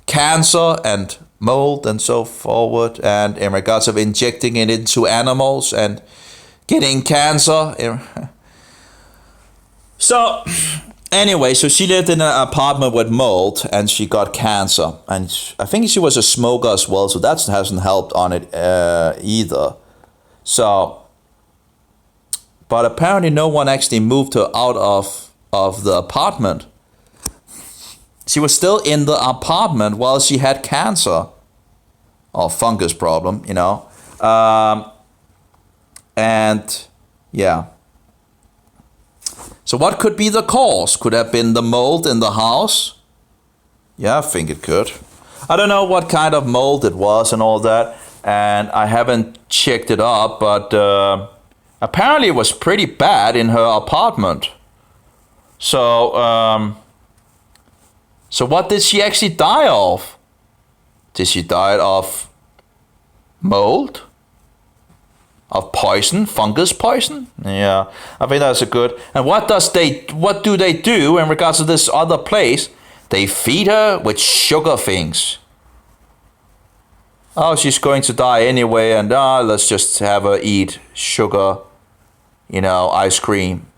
Cancer and mold and so forward. And in regards of injecting it into animals and getting cancer. So anyway, so she lived in an apartment with mold and she got cancer. And I think she was a smoker as well, so that hasn't helped on it either. So, but apparently no one actually moved her out of the apartment. She was still in the apartment while she had cancer or fungus problem, and yeah. So what could be the cause? Could have been the mold in the house? Yeah, I think it could. I don't know what kind of mold it was and all that. And I haven't checked it up, but apparently it was pretty bad in her apartment. So, so what did she actually die of? Did she die of mold? Of poison? Fungus poison? Yeah, I think that's a good. And what do they do in regards to this other place? They feed her with sugar things. Oh, she's going to die anyway, and let's just have her eat sugar, ice cream.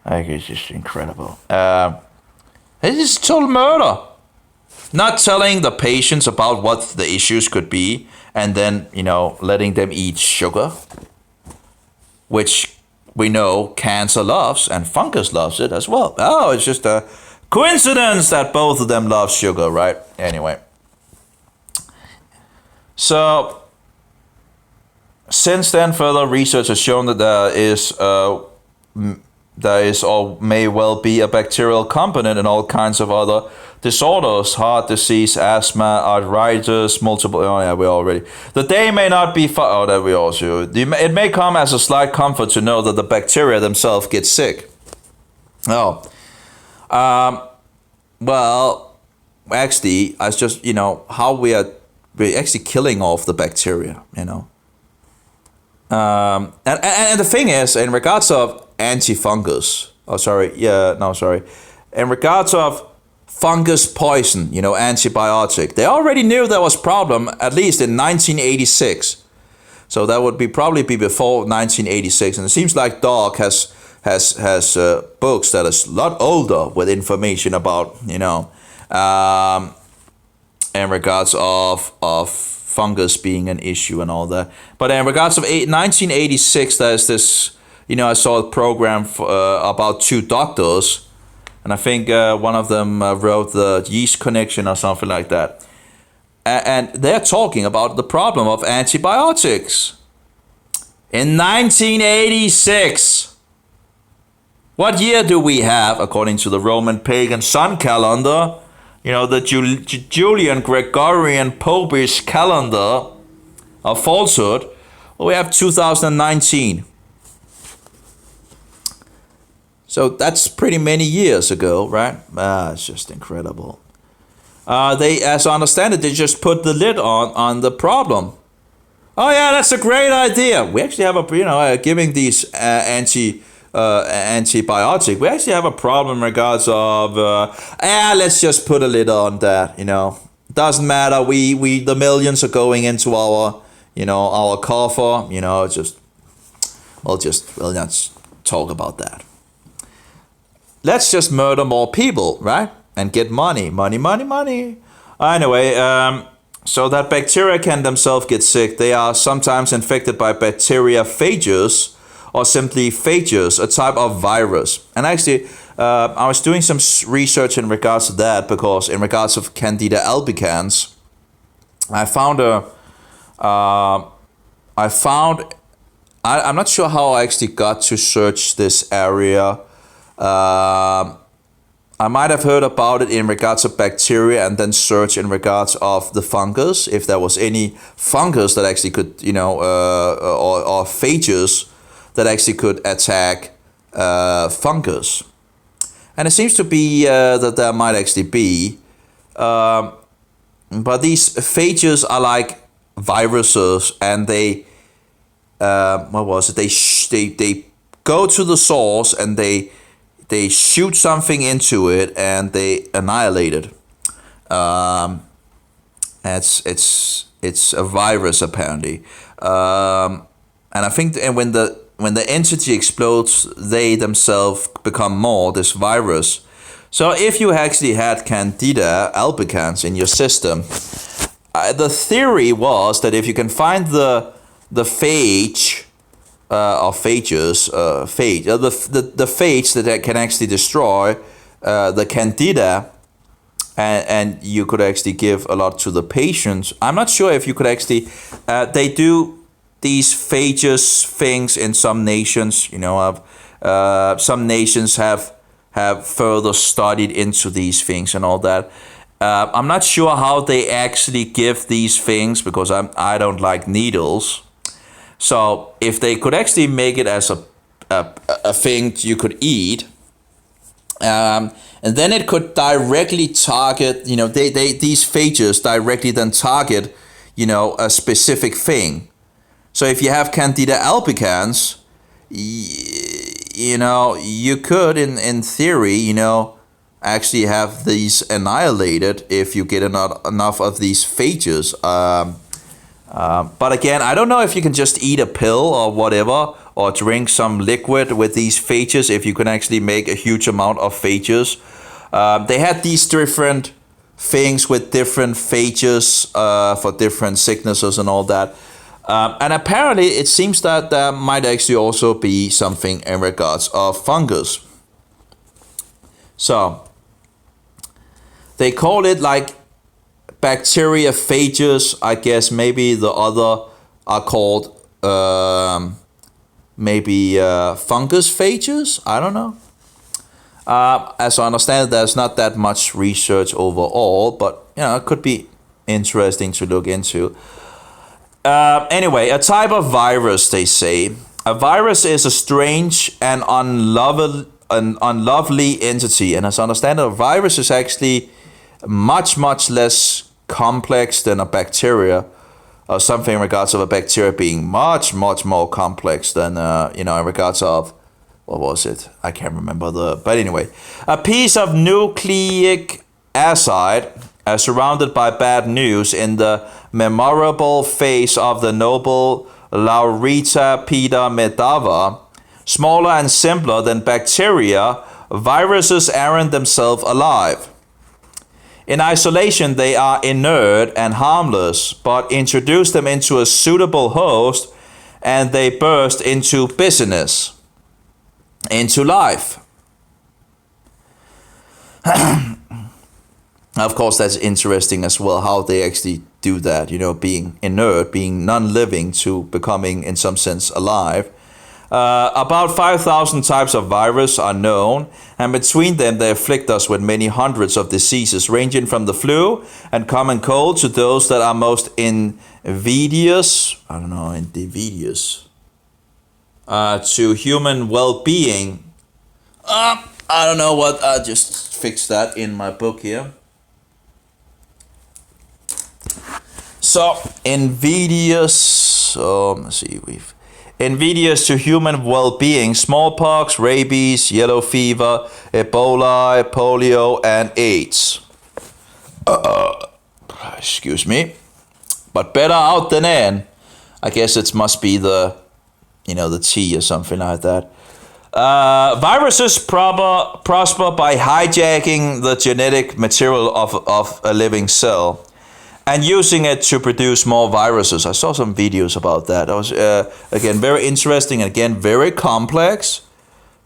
I think it's just incredible. It is total murder. Not telling the patients about what the issues could be, and then, letting them eat sugar, which we know cancer loves, and fungus loves it as well. Oh, it's just a coincidence that both of them love sugar, right? Anyway. So, since then, further research has shown that there is or may well be a bacterial component in all kinds of other disorders: heart disease, asthma, arthritis, multiple. Oh yeah, we already. The day may not be far. Oh, that we also. It may come as a slight comfort to know that the bacteria themselves get sick. Oh, well, actually, I just how we're actually killing off the bacteria, and the thing is, in regards of antifungus, in regards of fungus poison, antibiotic, they already knew there was problem at least in 1986. So that would probably be before 1986, and it seems like Doc has books that is a lot older with information about in regards of fungus being an issue and all that. But in regards of 1986, there's this, I saw a program about two doctors, and I think one of them wrote the yeast connection or something like that. And they're talking about the problem of antibiotics. In 1986, what year do we have, according to the Roman pagan sun calendar? The Julian Gregorian Popish calendar of falsehood. Well, we have 2019. So that's pretty many years ago, right? It's just incredible. They, as I understand it, they just put the lid on the problem. Oh yeah, that's a great idea. We actually have giving these antibiotic. We actually have a problem in regards of let's just put a lid on that. Doesn't matter. We the millions are going into our our coffer. We'll not talk about that. let's just murder more people, right? And get money, money, money, money. Anyway, so that bacteria can themselves get sick. They are sometimes infected by bacteriophages or simply phages, a type of virus. And actually, I was doing some research in regards to that, because in regards of Candida albicans, I found I'm not sure how I actually got to search this area. I might have heard about it in regards of bacteria and then search in regards of the fungus, if there was any fungus that actually could, or phages that actually could attack fungus. And it seems to be that there might actually be. But these phages are like viruses, and they, what was it? They go to the source and they shoot something into it and they annihilate it. It's a virus apparently, and I think when the entity explodes, they themselves become more this virus. So if you actually had Candida albicans in your system, the theory was that if you can find the phage or phages, the phage that can actually destroy the Candida, and you could actually give a lot to the patients. I'm not sure if you could actually, they do these phages things in some nations, some nations have further studied into these things and all that. I'm not sure how they actually give these things, because I don't like needles. So if they could actually make it as a thing you could eat, and then it could directly target, these phages directly then target, a specific thing. So if you have Candida albicans, you could, in theory, actually have these annihilated if you get enough of these phages. But again, I don't know if you can just eat a pill or whatever, or drink some liquid with these phages, if you can actually make a huge amount of phages. They had these different things with different phages for different sicknesses and all that. And apparently it seems that there might actually also be something in regards of fungus. So they call it like bacteriophages. I guess maybe the other are called fungus phages. I don't know. As I understand it, there's not that much research overall, but it could be interesting to look into. Anyway, a type of virus, they say. A virus is a strange and unlovely entity. And as I understand it, a virus is actually much, much less complex than a bacteria, or something in regards of a bacteria being much, much more complex than, in regards of, what was it? I can't remember but anyway. A piece of nucleic acid surrounded by bad news in the memorable face of the noble Laurita Pita Medava. Smaller and simpler than bacteria, viruses aren't themselves alive. In isolation, they are inert and harmless, but introduce them into a suitable host and they burst into business, into life. Of course, that's interesting as well, how they actually do that, being inert, being non-living to becoming, in some sense, alive. About 5,000 types of virus are known, and between them they afflict us with many hundreds of diseases, ranging from the flu and common cold to those that are most invidious to human well-being. I don't know what, I just fixed that in my book here. So, invidious to human well-being: smallpox, rabies, yellow fever, Ebola, polio, and AIDS. Excuse me. But better out than in. I guess it must be the T or something like that. Viruses prosper by hijacking the genetic material of a living cell and using it to produce more viruses. I saw some videos about that. That was, again, very interesting and, again, very complex.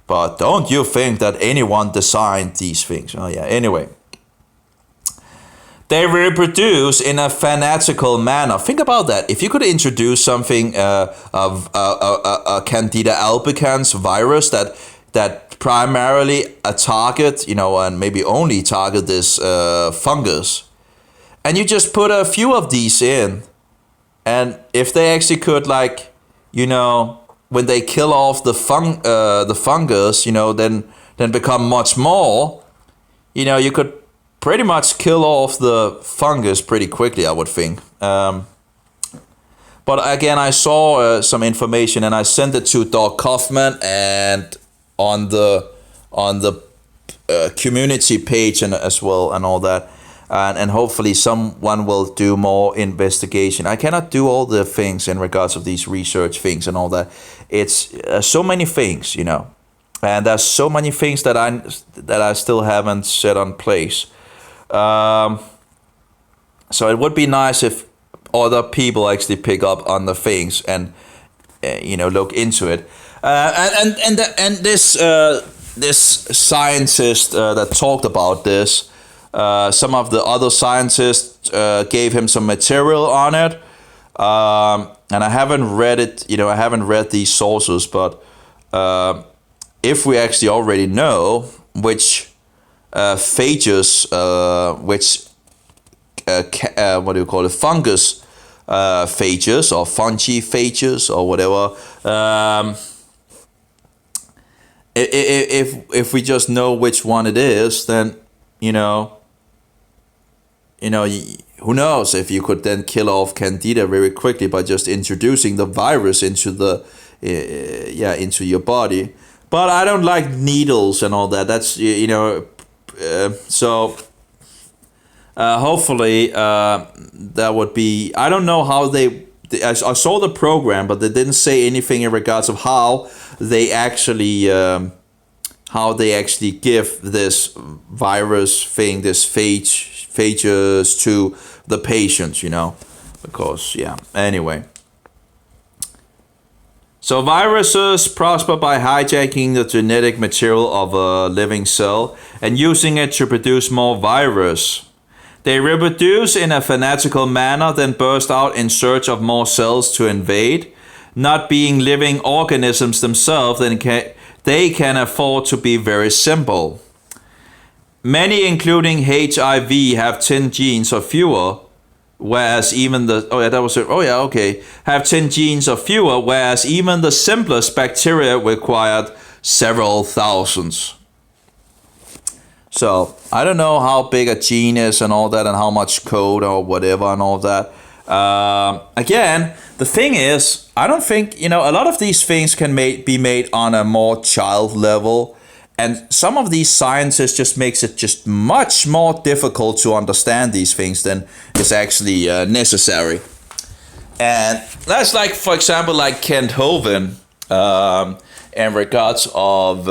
But don't you think that anyone designed these things? Oh, yeah. Anyway. They reproduce in a fanatical manner. Think about that. If you could introduce something of a Candida albicans virus that primarily target, and maybe only target this fungus, and you just put a few of these in, and if they actually could, like, when they kill off the fungus, then become much more, you could pretty much kill off the fungus pretty quickly, I would think. But again, I saw some information and I sent it to Doc Kaufman and on the community page and as well and all that. And hopefully someone will do more investigation. I cannot do all the things in regards of these research things and all that. It's so many things, and there's so many things that I still haven't set on place. So it would be nice if other people actually pick up on the things and look into it. And this scientist that talked about this, some of the other scientists gave him some material on it, and I haven't read it. I haven't read these sources, but if we actually already know which phages, what do you call it, fungus phages or fungi phages or whatever. If we just know which one it is, then who knows if you could then kill off Candida very quickly by just introducing the virus into into your body. But I don't like needles and all that. That's so hopefully that would be. I don't know how I saw the program, but they didn't say anything in regards of how they actually give this virus thing, this phages to the patients, because anyway. So viruses prosper by hijacking the genetic material of a living cell and using it to produce more virus. They reproduce in a fanatical manner, then burst out in search of more cells to invade. Not being living organisms themselves, they can afford to be very simple. Many, including HIV, have 10 genes or fewer, whereas even have 10 genes or fewer, whereas even the simplest bacteria required several thousands. So I don't know how big a gene is and all that, and how much code or whatever and all that. Again, the thing is, I don't think, a lot of these things can be made on a more child level. And some of these scientists just makes it just much more difficult to understand these things than is actually necessary. And that's like, for example, like Kent Hovind, in regards of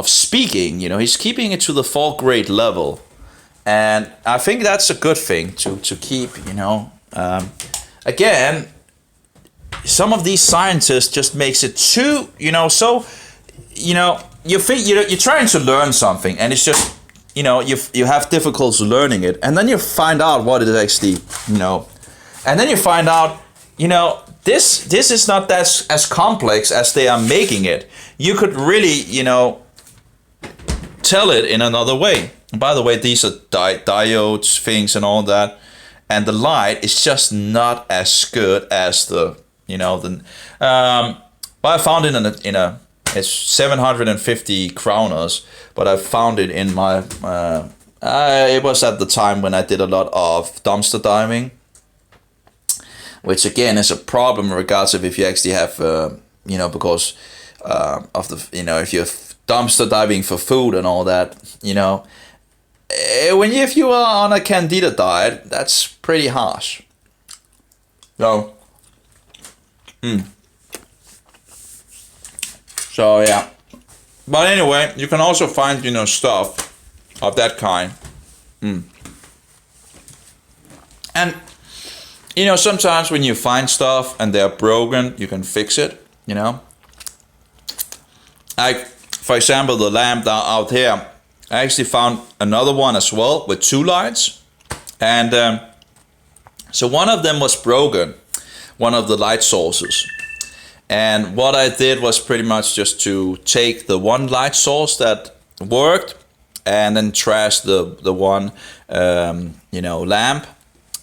speaking, he's keeping it to the 4th grade level. And I think that's a good thing to keep, again, some of these scientists just makes it too, so, you think you're trying to learn something, and it's just you have difficulty learning it, and then you find out what it is actually, and then you find out this is not as complex as they are making it. You could really tell it in another way. And by the way, these are diodes things and all that, and the light is just not as good as the but I found it in a it's 750 kroners, but I found it in my, it was at the time when I did a lot of dumpster diving, which again is a problem in regards of if you actually have, because of the, if you're dumpster diving for food and all that, if you are on a Candida diet, that's pretty harsh. So, So yeah. But anyway, you can also find, stuff of that kind. And, sometimes when you find stuff and they're broken, you can fix it, Like, for example, the lamp out here, I actually found another one as well with 2 lights. And so one of them was broken, one of the light sources. And what I did was pretty much just to take the one light source that worked and then trash the one, lamp,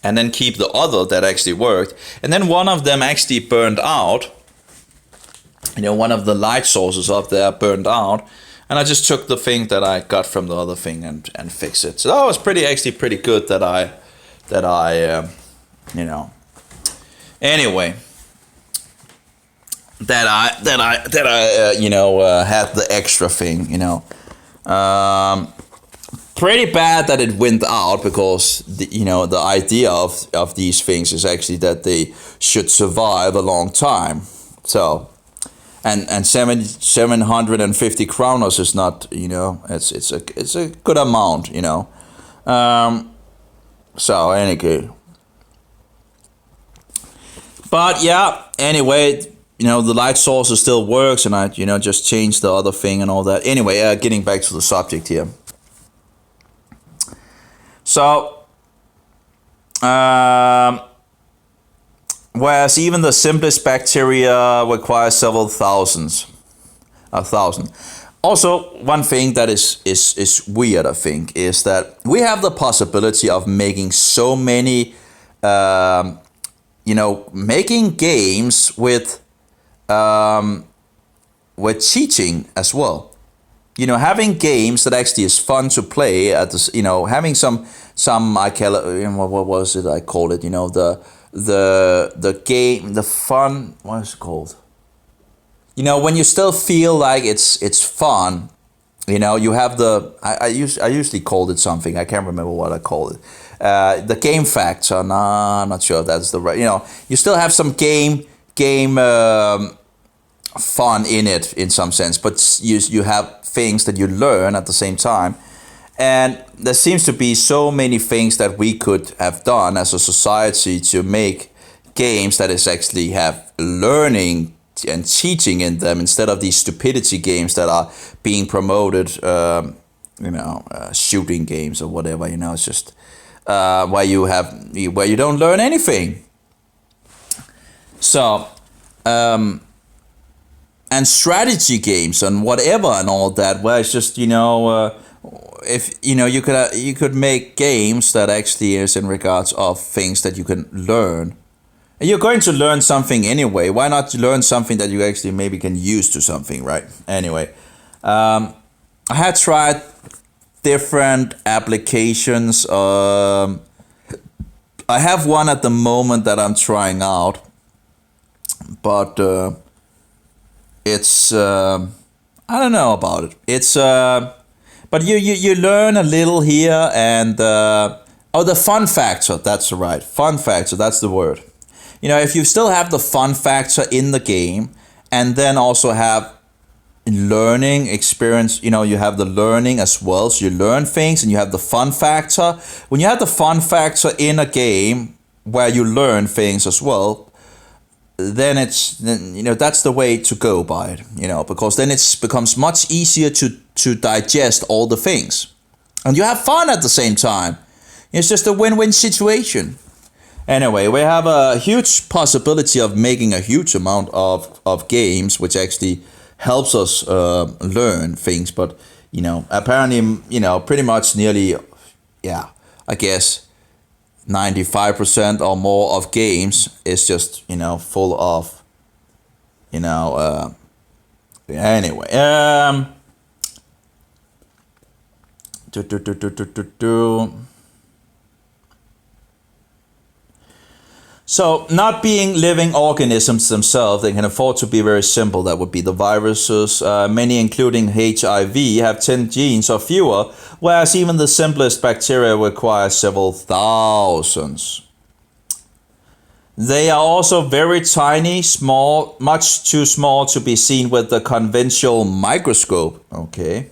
and then keep the other that actually worked. And then one of them actually burned out. One of the light sources up there burned out. And I just took the thing that I got from the other thing and fixed it. So that was pretty good that I anyway. That I had the extra thing, pretty bad that it went out, because the idea of these things is actually that they should survive a long time. So, and 750 kronos is not, it's a good amount, So anyway, but yeah, anyway. The light source still works, and I, just changed the other thing and all that. Anyway, getting back to the subject here. So, whereas even the simplest bacteria requires several thousand. Also, one thing that is weird, I think, is that we have the possibility of making so many, making games with teaching as well. Having games that actually is fun to play at this, having some I call it, what was it I called it, the game, the fun, what is it called? When you still feel like it's fun, you have the, I usually called it something, I can't remember what I called it. The game factor, I'm not sure if that's the right, you still have some game fun in it in some sense, but you have things that you learn at the same time. And there seems to be so many things that we could have done as a society to make games that is actually have learning and teaching in them, instead of these stupidity games that are being promoted, shooting games or whatever, it's just where you don't learn anything. So and strategy games and whatever and all that, where it's just if you could make games that actually is in regards of things that you can learn, and you're going to learn something anyway. Why not learn something that you actually maybe can use to something, right? Anyway, I had tried different applications. I have one at the moment that I'm trying out, but it's I don't know about it. It's but you learn a little here, and the fun factor. That's right, fun factor. That's the word. If you still have the fun factor in the game, and then also have learning experience, you have the learning as well. So you learn things, and you have the fun factor. When you have the fun factor in a game where you learn things as well, then that's the way to go by it, because then it becomes much easier to digest all the things, and you have fun at the same time. It's just a win-win situation. Anyway, we have a huge possibility of making a huge amount of games, which actually helps us learn things. But apparently, pretty much nearly, I guess 95% or more of games is just full of anyway So, not being living organisms themselves, they can afford to be very simple. That would be the viruses. Many, including HIV, have 10 genes or fewer, whereas even the simplest bacteria require several thousands. They are also very tiny, small, much too small to be seen with the conventional microscope. Okay.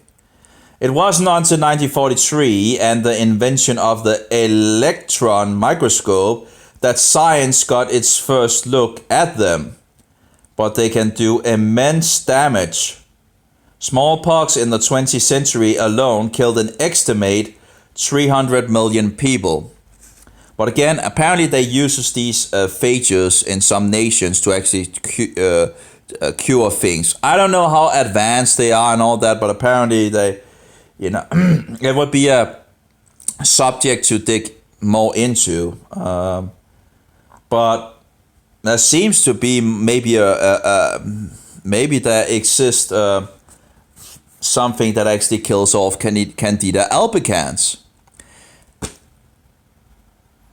It wasn't until 1943 and the invention of the electron microscope that science got its first look at them. But they can do immense damage. Smallpox in the 20th century alone killed an estimated 300 million people. But again, apparently they use these phages in some nations to actually cure things. I don't know how advanced they are and all that, but apparently they, it would be a subject to dig more into. But there seems to be maybe maybe there exists something that actually kills off Candida albicans.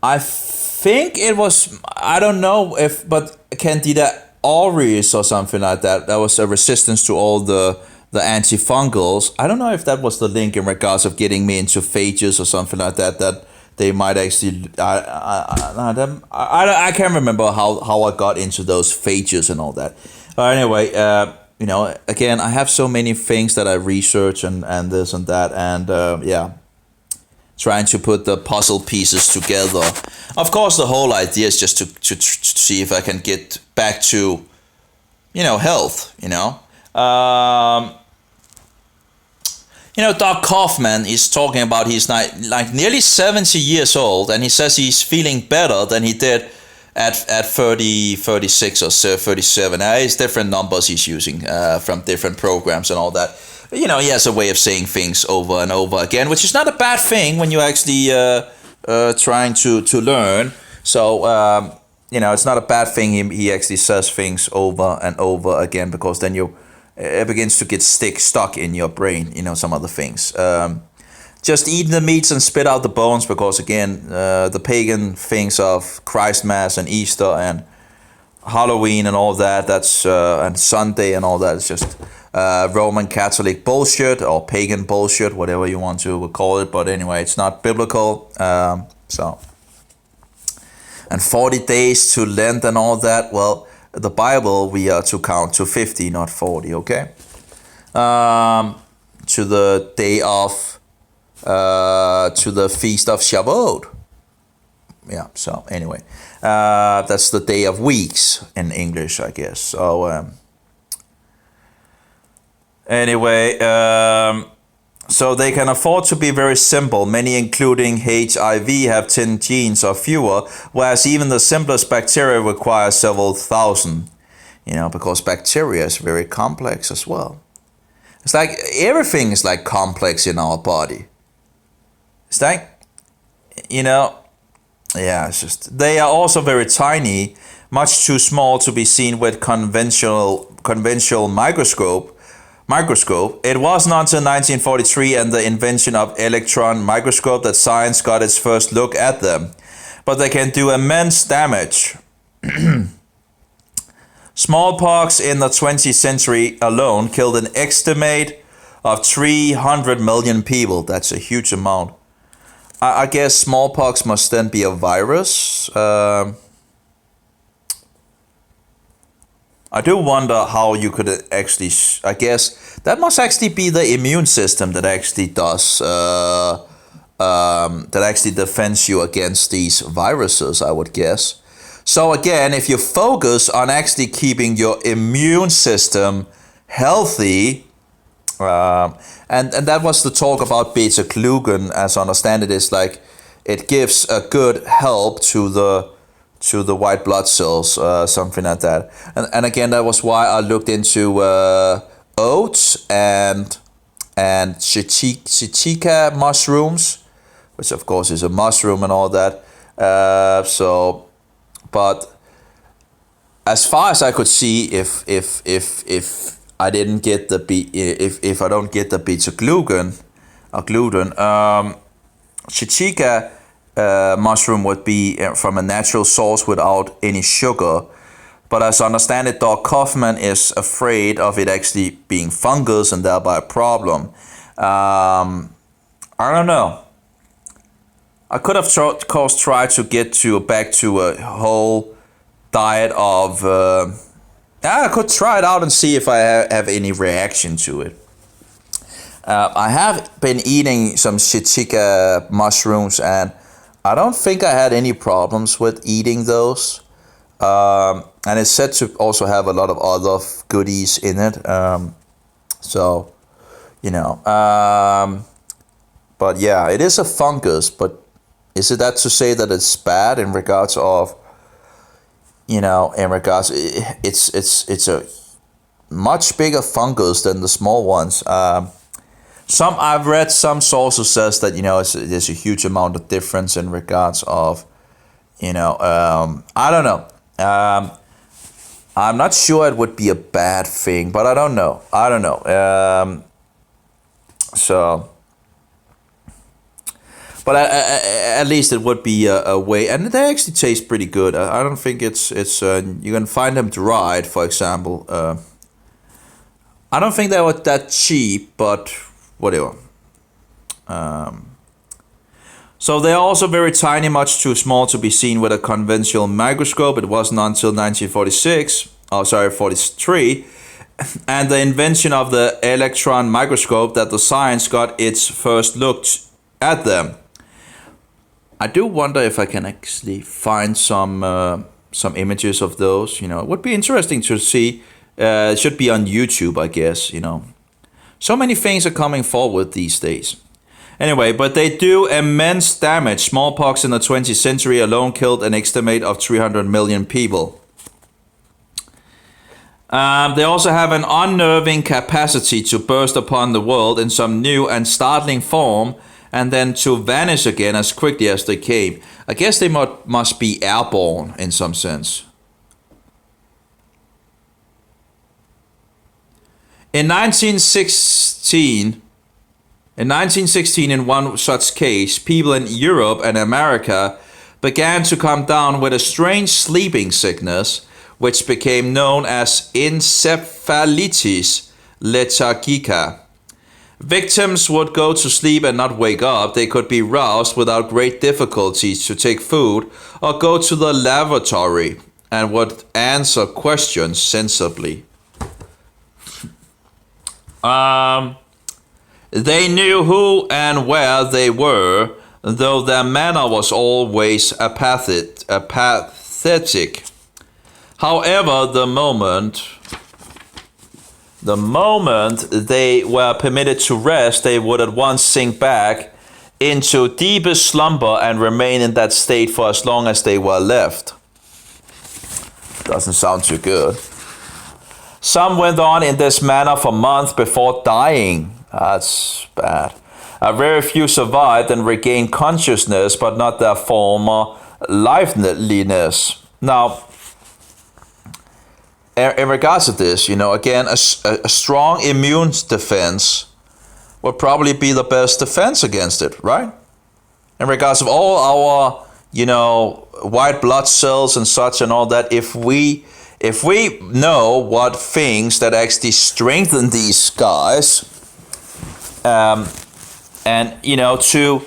I think it was, I don't know if, but Candida auris or something like that. That was a resistance to all the antifungals. I don't know if that was the link in regards of getting me into phages or something like that. That they might actually, I can't remember how I got into those phages and all that. But anyway, again, I have so many things that I research and this and that, and trying to put the puzzle pieces together. Of course, the whole idea is just to see if I can get back to, health. Doc Kaufman is talking about he's like nearly 70 years old, and he says he's feeling better than he did at 30, 36 or 37. It's different numbers he's using from different programs and all that. But, he has a way of saying things over and over again, which is not a bad thing when you're actually trying to learn. So, it's not a bad thing he actually says things over and over again, because then it begins to get stuck in your brain, some other things. Just eat the meats and spit out the bones, because again, the pagan things of Christmas and Easter and Halloween and all that, that's and Sunday and all that is just Roman Catholic bullshit or pagan bullshit, whatever you want to call it. But anyway, it's not biblical. And 40 days to Lent and all that. Well, the Bible, we are to count to 50, not 40, okay? To the day of, to the feast of Shavuot. Yeah, so anyway, that's the day of weeks in English, I guess. So, anyway, so they can afford to be very simple. Many, including HIV, have 10 genes or fewer, whereas even the simplest bacteria require several thousand, because bacteria is very complex as well. It's like everything is like complex in our body. It's like, it's just, they are also very tiny, much too small to be seen with conventional microscope. It wasn't until 1943 and the invention of electron microscope that science got its first look at them. But they can do immense damage. Smallpox in the 20th century alone killed an estimate of 300 million people. That's a huge amount. I guess smallpox must then be a virus. I do wonder how you could actually, I guess that must actually be the immune system that actually does, that actually defends you against these viruses, I would guess. So again, if you focus on actually keeping your immune system healthy, and that was the talk about beta-glucan, as I understand it, is like it gives a good help to the white blood cells, something like that. And again, that was why I looked into oats and shiitake mushrooms, which of course is a mushroom and all that. But as far as I could see, if I didn't get the if I don't get the beta-glucan or gluten, shiitake mushroom would be from a natural source without any sugar. But as I understand it, Doc Kaufman is afraid of it actually being fungus and thereby a problem. I don't know. I could have tried to get back to a whole diet of. I could try it out and see if I have any reaction to it. I have been eating some shiitake mushrooms, and I don't think I had any problems with eating those. And it's said to also have a lot of other goodies in it. So, you know. But yeah, it is a fungus. But is it that to say that it's bad in regards of, you know, in regards, it's a much bigger fungus than the small ones. I've read some sources says that, you know, there's a huge amount of difference in regards of, you know, I don't know. I'm not sure it would be a bad thing, but I don't know. But at least it would be a way, and they actually taste pretty good. I don't think it's you can find them dried, for example. I don't think they were that cheap, but whatever. So they're also very tiny, much too small to be seen with a conventional microscope. It wasn't until 43, and the invention of the electron microscope that the science got its first look at them. I do wonder if I can actually find some images of those. You know, it would be interesting to see. It should be on YouTube, I guess. You know, so many things are coming forward these days. Anyway, but they do immense damage. Smallpox in the 20th century alone killed an estimate of 300 million people. They also have an unnerving capacity to burst upon the world in some new and startling form, and then to vanish again as quickly as they came. I guess they must be airborne in some sense. In 1916, in one such case, people in Europe and America began to come down with a strange sleeping sickness, which became known as encephalitis lethargica. Victims would go to sleep and not wake up. They could be roused without great difficulty to take food or go to the lavatory and would answer questions sensibly. They knew who and where they were, though their manner was always apathetic. However, the moment they were permitted to rest, they would at once sink back into deepest slumber and remain in that state for as long as they were left. Doesn't sound too good. Some went on in this manner for months before dying. That's bad. Very few survived and regained consciousness, but not their former liveliness. Now, in regards to this, you know, again, a strong immune defense would probably be the best defense against it, right? In regards of all our, you know, white blood cells and such and all that, if we know what things that actually strengthen these guys, and you know, to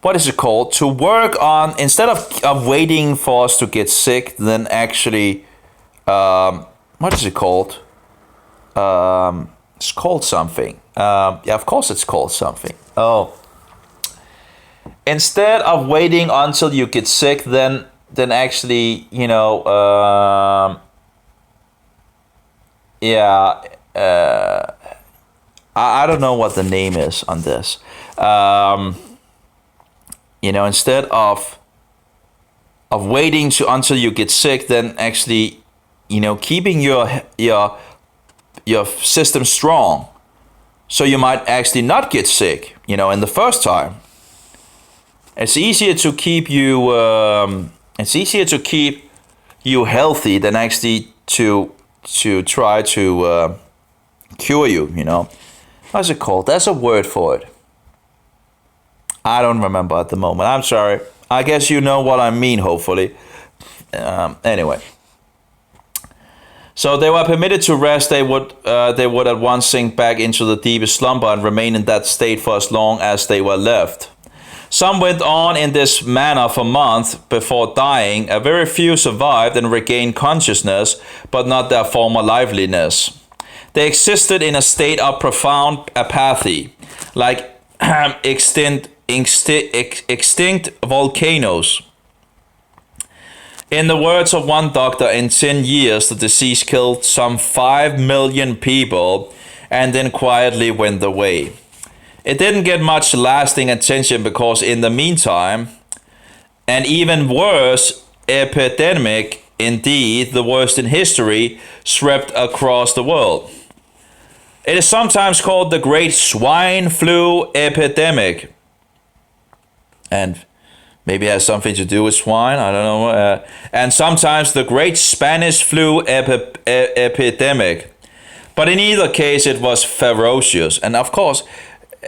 work on, instead of waiting for us to get sick, then actually, what is it called? It's called something. Yeah, of course it's called something. Oh. Instead of waiting until you get sick, then actually, you know, I don't know what the name is on this. You know, instead of waiting until you get sick, then actually, you know, keeping your system strong, so you might actually not get sick, you know, in the first time. It's easier to keep you healthy than actually to try to cure you, you know. What's it called? There's a word for it. I don't remember at the moment. I'm sorry. I guess you know what I mean, hopefully. Anyway. So they were permitted to rest. They would at once sink back into the deepest slumber and remain in that state for as long as they were left. Some went on in this manner for months before dying. A very few survived and regained consciousness, but not their former liveliness. They existed in a state of profound apathy, like extinct volcanoes. In the words of one doctor, in 10 years the disease killed some 5 million people and then quietly went away. It didn't get much lasting attention because in the meantime, an even worse epidemic, indeed the worst in history, swept across the world. It is sometimes called the Great Swine Flu Epidemic. And maybe it has something to do with swine, I don't know. And sometimes the Great Spanish Flu Epidemic. But in either case, it was ferocious. And of course,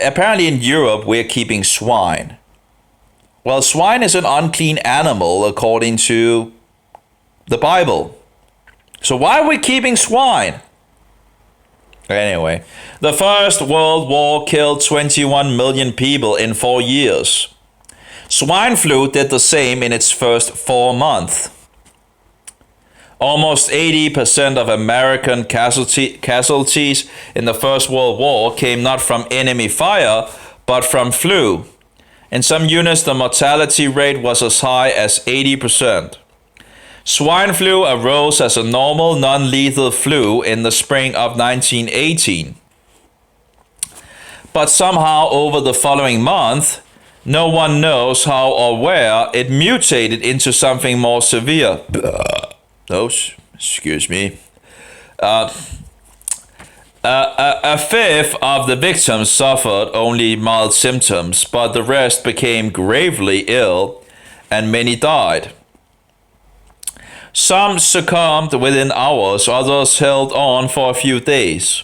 apparently in Europe, we're keeping swine. Well, swine is an unclean animal according to the Bible. So why are we keeping swine? Anyway, the First World War killed 21 million people in 4 years. Swine flu did the same in its first 4 months. Almost 80% of American casualties in the First World War came not from enemy fire, but from flu. In some units, the mortality rate was as high as 80%. Swine flu arose as a normal, non-lethal flu in the spring of 1918. But somehow over the following month, no one knows how or where, it mutated into something more severe. Excuse me. A fifth of the victims suffered only mild symptoms, but the rest became gravely ill and many died. Some succumbed within hours, others held on for a few days.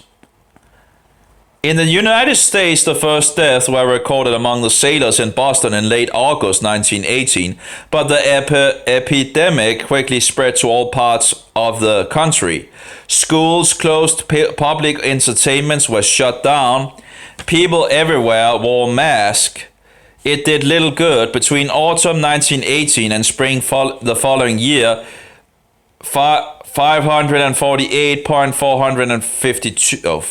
In the United States, the first deaths were recorded among the sailors in Boston in late August 1918, but the epidemic quickly spread to all parts of the country. Schools closed, public entertainments were shut down, people everywhere wore masks. It did little good. Between autumn 1918 and spring the following year, 548,452. Oh,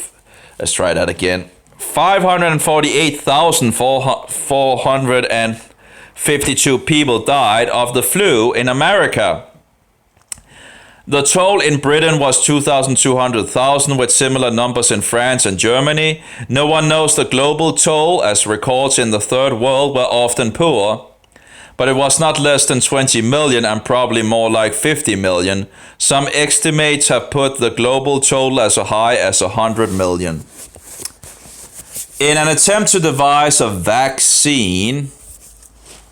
let's try that again. 548,452 people died of the flu in America. The toll in Britain was 2,200,000, with similar numbers in France and Germany. No one knows the global toll, as records in the Third World were often poor. But it was not less than 20 million and probably more like 50 million. Some estimates have put the global total as high as 100 million. In an attempt to devise a vaccine,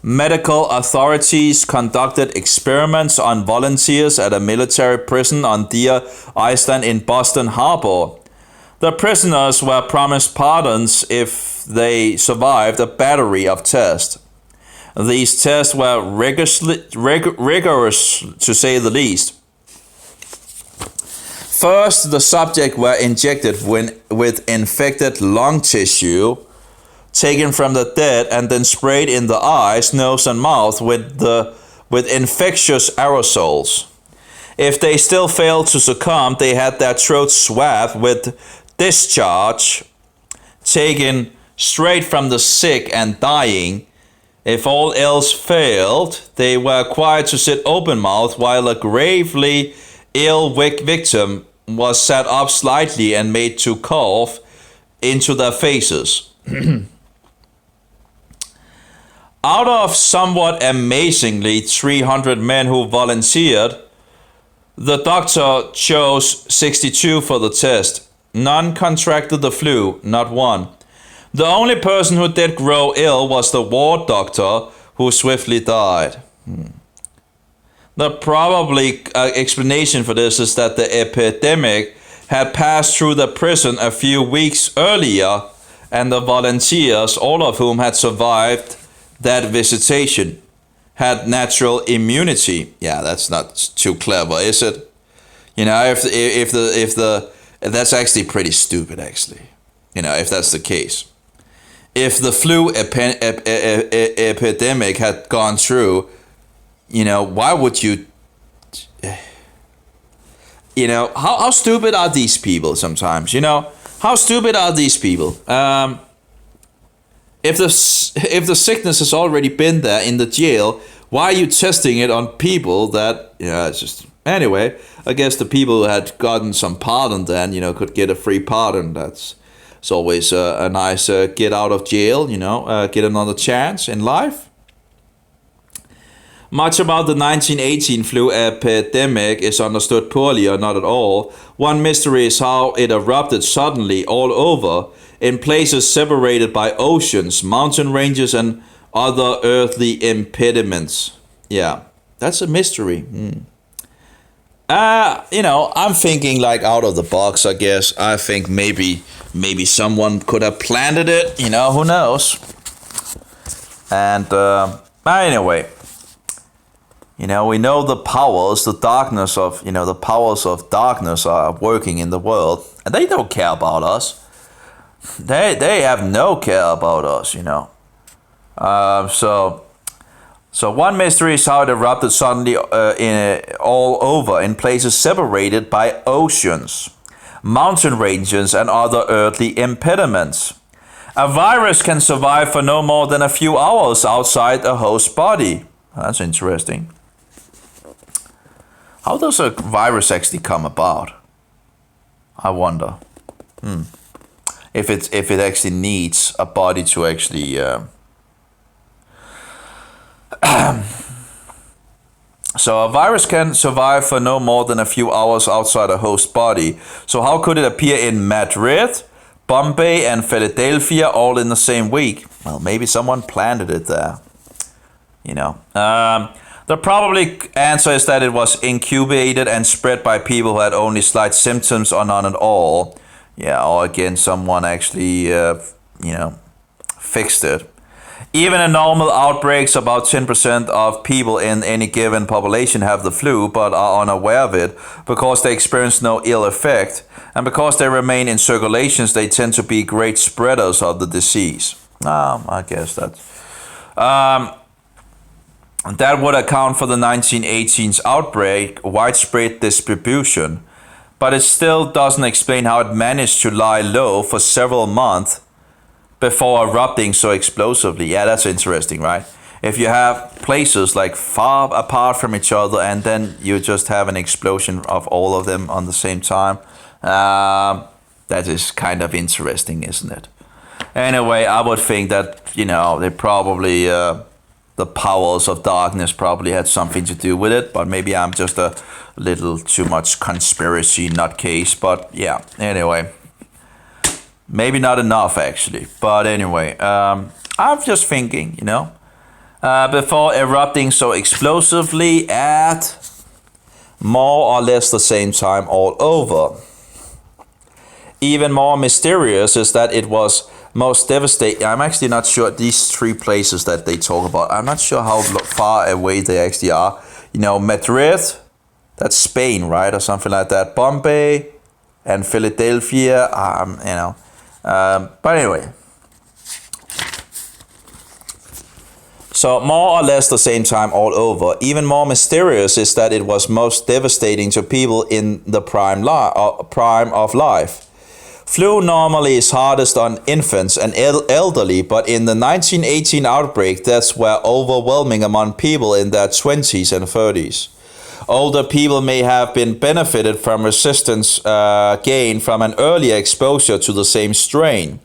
medical authorities conducted experiments on volunteers at a military prison on Deer Island in Boston Harbor. The prisoners were promised pardons if they survived a battery of tests. These tests were rigorous to say the least. First, the subjects were injected with infected lung tissue taken from the dead and then sprayed in the eyes, nose and mouth with infectious aerosols. If they still failed to succumb, they had their throats swabbed with discharge taken straight from the sick and dying. If all else failed, they were required to sit open-mouthed while a gravely ill victim was sat up slightly and made to cough into their faces. Out of somewhat amazingly 300 men who volunteered, the doctor chose 62 for the test. None contracted the flu, not one. The only person who did grow ill was the ward doctor, who swiftly died. The probably explanation for this is that the epidemic had passed through the prison a few weeks earlier, and the volunteers, all of whom had survived that visitation, had natural immunity. Yeah, that's not too clever, is it? You know, if that's actually pretty stupid, actually. You know, if that's the case. if the flu epidemic had gone through, why would you, how stupid are these people sometimes, how stupid are these people? If the sickness has already been there in the jail, why are you testing it on people that, it's just, anyway, I guess the people who had gotten some pardon then, could get a free pardon. It's always a nice get out of jail, get another chance in life. Much about the 1918 flu epidemic is understood poorly or not at all. One mystery is how it erupted suddenly all over, in places separated by oceans, mountain ranges, and other earthly impediments. Yeah, that's a mystery. I'm thinking like out of the box, I guess. I think maybe someone could have planted it, who knows? And anyway, we know the powers, the powers of darkness are working in the world, and they don't care about us. They have no care about us, So one mystery is how it erupted suddenly all over in places separated by oceans, mountain ranges, and other earthly impediments. A virus can survive for no more than a few hours outside a host body. That's interesting. How does a virus actually come about? I wonder. If it actually needs a body to actually so a virus can survive for no more than a few hours outside a host body. So how could it appear in Madrid, Bombay, and Philadelphia all in the same week? Well, maybe someone planted it there. The probably answer is that it was incubated and spread by people who had only slight symptoms or none at all. Yeah, or again, someone actually, fixed it. Even in normal outbreaks, about 10% of people in any given population have the flu, but are unaware of it because they experience no ill effect. And because they remain in circulations, they tend to be great spreaders of the disease. I guess that's... that would account for the 1918's outbreak, widespread distribution. But it still doesn't explain how it managed to lie low for several months before erupting so explosively. Yeah, that's interesting, right? If you have places like far apart from each other and then you just have an explosion of all of them on the same time, that is kind of interesting, isn't it? Anyway, I would think that, they probably... the powers of darkness probably had something to do with it, but maybe I'm just a little too much conspiracy nutcase. But yeah, anyway, maybe not enough actually. But anyway, I'm just thinking, before erupting so explosively at more or less the same time all over. Even more mysterious is that it was most devastating. I'm actually not sure these three places that they talk about. I'm not sure how far away they actually are. Madrid, that's Spain, right, or something like that. Bombay and Philadelphia. But anyway, so more or less the same time all over. Even more mysterious is that it was most devastating to people in the prime of life. Flu normally is hardest on infants and elderly, but in the 1918 outbreak, deaths were overwhelming among people in their 20s and 30s. Older people may have been benefited from resistance gained from an earlier exposure to the same strain.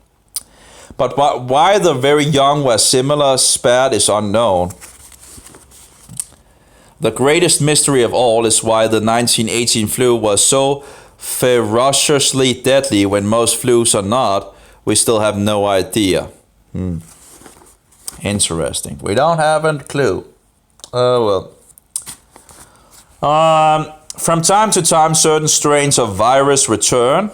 But why the very young were similar spared is unknown. The greatest mystery of all is why the 1918 flu was so ferociously deadly when most flus are not. We still have no idea. Interesting. We don't have a clue. Oh well. From time to time, certain strains of virus return.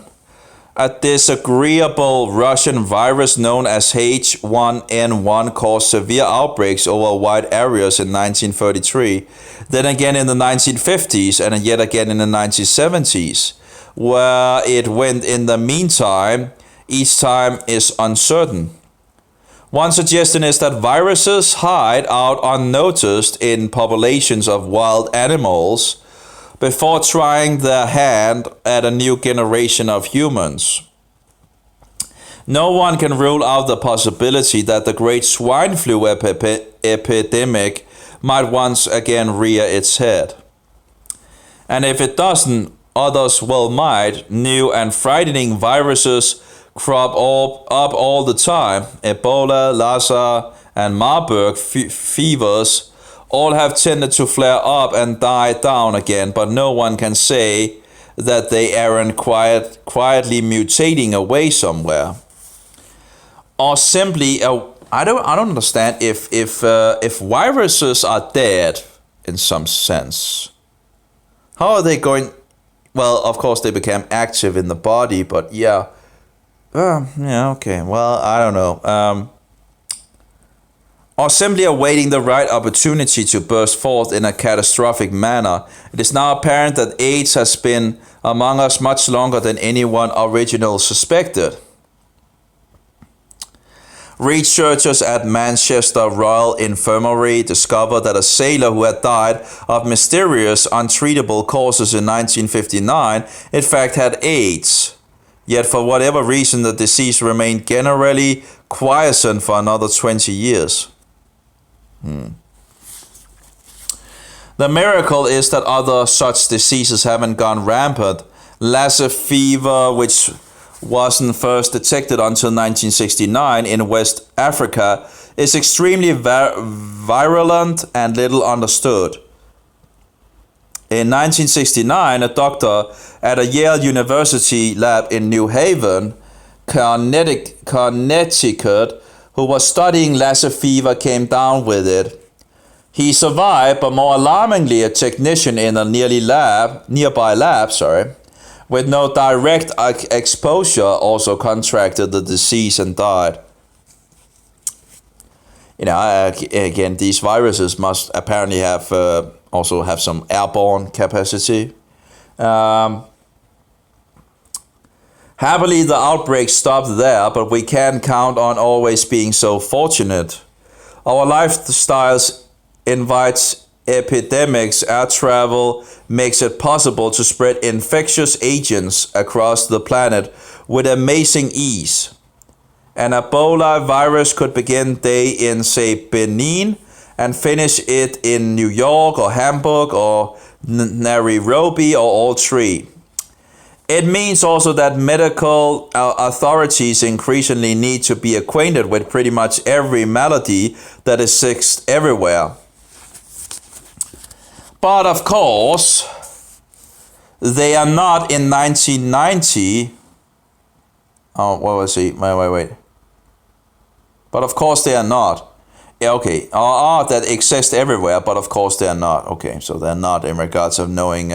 A disagreeable Russian virus known as H1N1 caused severe outbreaks over wide areas in 1933, then again in the 1950s, and yet again in the 1970s. Where it went in the meantime, each time is uncertain. One suggestion is that viruses hide out unnoticed in populations of wild animals before trying their hand at a new generation of humans. No one can rule out the possibility that the great swine flu epidemic might once again rear its head. And if it doesn't, others well might. New and frightening viruses crop up all the time. Ebola, Lassa, and Marburg fevers all have tended to flare up and die down again, but no one can say that they aren't quietly mutating away somewhere. Or simply, I don't understand if viruses are dead in some sense. How are they going? Well, of course they became active in the body, but yeah. Yeah, okay. Well, I don't know. Or simply awaiting the right opportunity to burst forth in a catastrophic manner. It is now apparent that AIDS has been among us much longer than anyone originally suspected. Researchers at Manchester Royal Infirmary discovered that a sailor who had died of mysterious, untreatable causes in 1959 in fact had AIDS. Yet for whatever reason the disease remained generally quiescent for another 20 years. The miracle is that other such diseases haven't gone rampant. Lassa fever, which wasn't first detected until 1969 in West Africa, is extremely virulent and little understood. In 1969, a doctor at a Yale University lab in New Haven, Connecticut, who was studying Lassa fever, came down with it. He survived, but more alarmingly, a technician in a nearby lab, with no direct exposure, also contracted the disease and died. Again, these viruses must apparently have also have some airborne capacity. Happily, the outbreak stopped there, but we can't count on always being so fortunate. Our lifestyles invites epidemics. Air travel makes it possible to spread infectious agents across the planet with amazing ease. An Ebola virus could begin day in, say, Benin and finish it in New York or Hamburg or Nairobi or all three. It means also that medical authorities increasingly need to be acquainted with pretty much every malady that exists everywhere. But of course, they are not in 1990. Oh, what was he? Wait. But of course they are not. Yeah, okay. That exist everywhere, but of course they are not. Okay, so they're not in regards of knowing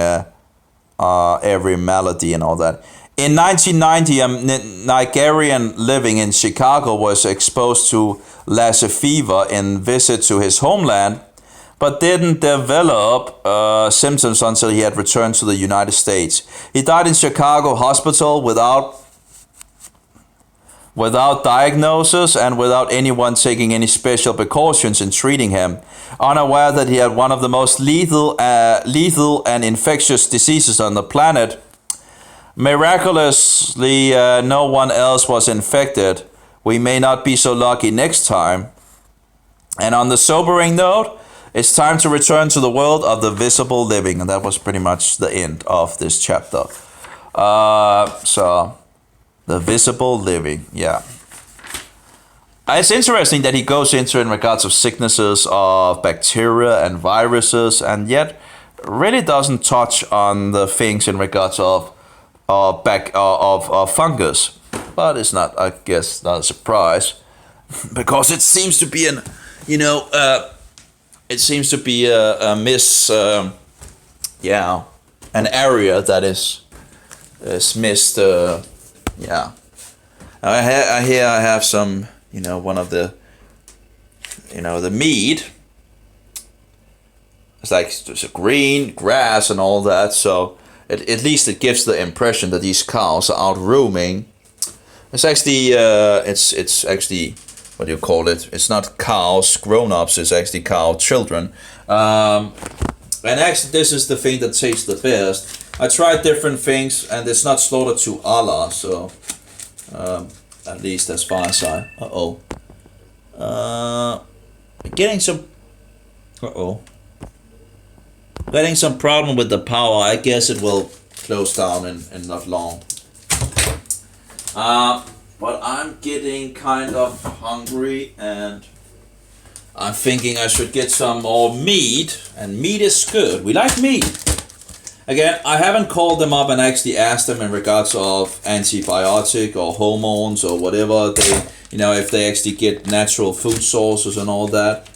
every malady and all that. In 1990, a Nigerian living in Chicago was exposed to Lassa fever in visit to his homeland, but didn't develop symptoms until he had returned to the United States. He died in Chicago hospital without diagnosis and without anyone taking any special precautions in treating him, unaware that he had one of the most lethal and infectious diseases on the planet. Miraculously, no one else was infected. We may not be so lucky next time. And on the sobering note, it's time to return to the world of the visible living. And that was pretty much the end of this chapter. The visible living, yeah. It's interesting that he goes into in regards of sicknesses of bacteria and viruses, and yet really doesn't touch on the things in regards of fungus. But it's not, I guess, not a surprise, because it seems to be an area that is missed. Yeah, I have some, one of the, the meat. It's like it's green grass and all that. So at least it gives the impression that these cows are out roaming. It's actually, what do you call it? It's not cows, grown-ups. It's actually cow children. And actually, this is the thing that tastes the best. I tried different things, and it's not slaughtered to Allah, so at least as far as I. Getting some. Getting some problem with the power. I guess it will close down in not long. But I'm getting kind of hungry, and I'm thinking I should get some more meat, and meat is good. We like meat. Again, I haven't called them up and actually asked them in regards of antibiotic or hormones or whatever they, if they actually get natural food sources and all that.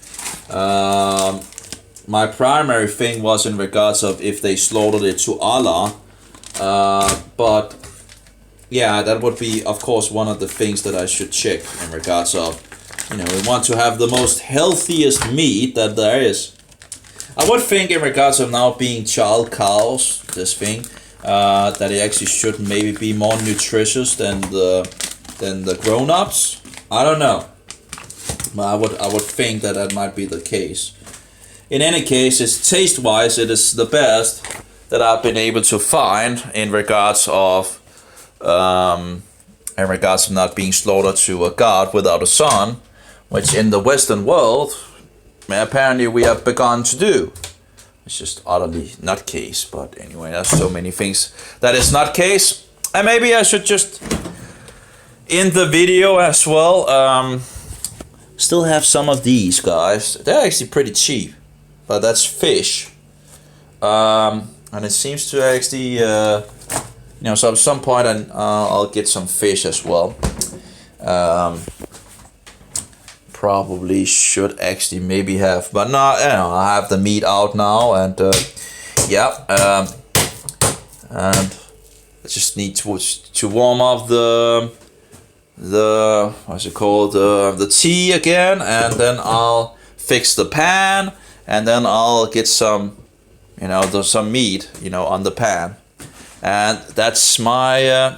My primary thing was in regards of if they slaughtered it to Allah, but yeah, that would be, of course, one of the things that I should check in regards of, we want to have the most healthiest meat that there is. I would think in regards of now being child cows, this thing, that it actually should maybe be more nutritious than the grown-ups. I don't know. But I would think that might be the case. In any case, it's taste-wise, it is the best that I've been able to find in regards of not being slaughtered to a god without a son, which in the Western world, apparently we have begun to do. It's just utterly not case, but anyway, there's so many things that is not case. And maybe I should just end the video as well. Still have some of these guys. They're actually pretty cheap, but that's fish. And it seems to actually, so at some point I'll get some fish as well. Probably should actually maybe have, but no, I have the meat out now, and and I just need to warm up the what's it called, the tea again, and then I'll fix the pan, and then I'll get some, some meat, on the pan, and that's my,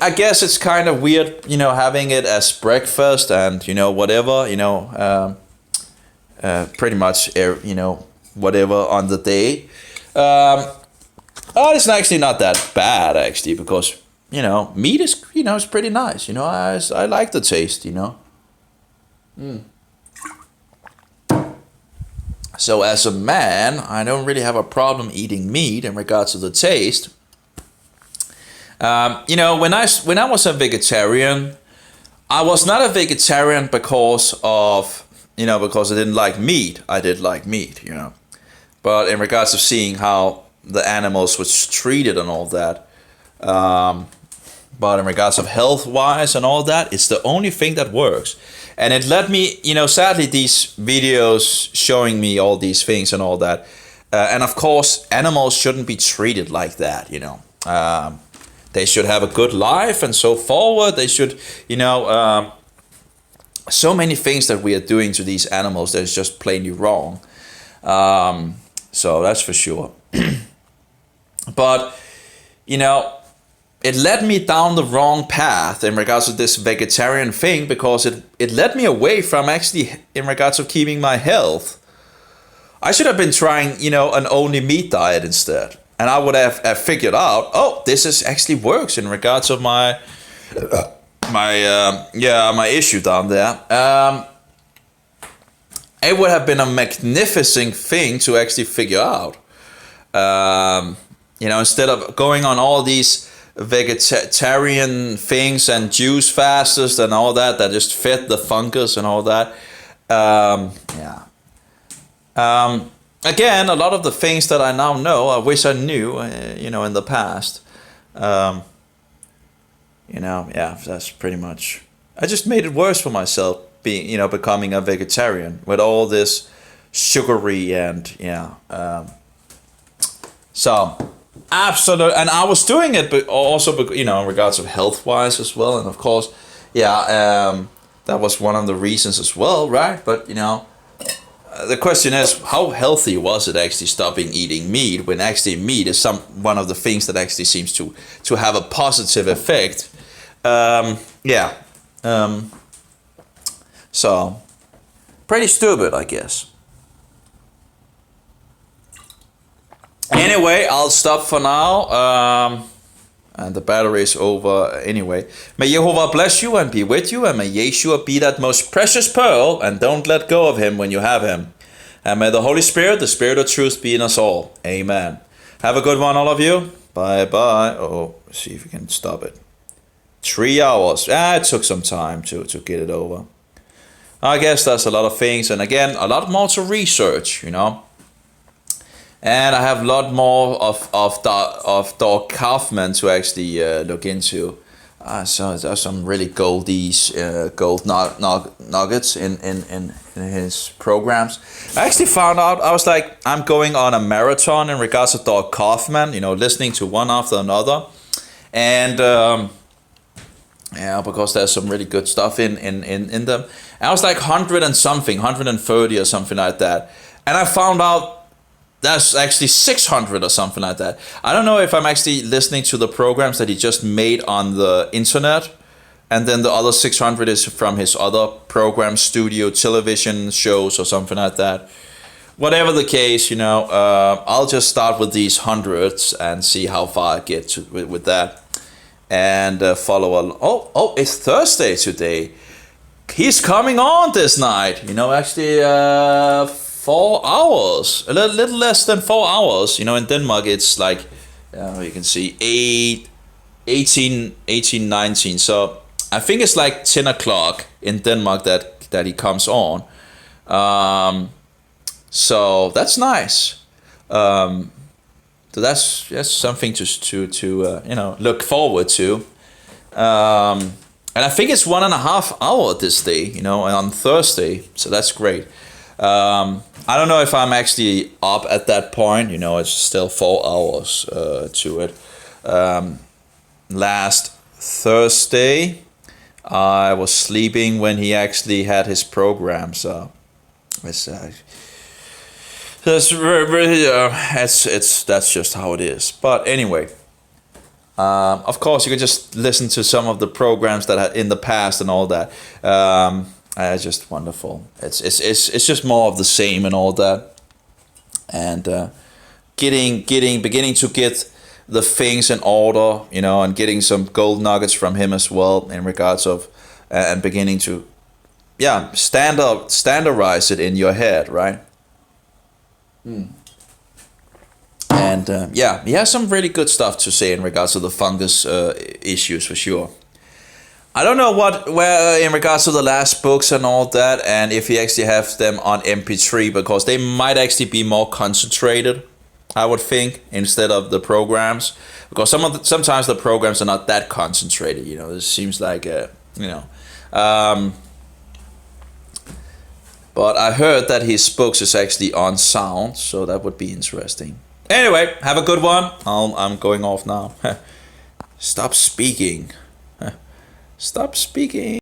I guess it's kind of weird, having it as breakfast and, whatever, pretty much, whatever on the day. It's actually not that bad, actually, because, meat is, it's pretty nice, I like the taste, So as a man, I don't really have a problem eating meat in regards to the taste. When I was a vegetarian, I was not a vegetarian because of, because I didn't like meat. I did like meat, But in regards of seeing how the animals was treated and all that, but in regards of health-wise and all that, it's the only thing that works. And it led me, sadly, these videos showing me all these things and all that. And of course, animals shouldn't be treated like that, They should have a good life and so forward. They should, so many things that we are doing to these animals that is just plainly wrong. So that's for sure. But, it led me down the wrong path in regards to this vegetarian thing, because it led me away from actually in regards of keeping my health. I should have been trying, an only meat diet instead. And I would have figured out, this is actually works in regards of my issue down there. It would have been a magnificent thing to actually figure out. Instead of going on all these vegetarian things and juice fasts and all that just fed the fungus and all that. Again, a lot of the things that I now know, I wish I knew, in the past. That's pretty much. I just made it worse for myself being, becoming a vegetarian with all this sugary and so absolute. And I was doing it, but also, in regards of health wise as well, and of course, that was one of the reasons as well, right? But the question is, how healthy was it actually stopping eating meat, when actually meat is one of the things that actually seems to have a positive effect. So, pretty stupid, I guess. Anyway, I'll stop for now. And the battery is over anyway. May Jehovah bless you and be with you, and may Yeshua be that most precious pearl, and don't let go of him when you have him. And may the Holy Spirit, the Spirit of truth, be in us all. Amen. Have a good one, all of you. Bye-bye. Oh, see if we can stop it. 3 hours. It took some time to get it over. I guess that's a lot of things, and again, a lot more to research, you know. And I have a lot more of Doug Kaufman to actually look into. So there's some really gold nuggets in his programs. I actually found out, I was like, I'm going on a marathon in regards to Doug Kaufman, you know, listening to one after another. And yeah, because there's some really good stuff in them. And I was like 100 and something, 130 or something like that. And I found out that's actually 600 or something like that. I don't know if I'm actually listening to the programs that he just made on the internet, and then the other 600 is from his other program, studio television shows or something like that. Whatever the case, you know, I'll just start with these hundreds and see how far I get with that. And follow along. Oh, it's Thursday today. He's coming on this night. You know, actually 4 hours, a little less than 4 hours. You know, in Denmark it's like, you can see 18, 19. So I think it's like 10 o'clock in Denmark that he comes on. So that's nice. So that's something to you know, look forward to. And I think it's 1.5 hours this day, you know, on Thursday. So that's great. I don't know if I'm actually up at that point. You know, it's still 4 hours to it. Last Thursday, I was sleeping when he actually had his program. So it's really, that's just how it is. But anyway, of course, you can just listen to some of the programs that had in the past and all that. It's just wonderful. It's just more of the same and all that, and beginning to get the things in order, you know, and getting some gold nuggets from him as well in regards of, and beginning to, standardize it in your head, right? And he has some really good stuff to say in regards to the fungus issues for sure. I don't know where in regards to the last books and all that, and if he actually has them on MP3, because they might actually be more concentrated, I would think, instead of the programs, because sometimes the programs are not that concentrated. You know, it seems like but I heard that his books is actually on sound, so that would be interesting. Anyway, have a good one. I'm going off now. Stop speaking. Stop speaking.